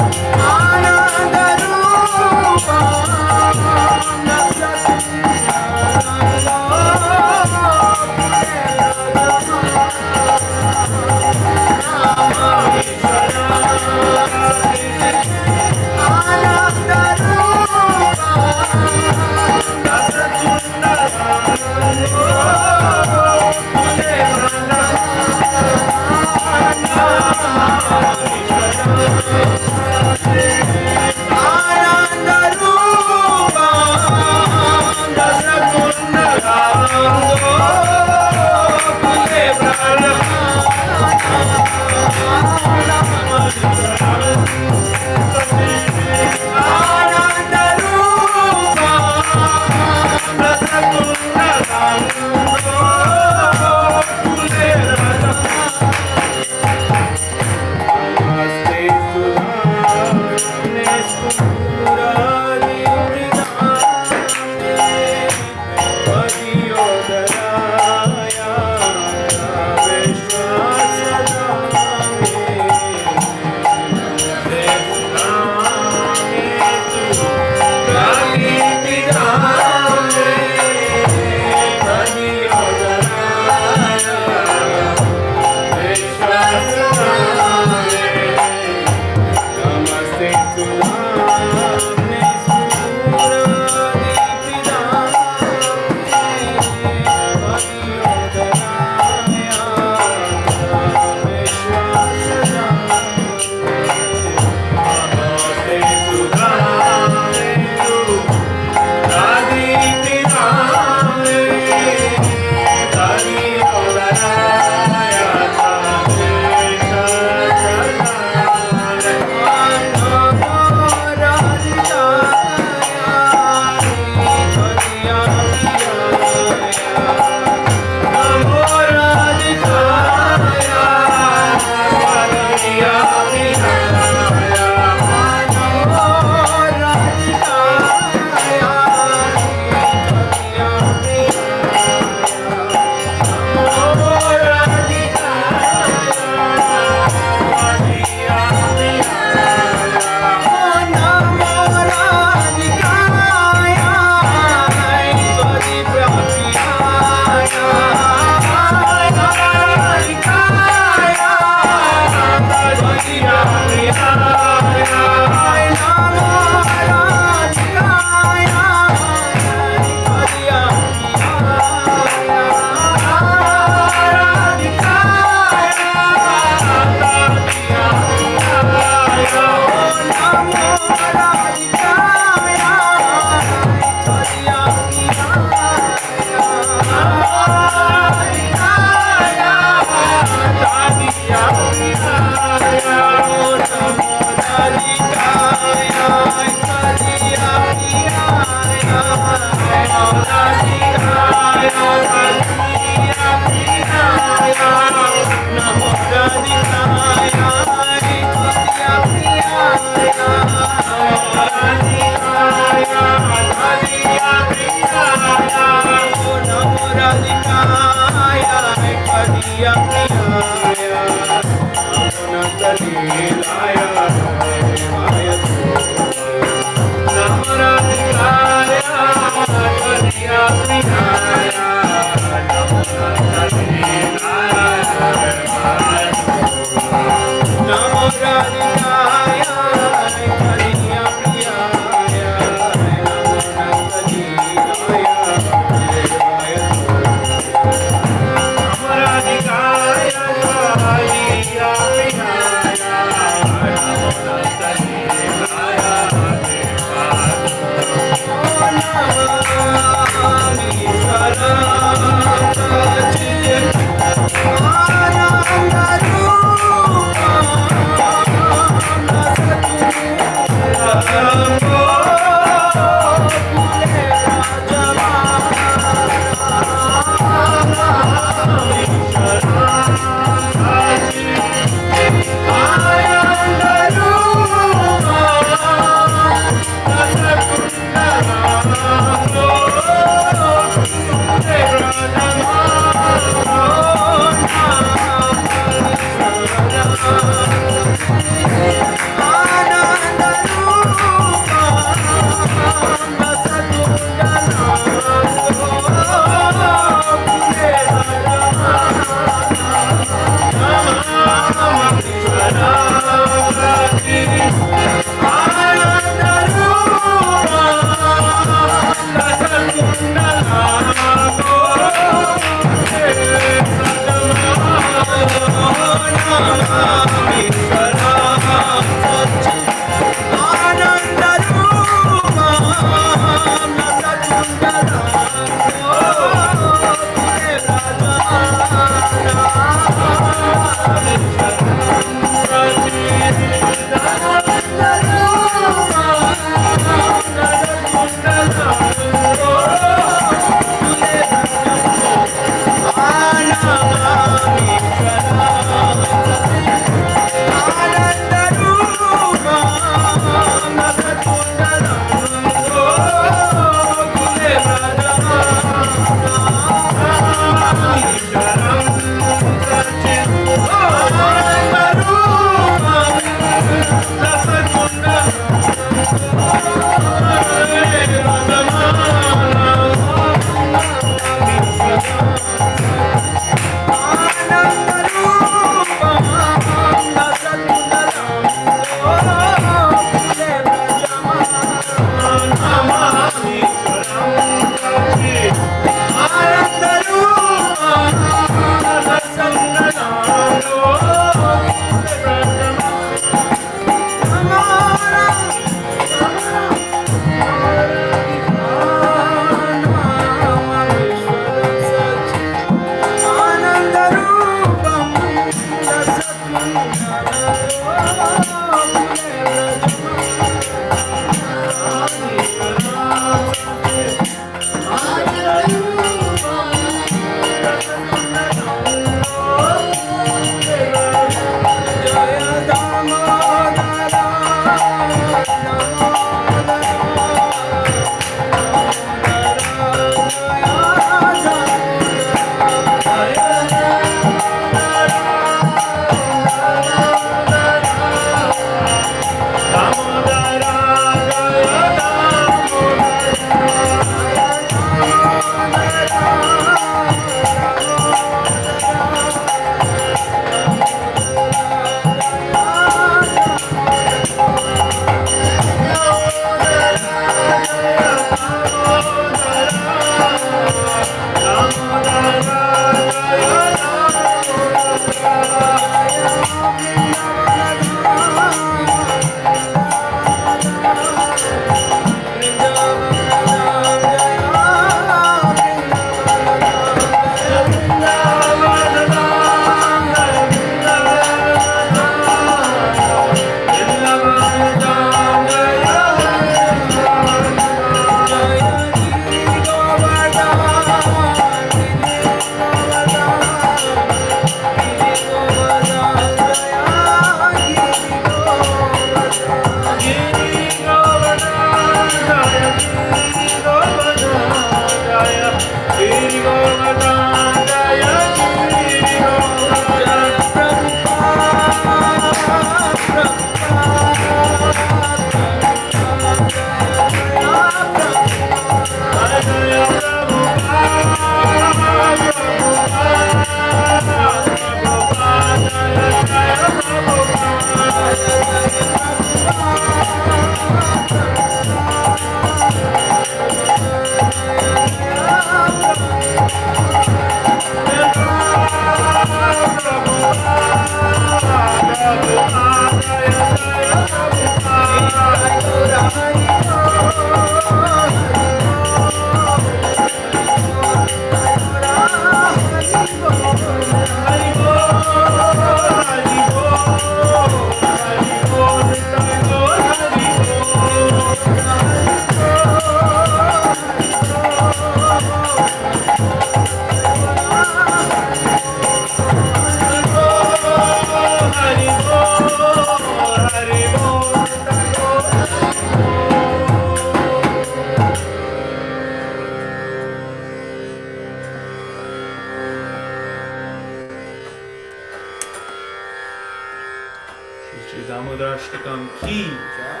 Shri Damodarashtakam ki jai.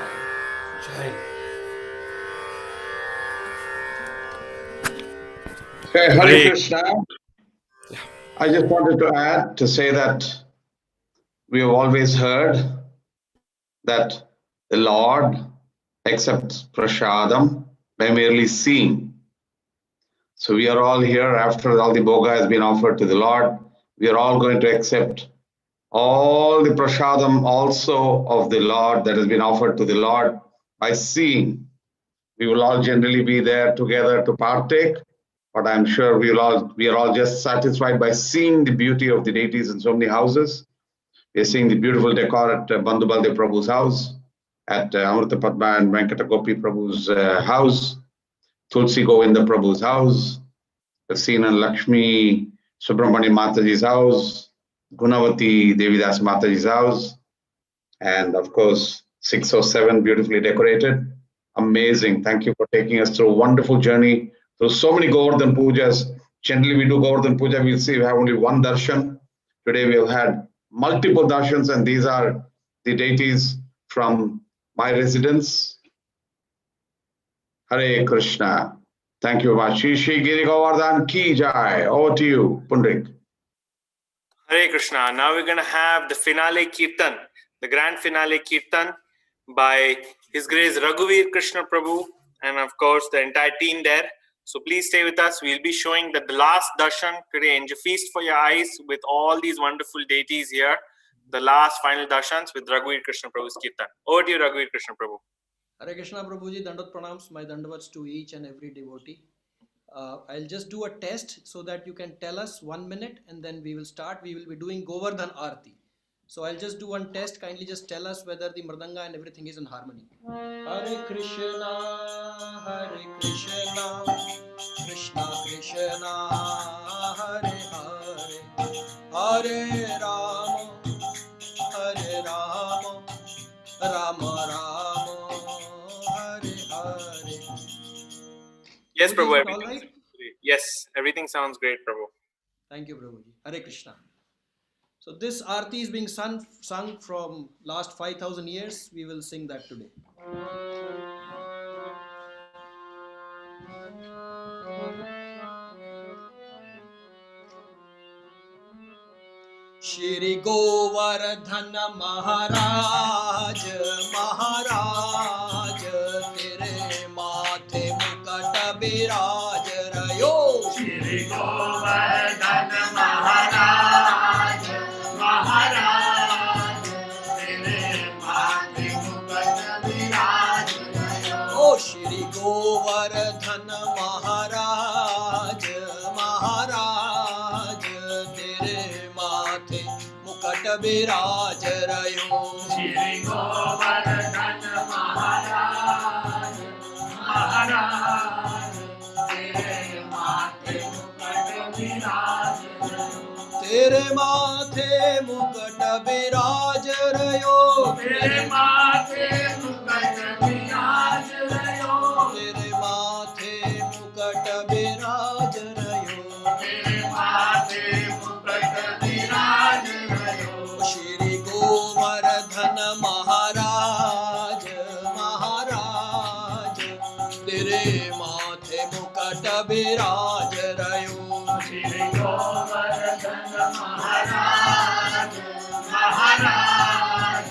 Jai. Hey, Hare Hare. Krishna. I just wanted to add to say that we have always heard that the Lord accepts prasadam by merely seeing. So we are all here after all the bhoga has been offered to the Lord. We are all going to accept all the prasadam also of the Lord that has been offered to the Lord by seeing. We will all generally be there together to partake, but I'm sure we are all just satisfied by seeing the beauty of the deities in so many houses. We are seeing the beautiful decor at Bandhu Baldev Prabhu's house, at Amrita Padma and Venkata Gopi Prabhu's house, Tulsi Govinda Prabhu's house. We've seen in Lakshmi Subramani Mataji's house, Gunavati Devidas Mataji's house, and of course 607 beautifully decorated. Amazing. Thank you for taking us through a wonderful journey through so many Govardhan Pujas. Generally, we do Govardhan Puja, we'll see we have only one darshan. Today we have had multiple darshans, and these are the deities from my residence. Hare Krishna. Thank you very much. Shri Giri Govardhan ki jai. Over to you, Pundrik. Hare Krishna. Now we're going to have the finale Kirtan, the grand finale Kirtan by His Grace Raghuveer Krishna Prabhu, and of course the entire team there. So please stay with us. We'll be showing the last darshan today. And feast for your eyes with all these wonderful deities here. The last final darshans with Raghuveer Krishna Prabhu's Kirtan. Over to you, Raghuveer Krishna Prabhu. Hare Krishna Prabhuji, Dandat Pranams, my Dandavats to each and every devotee. I'll just do a test so that you can tell us 1 minute and then we will start. We will be doing Govardhan Aarti. So I'll just do one test. Kindly just tell us whether the Mridanga and everything is in harmony. Hare Krishna, Krishna Krishna, Hare Hare, Hare Rama, Rama Rama, Hare Hare. Yes, Prabhu. All Everything right? sounds great. Yes, everything sounds great, Prabhu. Thank you, Prabhuji. Hare Krishna. So this Aarti is being sung from last 5,000 years. We will sing that today. Shri Govardhan Maharaj, Maharaj, Tere Mathe Mukat Biraj Rayo. Shri Govardhan Maharaj, Maharaj, Tere Mathe Mukat Biraj Rayo. Oh, Shri Govardhan Maharaj, Maharaj, Tere Mathe Mukat Biraj Rayo. Shri Govardhan Maharaj, Maharaj, Tere Mathe Mukat Biraj Rayo. Tere Mathe Mukat Biraj Rayo. Tere Mathe Mukat Biraj Rayo. Tere Mathe Mukat Biraj Rayo. Tere Mathe Mukat Biraj Rayo. Shri Govardhan Maharaj, Maharaj, Tere Mathe Mukat Biraj Rayo. Shri Govardhan Maharaj, Maharaj,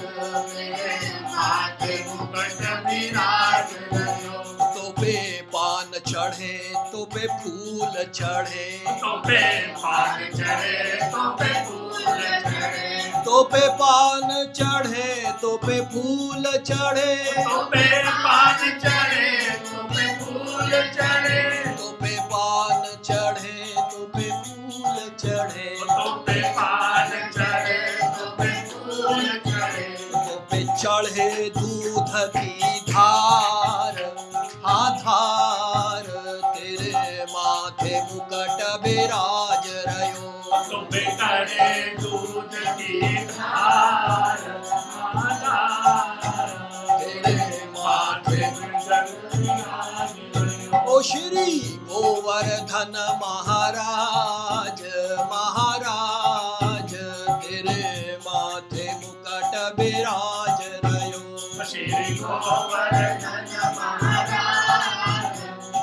Tere Mathe Mukat Biraj Rayo. तो पे पान चढ़े, तो पे फूल चढ़े, तो पे पान चढ़े, तो पे फूल चढ़े, तो पे पान चढ़े, तो पे फूल चढ़े, तो पे पान चढ़े, तो पे फूल चढ़े, तो पे पान चढ़े, तो पे फूल चढ़े, तो पे पान चढ़े, तो पे फूल चढ़े, तो पे चढ़े दूध की धार, धार, तेरे माथे मुकट बिराज रयो। तो पे चढ़े दूध की धार, तेरे माथे मुकट बिराज रयो। ओ श्री गोवर्धन महाराज, महाराज, तेरे माथे मुकट बिराज गोवर्धन महाराज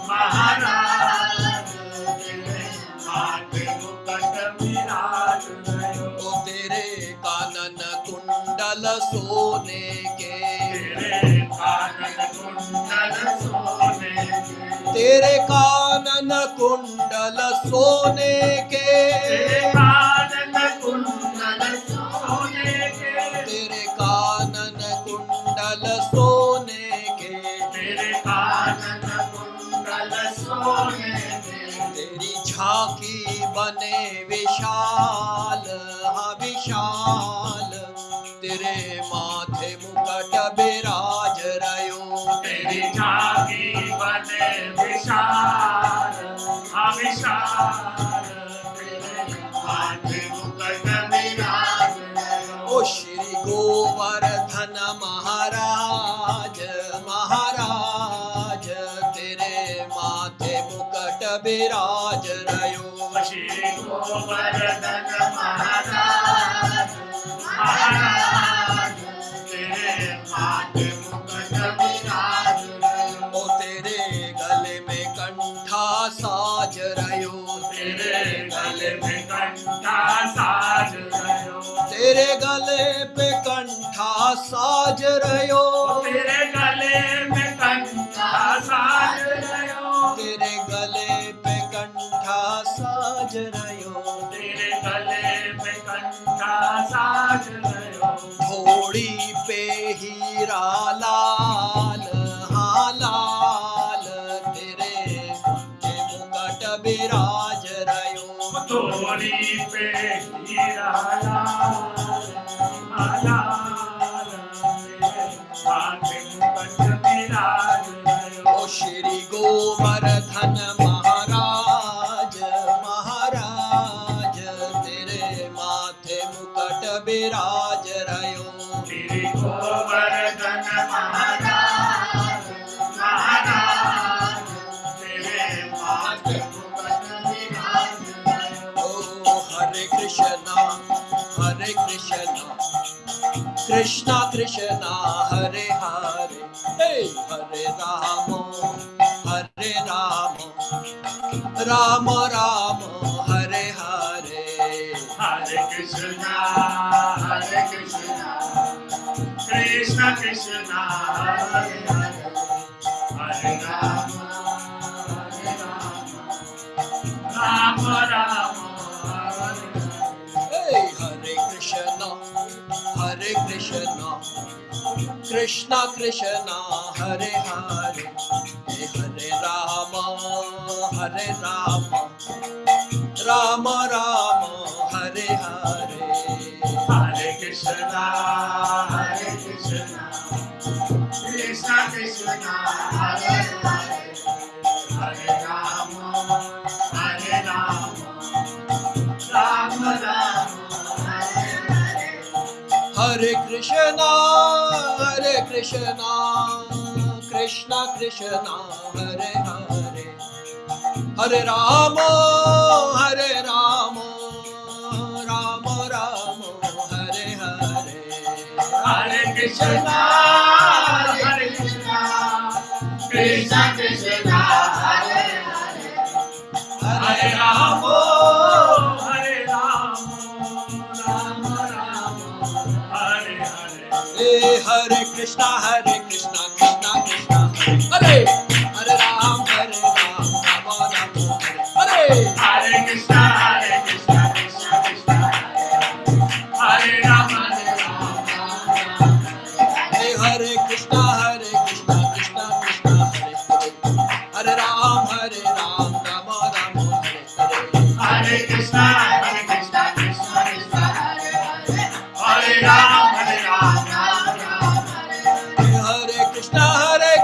महाराज तेरे माथे मुकुट विराज रहो। ओ तेरे कानन कुंडल सोने के, तेरे कानन कुंडल सोने के, तेरे कानन कुंडल सोने के, तेरे कानन कुंडल सोने के, तेरे कानन कुंडल सोने के, तेरे कानन कुंडल सोने के, तेरी झांकी बने विशाल, हाँ विशाल, तेरे माथे मुकुट विराज रयो। तेरी झांकी बने विशाल, हाँ विशाल, तेरे माथे मुकुट विराज रयो। ओ श्री गोवर्धन महाराज महाराज तेरे माथे मुकुट विराज रयो। श्री गोवर्धन महाराज महाराज तेरे माथे मुकुट विराज रयो। ओ तेरे गले में कंठा साज रयो। तेरे गले में कंठा साज रयो। तेरे गले पे कंठा साज रयो। तेरे गले में कंठा साज रयो। तेरे गले पे कंठा साज रयो। तेरे गले पे कंठा साज रयो। घोड़ी पे हीरा लाल, हाँ लाल, तेरे मुकुट विराज रयो। घोड़ी पे हीरा लाल, हाँ लाल, तेरे माथे मुकुट विराज रयो। ओ श्री गोवर्धन महाराज महाराज तेरे माथे मुकुट विराज रयो। श्री गोवर्धन महाराज महाराज तेरे माथे मुकुट विराज रयो। ओ हरे कृष्णा कृष्णा कृष्णा हरे हरे, हरे राम राम राम हरे हरे, हरे कृष्णा कृष्णा कृष्णा हरे हरे, हरे राम राम राम हरे हरे। हरे कृष्णा कृष्णा कृष्णा हरे हरे, हरे राम राम राम हरे हरे, हरे कृष्णा कृष्णा कृष्णा हरे हरे, हरे राम राम राम हरे हरे। हरे कृष्णा कृष्णा कृष्णा हरे हरे, हरे राम राम राम हरे हरे, हरे कृष्णा कृष्णा कृष्णा हरे हरे, हरे राम राम राम हरे हरे। हरे कृष्णा कृष्णा कृष्णा हरे, हरे राम राम राम हरे, हरे कृष्णा कृष्णा कृष्णा हरे राम राम राम हरे, हरे कृष्णा कृष्णा कृष्णा हरे, हरे राम राम राम हरे हरे, हरे कृष्णा कृष्णा कृष्णा हरे हरे, हरे राम राम राम हरे, हरे कृष्णा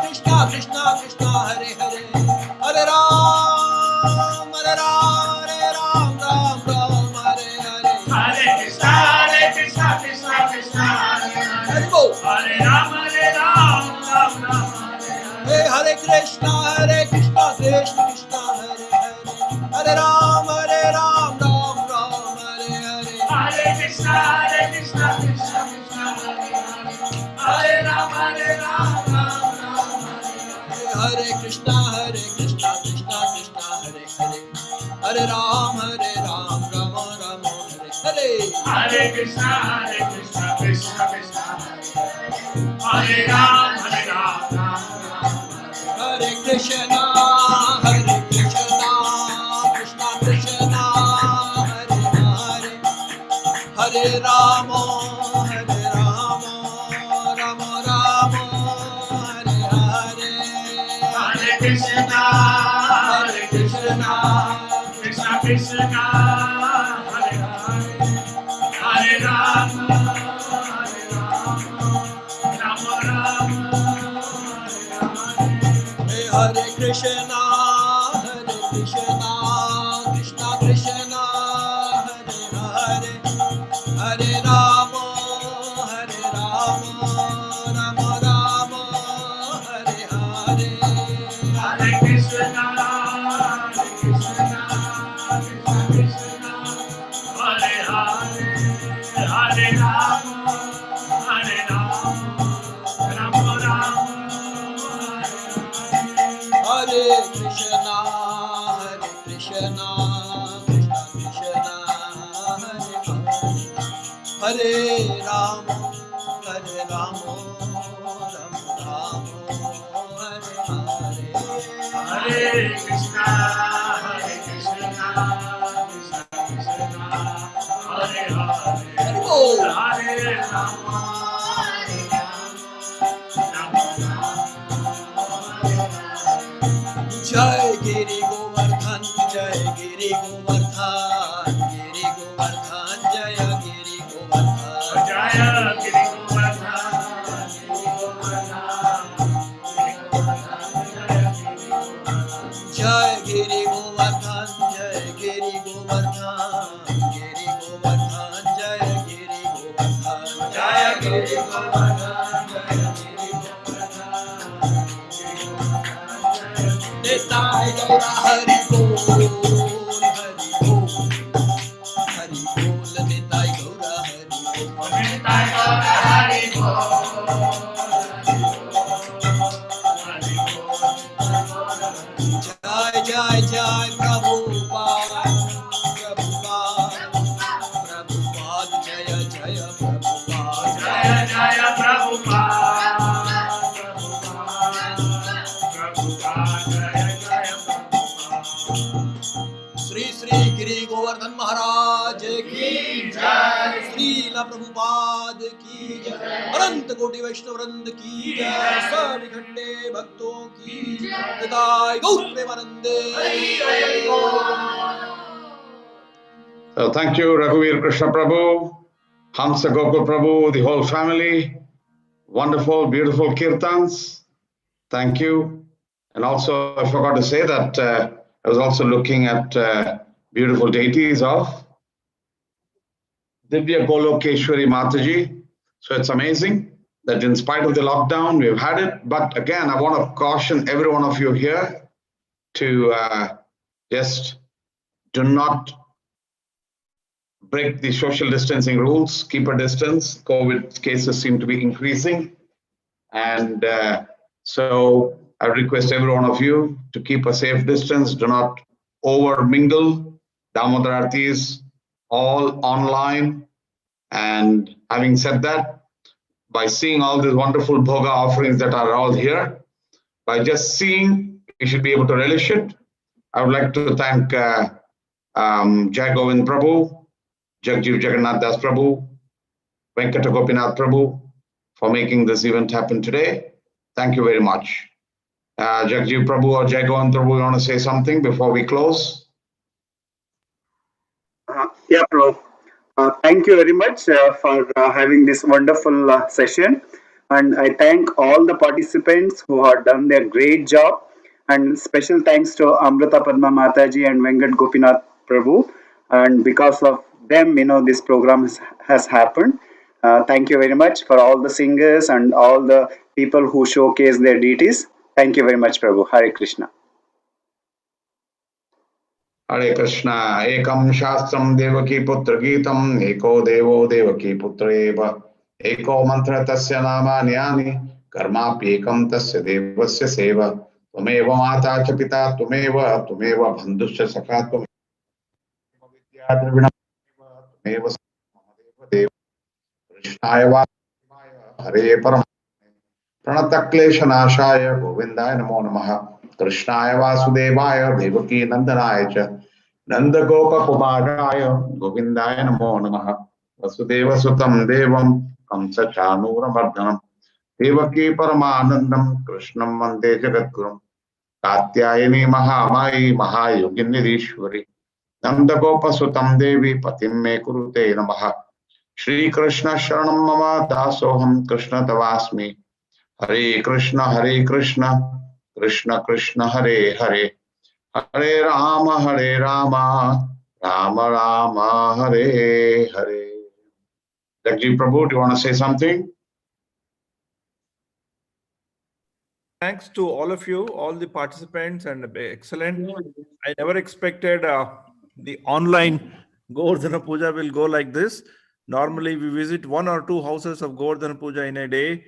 कृष्णा कृष्णा हरे हरे, हरे राम राम राम हरे हरे, हरे कृष्णा कृष्णा कृष्णा हरे हरे, हरे राम राम राम हरे हरे, हरे कृष्णा कृष्णा कृष्णा हरे हरे, हरे राम राम राम हरे हरे, हरे कृष्णा कृष्णा कृष्णा हरे हरे, हरे Ram Ram Hare Krishna, Krishna Krishna, Hare Ram, Ram Ram. Hare Krishna, Krishna Krishna, Hare Hare, Hare Rama, Rama Rama, Hare Hare. Hare Krishna, Krishna Krishna, Hare Hare, Hare Rama, Rama Rama, Hare Krishna, Krishna Krishna, Hare Hare, Hare Rama, Rama Rama, Hare Hare. Hare Krishna, Krishna Krishna, Hare Hare, Hare Rama, Rama Rama, Hare Krishna, Krishna Krishna, Hare Rama, Rama Hare Hare. Hare Krishna, Krishna Krishna, Hare Hare, Hare Rama, Rama Jai Giri Govardhan, Jai Giri Govardhan, Giri Govardhan, Jaya Giri Govardhan, Jaya Giri Govardhan, Giri Govardhan, Jaya Giri Govardhan, Jai Giri Govardhan, Giri Govardhan, Jaya Giri Govardhan, Jaya Giri Govardhan, Jaya Giri Nitai Gaura Hari Bol, Hari Bol, Hari Bol, Nitai Gaura Hari Bol, Nitai Gaura Hari Bol, Hari Bol, Jai Jai Jai Prabhupada, Prabhupada, Jaya Jaya Prabhupada, Jaya Jaya Prabhupada. Shri Shri Giri Govardhan महाराज की जय, श्रीला प्रभुपाद की जय, अनंत कोटि वैष्णव वृंद की जय, सब इकट्ठे भक्तों की जय, गौर प्रेमानंदे। So thank you, Raghuveer Krishna Prabhu, Hamsa Gokul Prabhu, the whole family. Wonderful, beautiful kirtans. Thank you. And also, I forgot to say that I was also looking at beautiful deities of Divya Golokeshwari Mataji. So it's amazing that in spite of the lockdown, we've had it. But again, I want to caution every one of you here to just do not break the social distancing rules, keep a distance. COVID cases seem to be increasing. And so I request every one of you to keep a safe distance, do not over mingle. Damodardesh, all online. And having said that, by seeing all these wonderful bhoga offerings that are all here, by just seeing, you should be able to relish it. I would like to thank Jai Govind Prabhu, Jagjeev Jagannath Das Prabhu, Venkata Gopinath Prabhu for making this event happen today. Thank you very much. Jagjeev Prabhu or Jai Govind Prabhu, you want to say something before we close? Yeah, Prabhu. Thank you very much for having this wonderful session. And I thank all the participants who have done their great job. And special thanks to Amrita Padma Mataji and Venkat Gopinath Prabhu. And because of them, this program has happened. Thank you very much for all the singers and all the people who showcase their deities. Thank you very much, Prabhu. Hare Krishna. Hare Krishna. Ekam Shastram Devaki Putra Geetam, Eko Devo Devaki Putra Eva, Eko Mantra Tasya Namani Ani, Karmapi Ekam Tasya Devasya Seva, Tumeva Mata Chapita, Tumeva Bandhusya Sakha, Tumeva हरे परम प्रणतक्लेशनाशाय गोविंदाय नमो नमः कृष्णाय वासुदेवाय देवकी नंदनाय च नंदगोपकुमाराय गोविंदाय नमो नमः वसुदेवसुतं देवं कंसचाणूरमर्दनं देवकी परमानन्दं कृष्णं वन्दे जगद्गुरुं कात्यायनी महामायी महायोगिनीश्वरी नंदगोपसुतं देवी पतिं मे कुरुते नमः श्रीकृष्ण शरणं मम दासोऽहं कृष्ण तवास्मि हरे Krishna Krishna Krishna Hare Hare Hare Ram Ram Ram Hare Hare. Jagji Prabhu, do you want to say something? Thanks to all of you, all the participants, and excellent. I never expected the online Govardhan Puja will go like this. Normally, we visit 1 or 2 houses of Govardhan Puja in a day.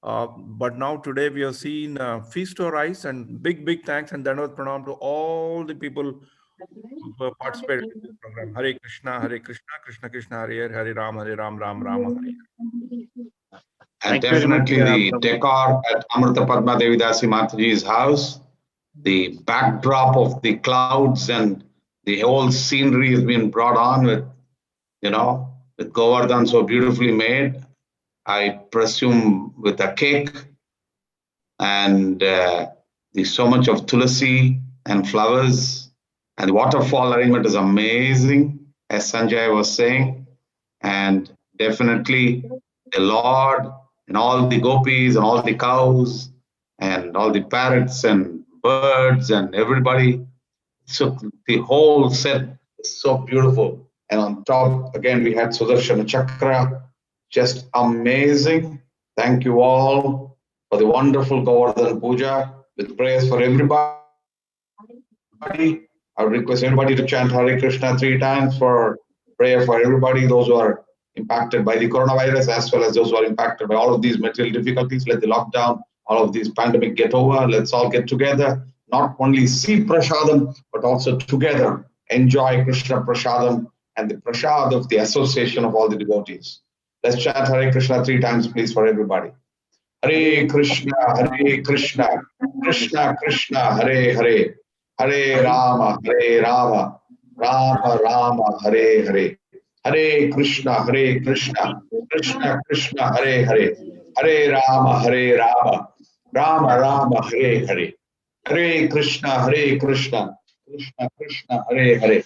But now today we have seen feast or rice, and big thanks and Dandavat Pranam to all the people who participated in this program. Hare Krishna, Krishna Krishna, Hare Hare, Hare Ram, Ram Hare. And definitely the decor at Amrita Padma Devidasi Mataji's house, the backdrop of the clouds and the whole scenery has been brought on with, with Govardhan so beautifully made. I presume with a cake and there's so much of tulasi and flowers, and the waterfall arrangement is amazing, as Sanjay was saying. And definitely the Lord and all the gopis and all the cows and all the parrots and birds and everybody. So the whole set is so beautiful. And on top, again, we had Sudarshana Chakra, just amazing. Thank you all for the wonderful Govardhan Puja with prayers for everybody. I would request everybody to chant Hare Krishna 3 times for prayer for everybody, those who are impacted by the coronavirus, as well as those who are impacted by all of these material difficulties. Let the lockdown, all of these pandemic get over. Let's all get together, not only see Prasadam, but also together enjoy Krishna Prasadam and the Prasad of the association of all the devotees. Let's chant Hare Krishna 3 times, please, for everybody. Hare Krishna, Krishna Krishna, Hare Hare, Hare Rama, Rama Rama, Hare Hare. Hare Krishna, Krishna Krishna, Hare Hare, Hare Rama, Rama Rama, Hare Hare. Hare Krishna, Krishna Krishna, Hare Hare,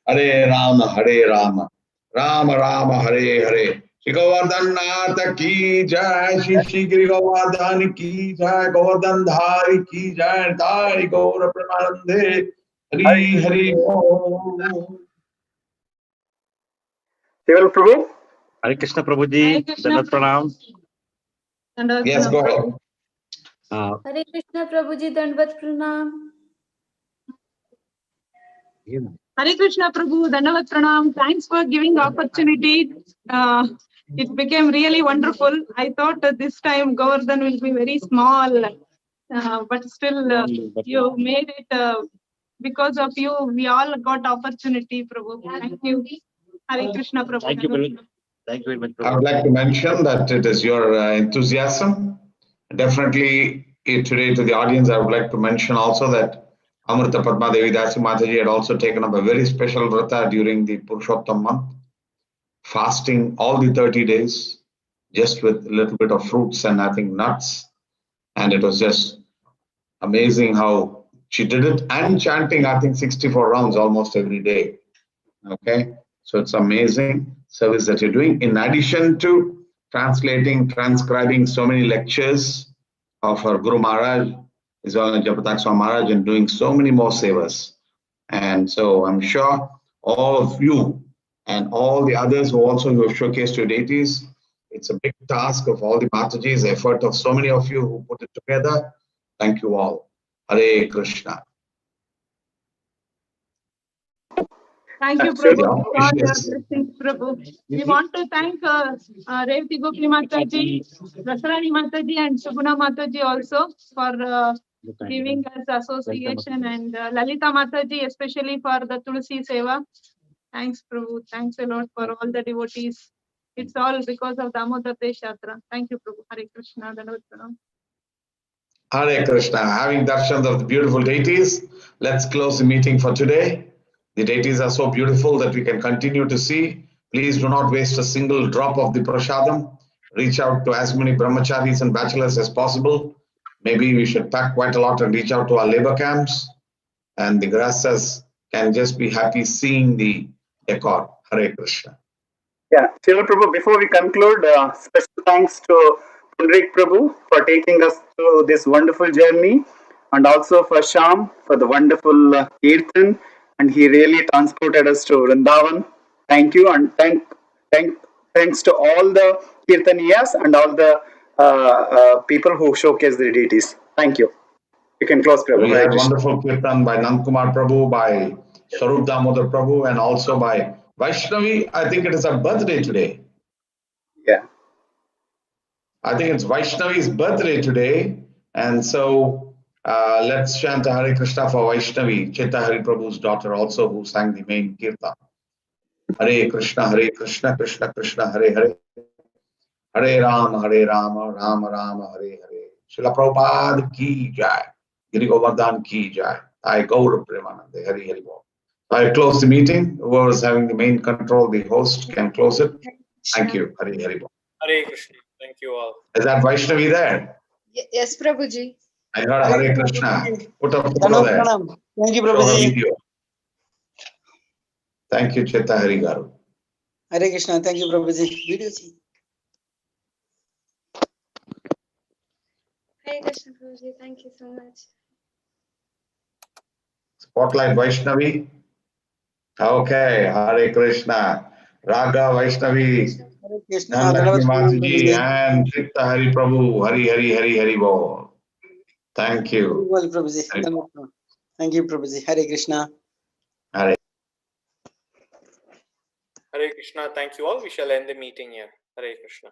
Hare Rama, Rama Hare Hare. Shri Govardhan Nath ki jai, Shri Giri Govardhan ki jai, Govardhan Dhari ki jai, Dhari Gaura Pramanande, Hari Hari Om. Seval Prabhu? Hare Krishna Prabhuji, Dandavat Pranam. Yes, go ahead. Hare Krishna Prabhuji, Dandavat Pranam. Hare Krishna Prabhu, Dandavat Pranam. Thanks for giving the opportunity. It became really wonderful. I thought this time Govardhan will be very small, but still you made it. Because of you, we all got opportunity, Prabhu. Thank you. Hare Krishna Prabhu. Thank you very much, Prabhu. I would like to mention that it is your enthusiasm. Definitely today to the audience, I would like to mention also that Amrita Padma Devi Dasi Mataji had also taken up a very special vrata during the Purushottam month, fasting all the 30 days, just with a little bit of fruits and I think nuts. And it was just amazing how she did it, and chanting, I think 64 rounds almost every day. Okay, so it's amazing service that you're doing. In addition to translating, transcribing so many lectures of her Guru Maharaj, as well as Japatak Swami Maharaj, and doing so many more sevas. And so I'm sure all of you and all the others who also have showcased your deities, it's a big task of all the Mataji's, effort of so many of you who put it together. Thank you all. Hare Krishna. Thank you, Prabhu, for all your blessings, Prabhu. We want to thank Revati Gopi Mataji, Rasarani Mataji, and Subuna Mataji also for giving us association, and Lalita Mataji, especially for the Tulsi Seva. Thanks, Prabhu. Thanks a lot for all the devotees. It's all because of Damodardesh Yatra. Thank you, Prabhu. Hare Krishna. Dandavat Pranam. Hare Krishna. Having darshan of the beautiful deities, let's close the meeting for today. The deities are so beautiful that we can continue to see. Please do not waste a single drop of the prasadam. Reach out to as many brahmacharis and bachelors as possible. Maybe we should pack quite a lot and reach out to our labor camps. And the grasses can just be happy seeing the decor. Hare Krishna. Yeah, Srila Prabhu, before we conclude, special thanks to Punrik Prabhu for taking us through this wonderful journey, and also for Sham for the wonderful Kirtan, and he really transported us to Vrindavan. Thank you, and thanks to all the Kirtaniyas and all the people who showcase the deities. Thank you. You can close, Prabhu. We Hare had Krishna. wonderful kirtan by Nandkumar Prabhu, by Swarup Damodar Prabhu, and also by Vaishnavi. I think it is her birthday today. Yeah. I think it's Vaishnavi's birthday today. And so let's chant Hare Krishna for Vaishnavi, Chitta Hari Prabhu's daughter, also, who sang the main kirtan. Hare Krishna, Krishna Krishna, Hare Hare. Hare Rama, Rama Rama, Hare Hare. Srila Prabhupada ki jai. Giri Govardhan ki jai. I Gaur Premanande, Hare Hare Bol. I close the meeting. Whoever is having the main control, the host, can close it. Thank you. Hare Hare Bol. Hare Krishna. Thank you all. Is that Vaishnavi there? Yes, Prabhuji. I heard Hare Krishna. Put a photo there. Thank you, Show her Prabhuji. video. Thank you, Chitta Hari Garu. Hare Krishna. Thank you, Prabhuji. Video. Hare Krishna, Prabhuji. Thank you so much. Spotlight Vaishnavi. Okay, Hare Krishna. Raga Vaishnavi. Hare Krishna. Dhanlakshmi Mataji Prabhuji. and Chitta Hari Prabhu. Hari Hari Hari Hari Bol. Thank you. Well, Prabhuji. Thank you, Prabhuji. Hare Krishna. Hare. Hare Krishna. Thank you all. We shall end the meeting here. Hare Krishna.